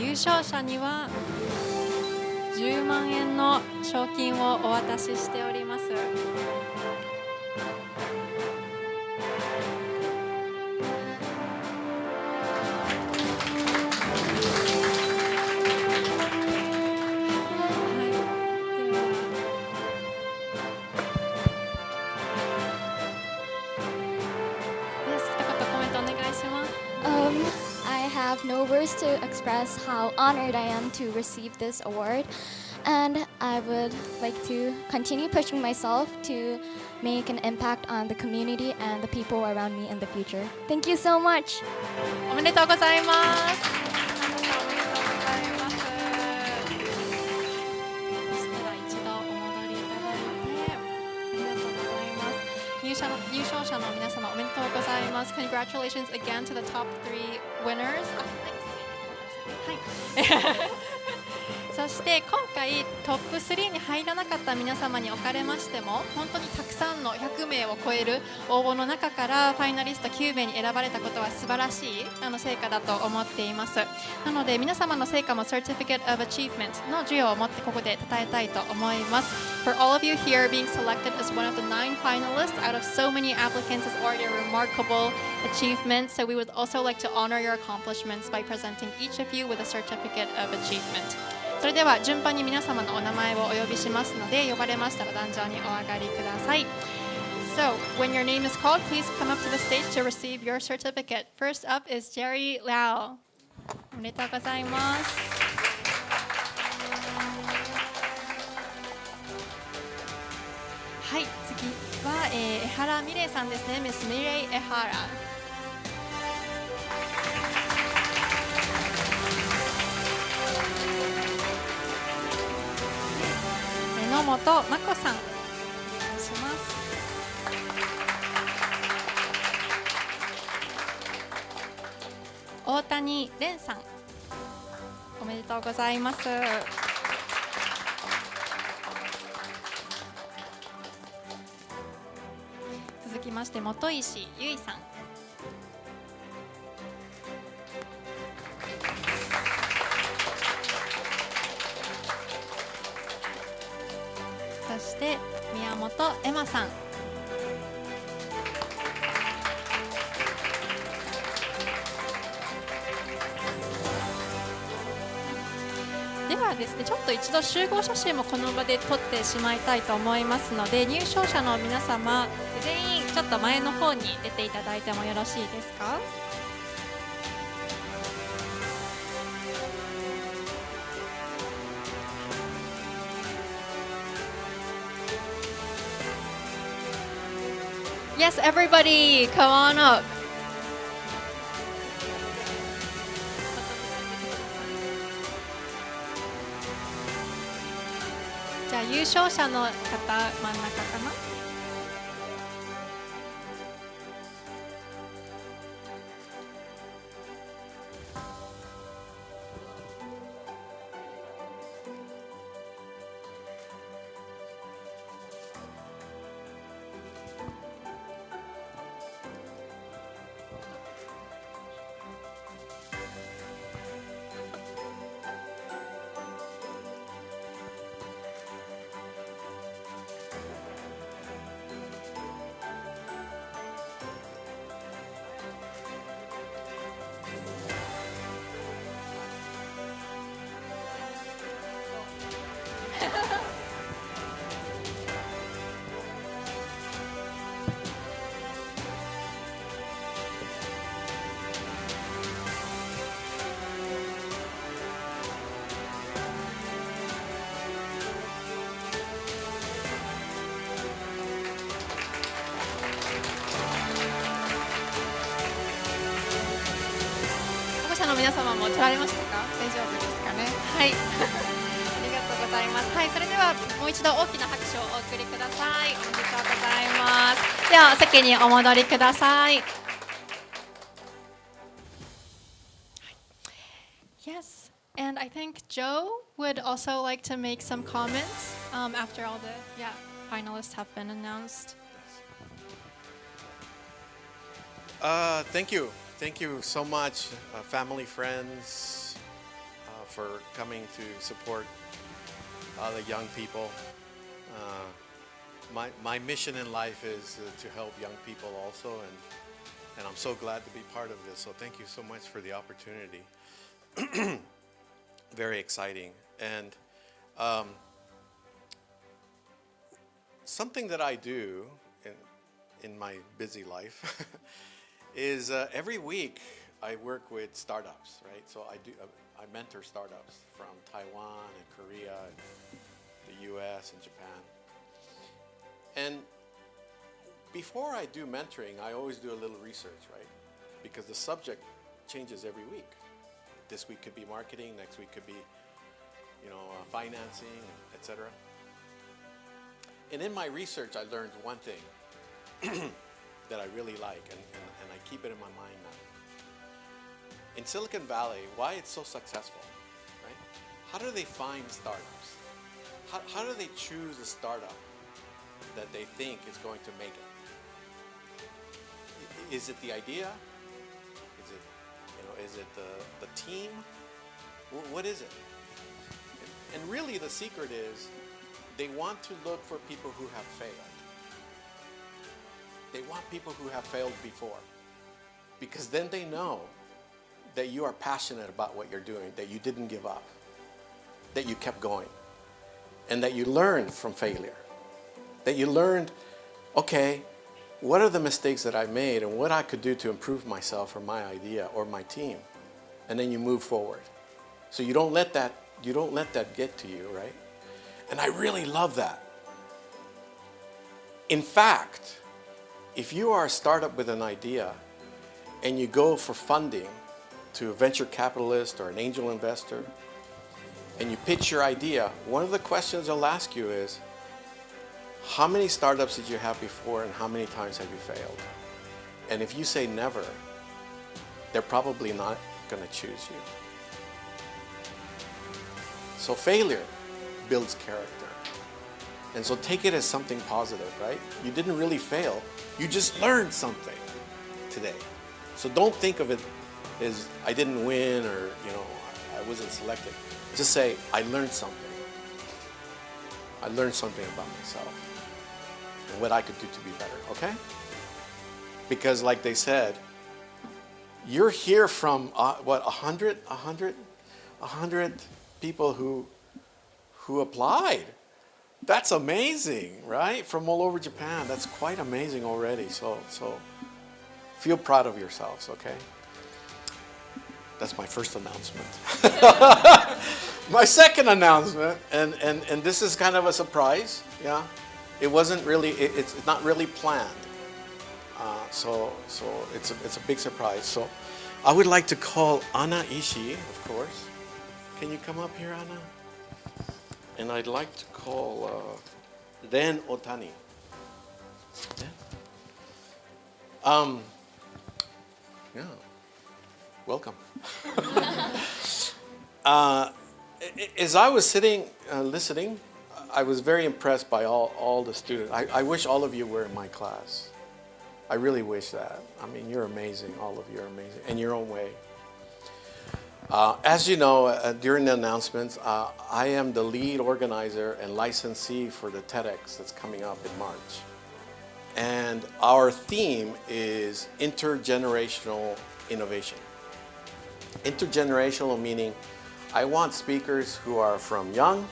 優勝者には10万円の賞金をお渡ししております。I have no words to express how honored I am to receive this award, and I would like to continue pushing myself to make an impact on the community and the people around me in the future. Thank you so much. おめでとうございます。優勝者の皆様おめでとうございます。Congratulations again to the top 3 winners. そして今回トップ3に入らなかった皆様におかれましても本当にたくさんの100名を超える応募の中からファイナリスト9名に選ばれたことは素晴らしい成果だと思っています。なので皆様の成果も Certificate of Achievement の授与を持ってここで称えたいと思います。For all of you here being selected as one of the 9 finalists out of so many applicants is already a remarkable achievement. So we would also like to honor your accomplishments by presenting each of you with a Certificate of Achievement. それでは順番に皆様のお名前をお呼びしますので呼ばれましたら壇上にお上がりください。So, when your name is called, please come up to the stage to receive your certificate. First up is Jerry Lau. おめでとうございます。はい、次は、江原美玲さんですね。Miss ミレイ・江原。野本真子さん、お願いします。大谷蓮さん、おめでとうございます。続きまして本石由衣さん、そして宮本恵馬さん、ではですね、ちょっと一度集合写真もこの場で撮ってしまいたいと思いますので、入賞者の皆様全員ちょっと前の方に出ていただいてもよろしいですか。Yes, everybody, come on up. じゃあ優勝者の方、真ん中かな。皆様も取られましたか？大丈夫ですかね。はい。ありがとうございます。はい、それではもう一度大きな拍手をお送りください。おめでとうございます。では席にお戻りください。Yes, and I think Joe would also like to make some comments after all the finalists have been announced. Thank you. Thank you so much, family, friends, for coming to support the young people. My mission in life is to help young people also, and I'm so glad to be part of this. So thank you so much for the opportunity. Very exciting. And something that I do in my busy life is every week I work with startups, right? So I mentor startups from Taiwan and Korea, and the US and Japan. And before I do mentoring, I always do a little research, right? Because the subject changes every week. This week could be marketing, next week could be, financing, etc. And in my research, I learned one thing that I really like, and I keep it in my mind now. In Silicon Valley, why it's so successful, right? How do they find startups? How do they choose a startup that they think is going to make it? Is it the idea? Is it the team? What is it? And really the secret is they want to look for people who have failed. They want people who have failed before, because then they know that you are passionate about what you're doing, that you didn't give up, that you kept going, and that you learned from failure, that you learned, okay, what are the mistakes that I made and what I could do to improve myself or my idea or my team, and then you move forward. So you don't let that get to you, right? And I really love that. In fact, if you are a startup with an idea and you go for funding to a venture capitalist or an angel investor and you pitch your idea, one of the questions they'll ask you is, how many startups did you have before and how many times have you failed? And if you say never, they're probably not going to choose you. So failure builds character. And so take it as something positive, right? You didn't really fail. You just learned something today. So don't think of it as I didn't win or, I wasn't selected. Just say, I learned something. I learned something about myself and what I could do to be better, okay? Because like they said, you're here from, 100 people who applied. That's amazing, right? From all over Japan. That's quite amazing already. So feel proud of yourselves, okay? That's my first announcement. My second announcement, and this is kind of a surprise, yeah? It wasn't really, it's not really planned. So it's a big surprise. So I would like to call Anna Ishii, of course. Can you come up here, Anna? And I'd like to call Ren Otani. Yeah. Welcome. As I was sitting listening, I was very impressed by all the students. I wish all of you were in my class. I really wish that. I mean, you're amazing. All of you are amazing in your own way. As you know, during the announcements, I am the lead organizer and licensee for the TEDx that's coming up in March. And our theme is intergenerational innovation. Intergenerational meaning I want speakers who are from young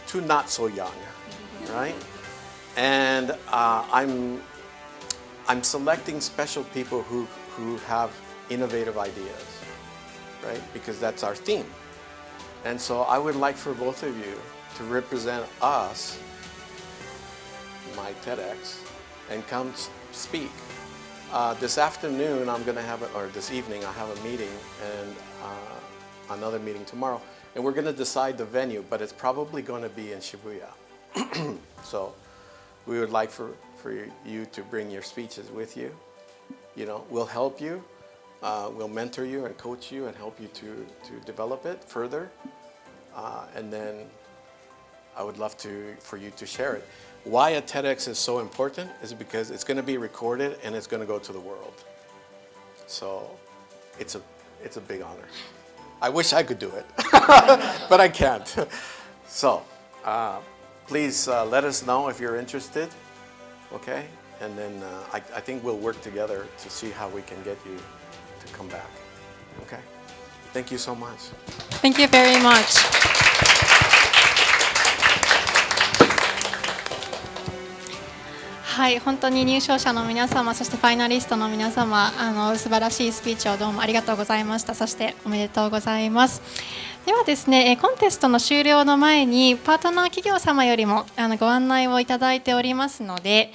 to not so young, right? And I'm selecting special people who have innovative ideas, right? Because that's our theme. And so I would like for both of you to represent us, my TEDx, and come speak. This afternoon I'm going to have, or this evening I have a meeting and another meeting tomorrow, and we're going to decide the venue, but it's probably going to be in Shibuya. So we would like for you to bring your speeches with you. We'll help you. We'll mentor you and coach you and help you to develop it further. And then I would love for you to share it. Why a TEDx is so important is because it's going to be recorded and it's going to go to the world. So it's a big honor. I wish I could do it, but I can't. So please let us know if you're interested, okay? And then I think we'll work together to see how we can get you to come back, okay? Thank you so much. Thank you very much. はい、本当に入賞者の皆様、そしてファイナリストの皆様、素晴らしいスピーチをどうもありがとうございました。そしておめでとうございます。ではですね、コンテストの終了の前にパートナー企業様よりもご案内をいただいておりますので、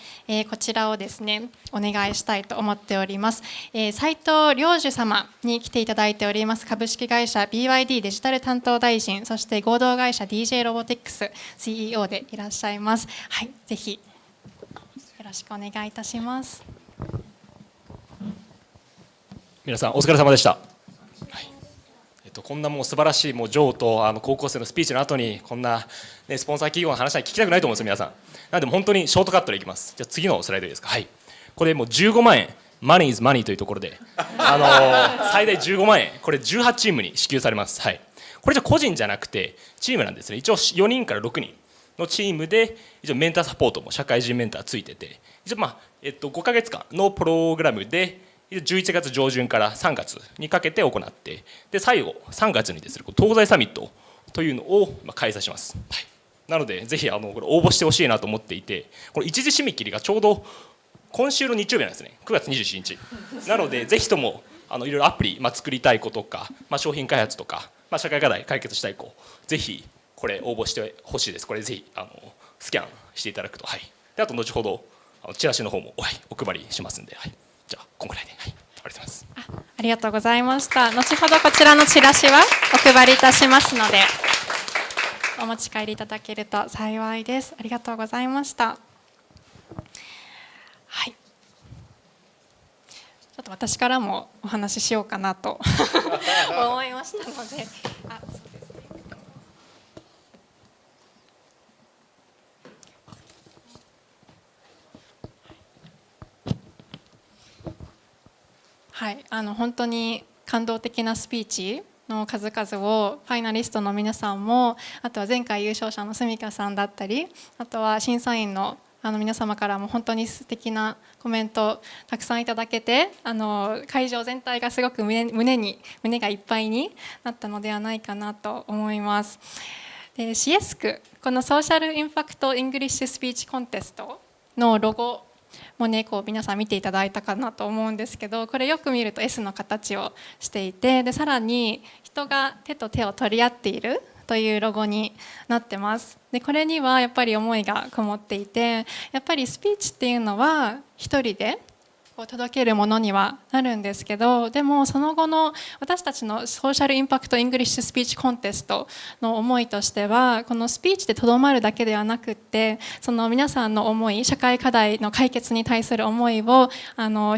こちらをですねお願いしたいと思っております。斉藤良樹様に来ていただいております株式会社 BYD デジタル担当大臣、そして合同会社 DJ ロボティックス CEO でいらっしゃいます。はい、ぜひよろしくお願いいたします。皆さんお疲れ様でした。こんなもう素晴らしいもうジョーと高校生のスピーチの後にこんな、ね、スポンサー企業の話は聞きたくないと思うんですよ皆さん。なので本当にショートカットでいきます。じゃあ次のスライドいいですか。はい。これもう15万円、マネーズマニーというところで、最大15万円、これ18チームに支給されます。はい。これじゃ個人じゃなくてチームなんですね。一応4人から6人のチームで一応メンターサポートも社会人メンターついてて、一応5ヶ月間のプログラムで11月上旬から3月にかけて行って、で最後3月にですね東西サミットというのを開催します。はい、なのでぜひこれ応募してほしいなと思っていて、これ一時締め切りがちょうど今週の日曜日なんですね。9月27日なのでぜひともいろいろアプリ、作りたい子とか、商品開発とか、社会課題解決したい子、ぜひこれ応募してほしいです。これぜひスキャンしていただくと、はい、であと後ほどチラシの方も、はい、お配りしますんで、はい、じゃあこんぐらいで、はい、ありがとうございます。ありがとうございました。後ほどこちらのチラシはお配りいたしますのでお持ち帰りいただけると幸いです。ありがとうございました。はい、ょっと私からもお話ししようかなと思いましたので、あ、そうですね。はい、本当に感動的なスピーチの数々をファイナリストの皆さんも、あとは前回優勝者のすみかさんだったり、あとは審査員の皆様からも本当に素敵なコメントたくさんいただけて、会場全体がすごく胸がいっぱいになったのではないかなと思います。で、SIESC、このソーシャルインパクトイングリッシュスピーチコンテストのロゴもね、こう皆さん見ていただいたかなと思うんですけど、これよく見ると S の形をしていて、でさらに人が手と手を取り合っているというロゴになってます。でこれにはやっぱり思いがこもっていて、やっぱりスピーチっていうのは一人でこう届けるものにはなるんですけど、でもその後の私たちのソーシャルインパクトイングリッシュスピーチコンテストの思いとしては、このスピーチでとどまるだけではなくって、その皆さんの思い、社会課題の解決に対する思いを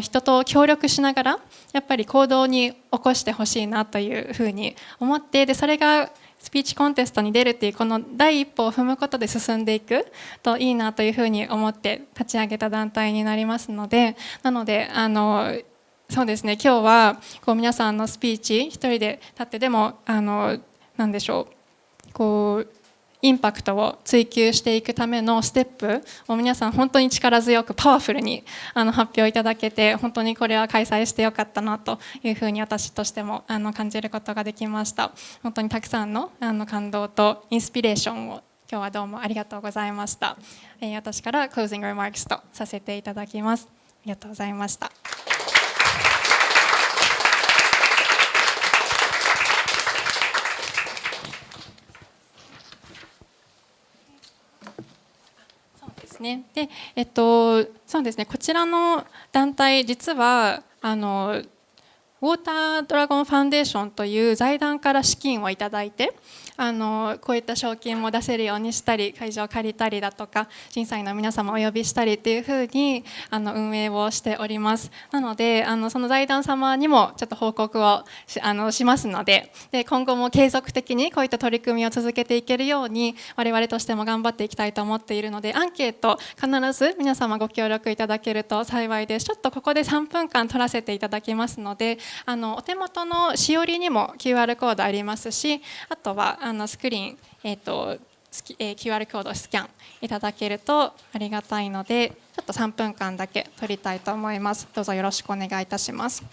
人と協力しながらやっぱり行動に起こしてほしいなというふうに思って、でそれがスピーチコンテストに出るっていうこの第一歩を踏むことで進んでいくといいなというふうに思って立ち上げた団体になりますので、なのでそうですね、今日はこう皆さんのスピーチ一人で立ってでも何でしょう、こうインパクトを追求していくためのステップを皆さん本当に力強くパワフルに発表いただけて、本当にこれは開催してよかったなというふうに私としても感じることができました。本当にたくさんの感動とインスピレーションを今日はどうもありがとうございました。私からクロージングリマークスとさせていただきます。ありがとうございました。でそうですね、こちらの団体、実はウォータードラゴンファンデーションという財団から資金をいただいて、こういった賞金も出せるようにしたり、会場を借りたりだとか、審査員の皆様をお呼びしたりっていうふうに運営をしております。なのでその財団様にもちょっと報告をしますので、今後も継続的にこういった取り組みを続けていけるように我々としても頑張っていきたいと思っているので、アンケート必ず皆様ご協力いただけると幸いです。ちょっとここで3分間取らせていただきますので、お手元のしおりにも QR コードありますし、あとはスクリーン、QR コードをスキャンいただけるとありがたいので、ちょっと3分間だけ取りたいと思います。どうぞよろしくお願いいたします。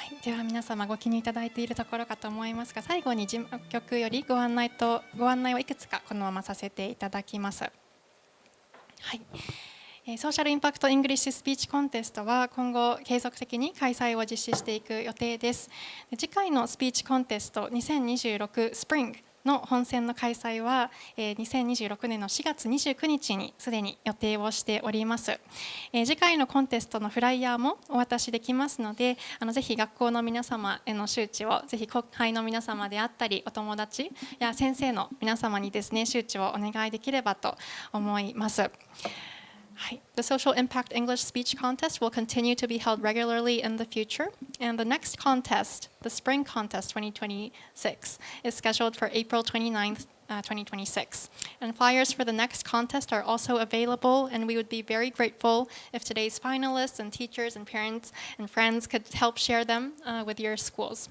い、では皆様ご気にいただいているところかと思いますが、最後に事務局よりご案内をいくつかこのままさせていただきます。はい、ソーシャルインパクトイングリッシュスピーチコンテストは今後継続的に開催を実施していく予定です。次回のスピーチコンテスト2026スプリングの本選の開催は2026年の4月29日にすでに予定をしております。次回のコンテストのフライヤーもお渡しできますので、ぜひ学校の皆様への周知を、ぜひ後輩の皆様であったりお友達や先生の皆様にですね、周知をお願いできればと思います。The Social Impact English Speech Contest will continue to be held regularly in the future, and the next contest, the Spring Contest 2026, is scheduled for April 29th, 2026. And flyers for the next contest are also available, and we would be very grateful if today's finalists and teachers and parents and friends could help share them with your schools.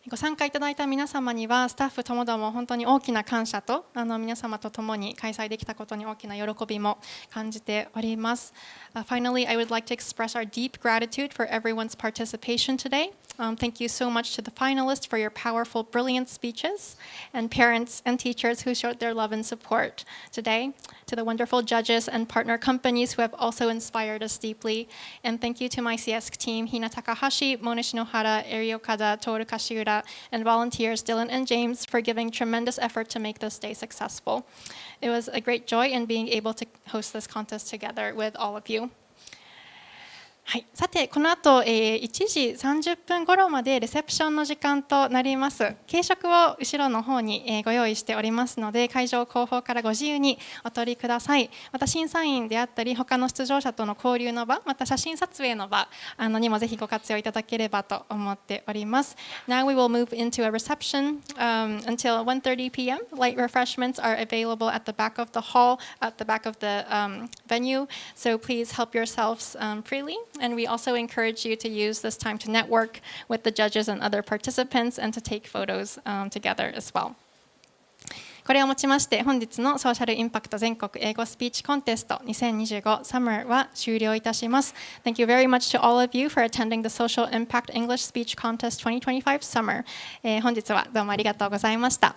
ご参加いただいた皆様にはスタッフともども本当に大きな感謝と皆様と共に開催できたことに大きな喜びも感じております。Finally, I would like to express our deep gratitude for everyone's participation today. Thank you so much to the finalists for your powerful, brilliant speeches, and parents and teachers who showed their love and support today, to the wonderful judges and partner companies who have also inspired us deeply, and thank you to my SIESC team, Hina Takahashi, Mona Shinohara, Eri Okada, Toru Kashiura, and volunteers Dylan and James for giving tremendous effort to make this day successful. It was a great joy in being able to host this contest together with all of you. はい、さてこの後、1時30分頃までレセプションの時間となります。軽食を後ろの方に、ご用意しておりますので、会場後方からご自由にお取りください。また審査員であったり他の出場者との交流の場、また写真撮影の場にもぜひご活用いただければと思っております。Now we will move into a reception until 1:30 p.m. Light refreshments are available at the back of the hall, at the back of the venue. So please help yourselves freely. And we also encourage you to use this time to network with the judges and other participants and to take photos together as well. これをもちまして本日のソーシャルインパクト全国英語スピーチコンテスト2025 Summer は終了いたします。Thank you very much to all of you for attending the Social Impact English Speech Contest 2025 Summer. 本日はどうもありがとうございました。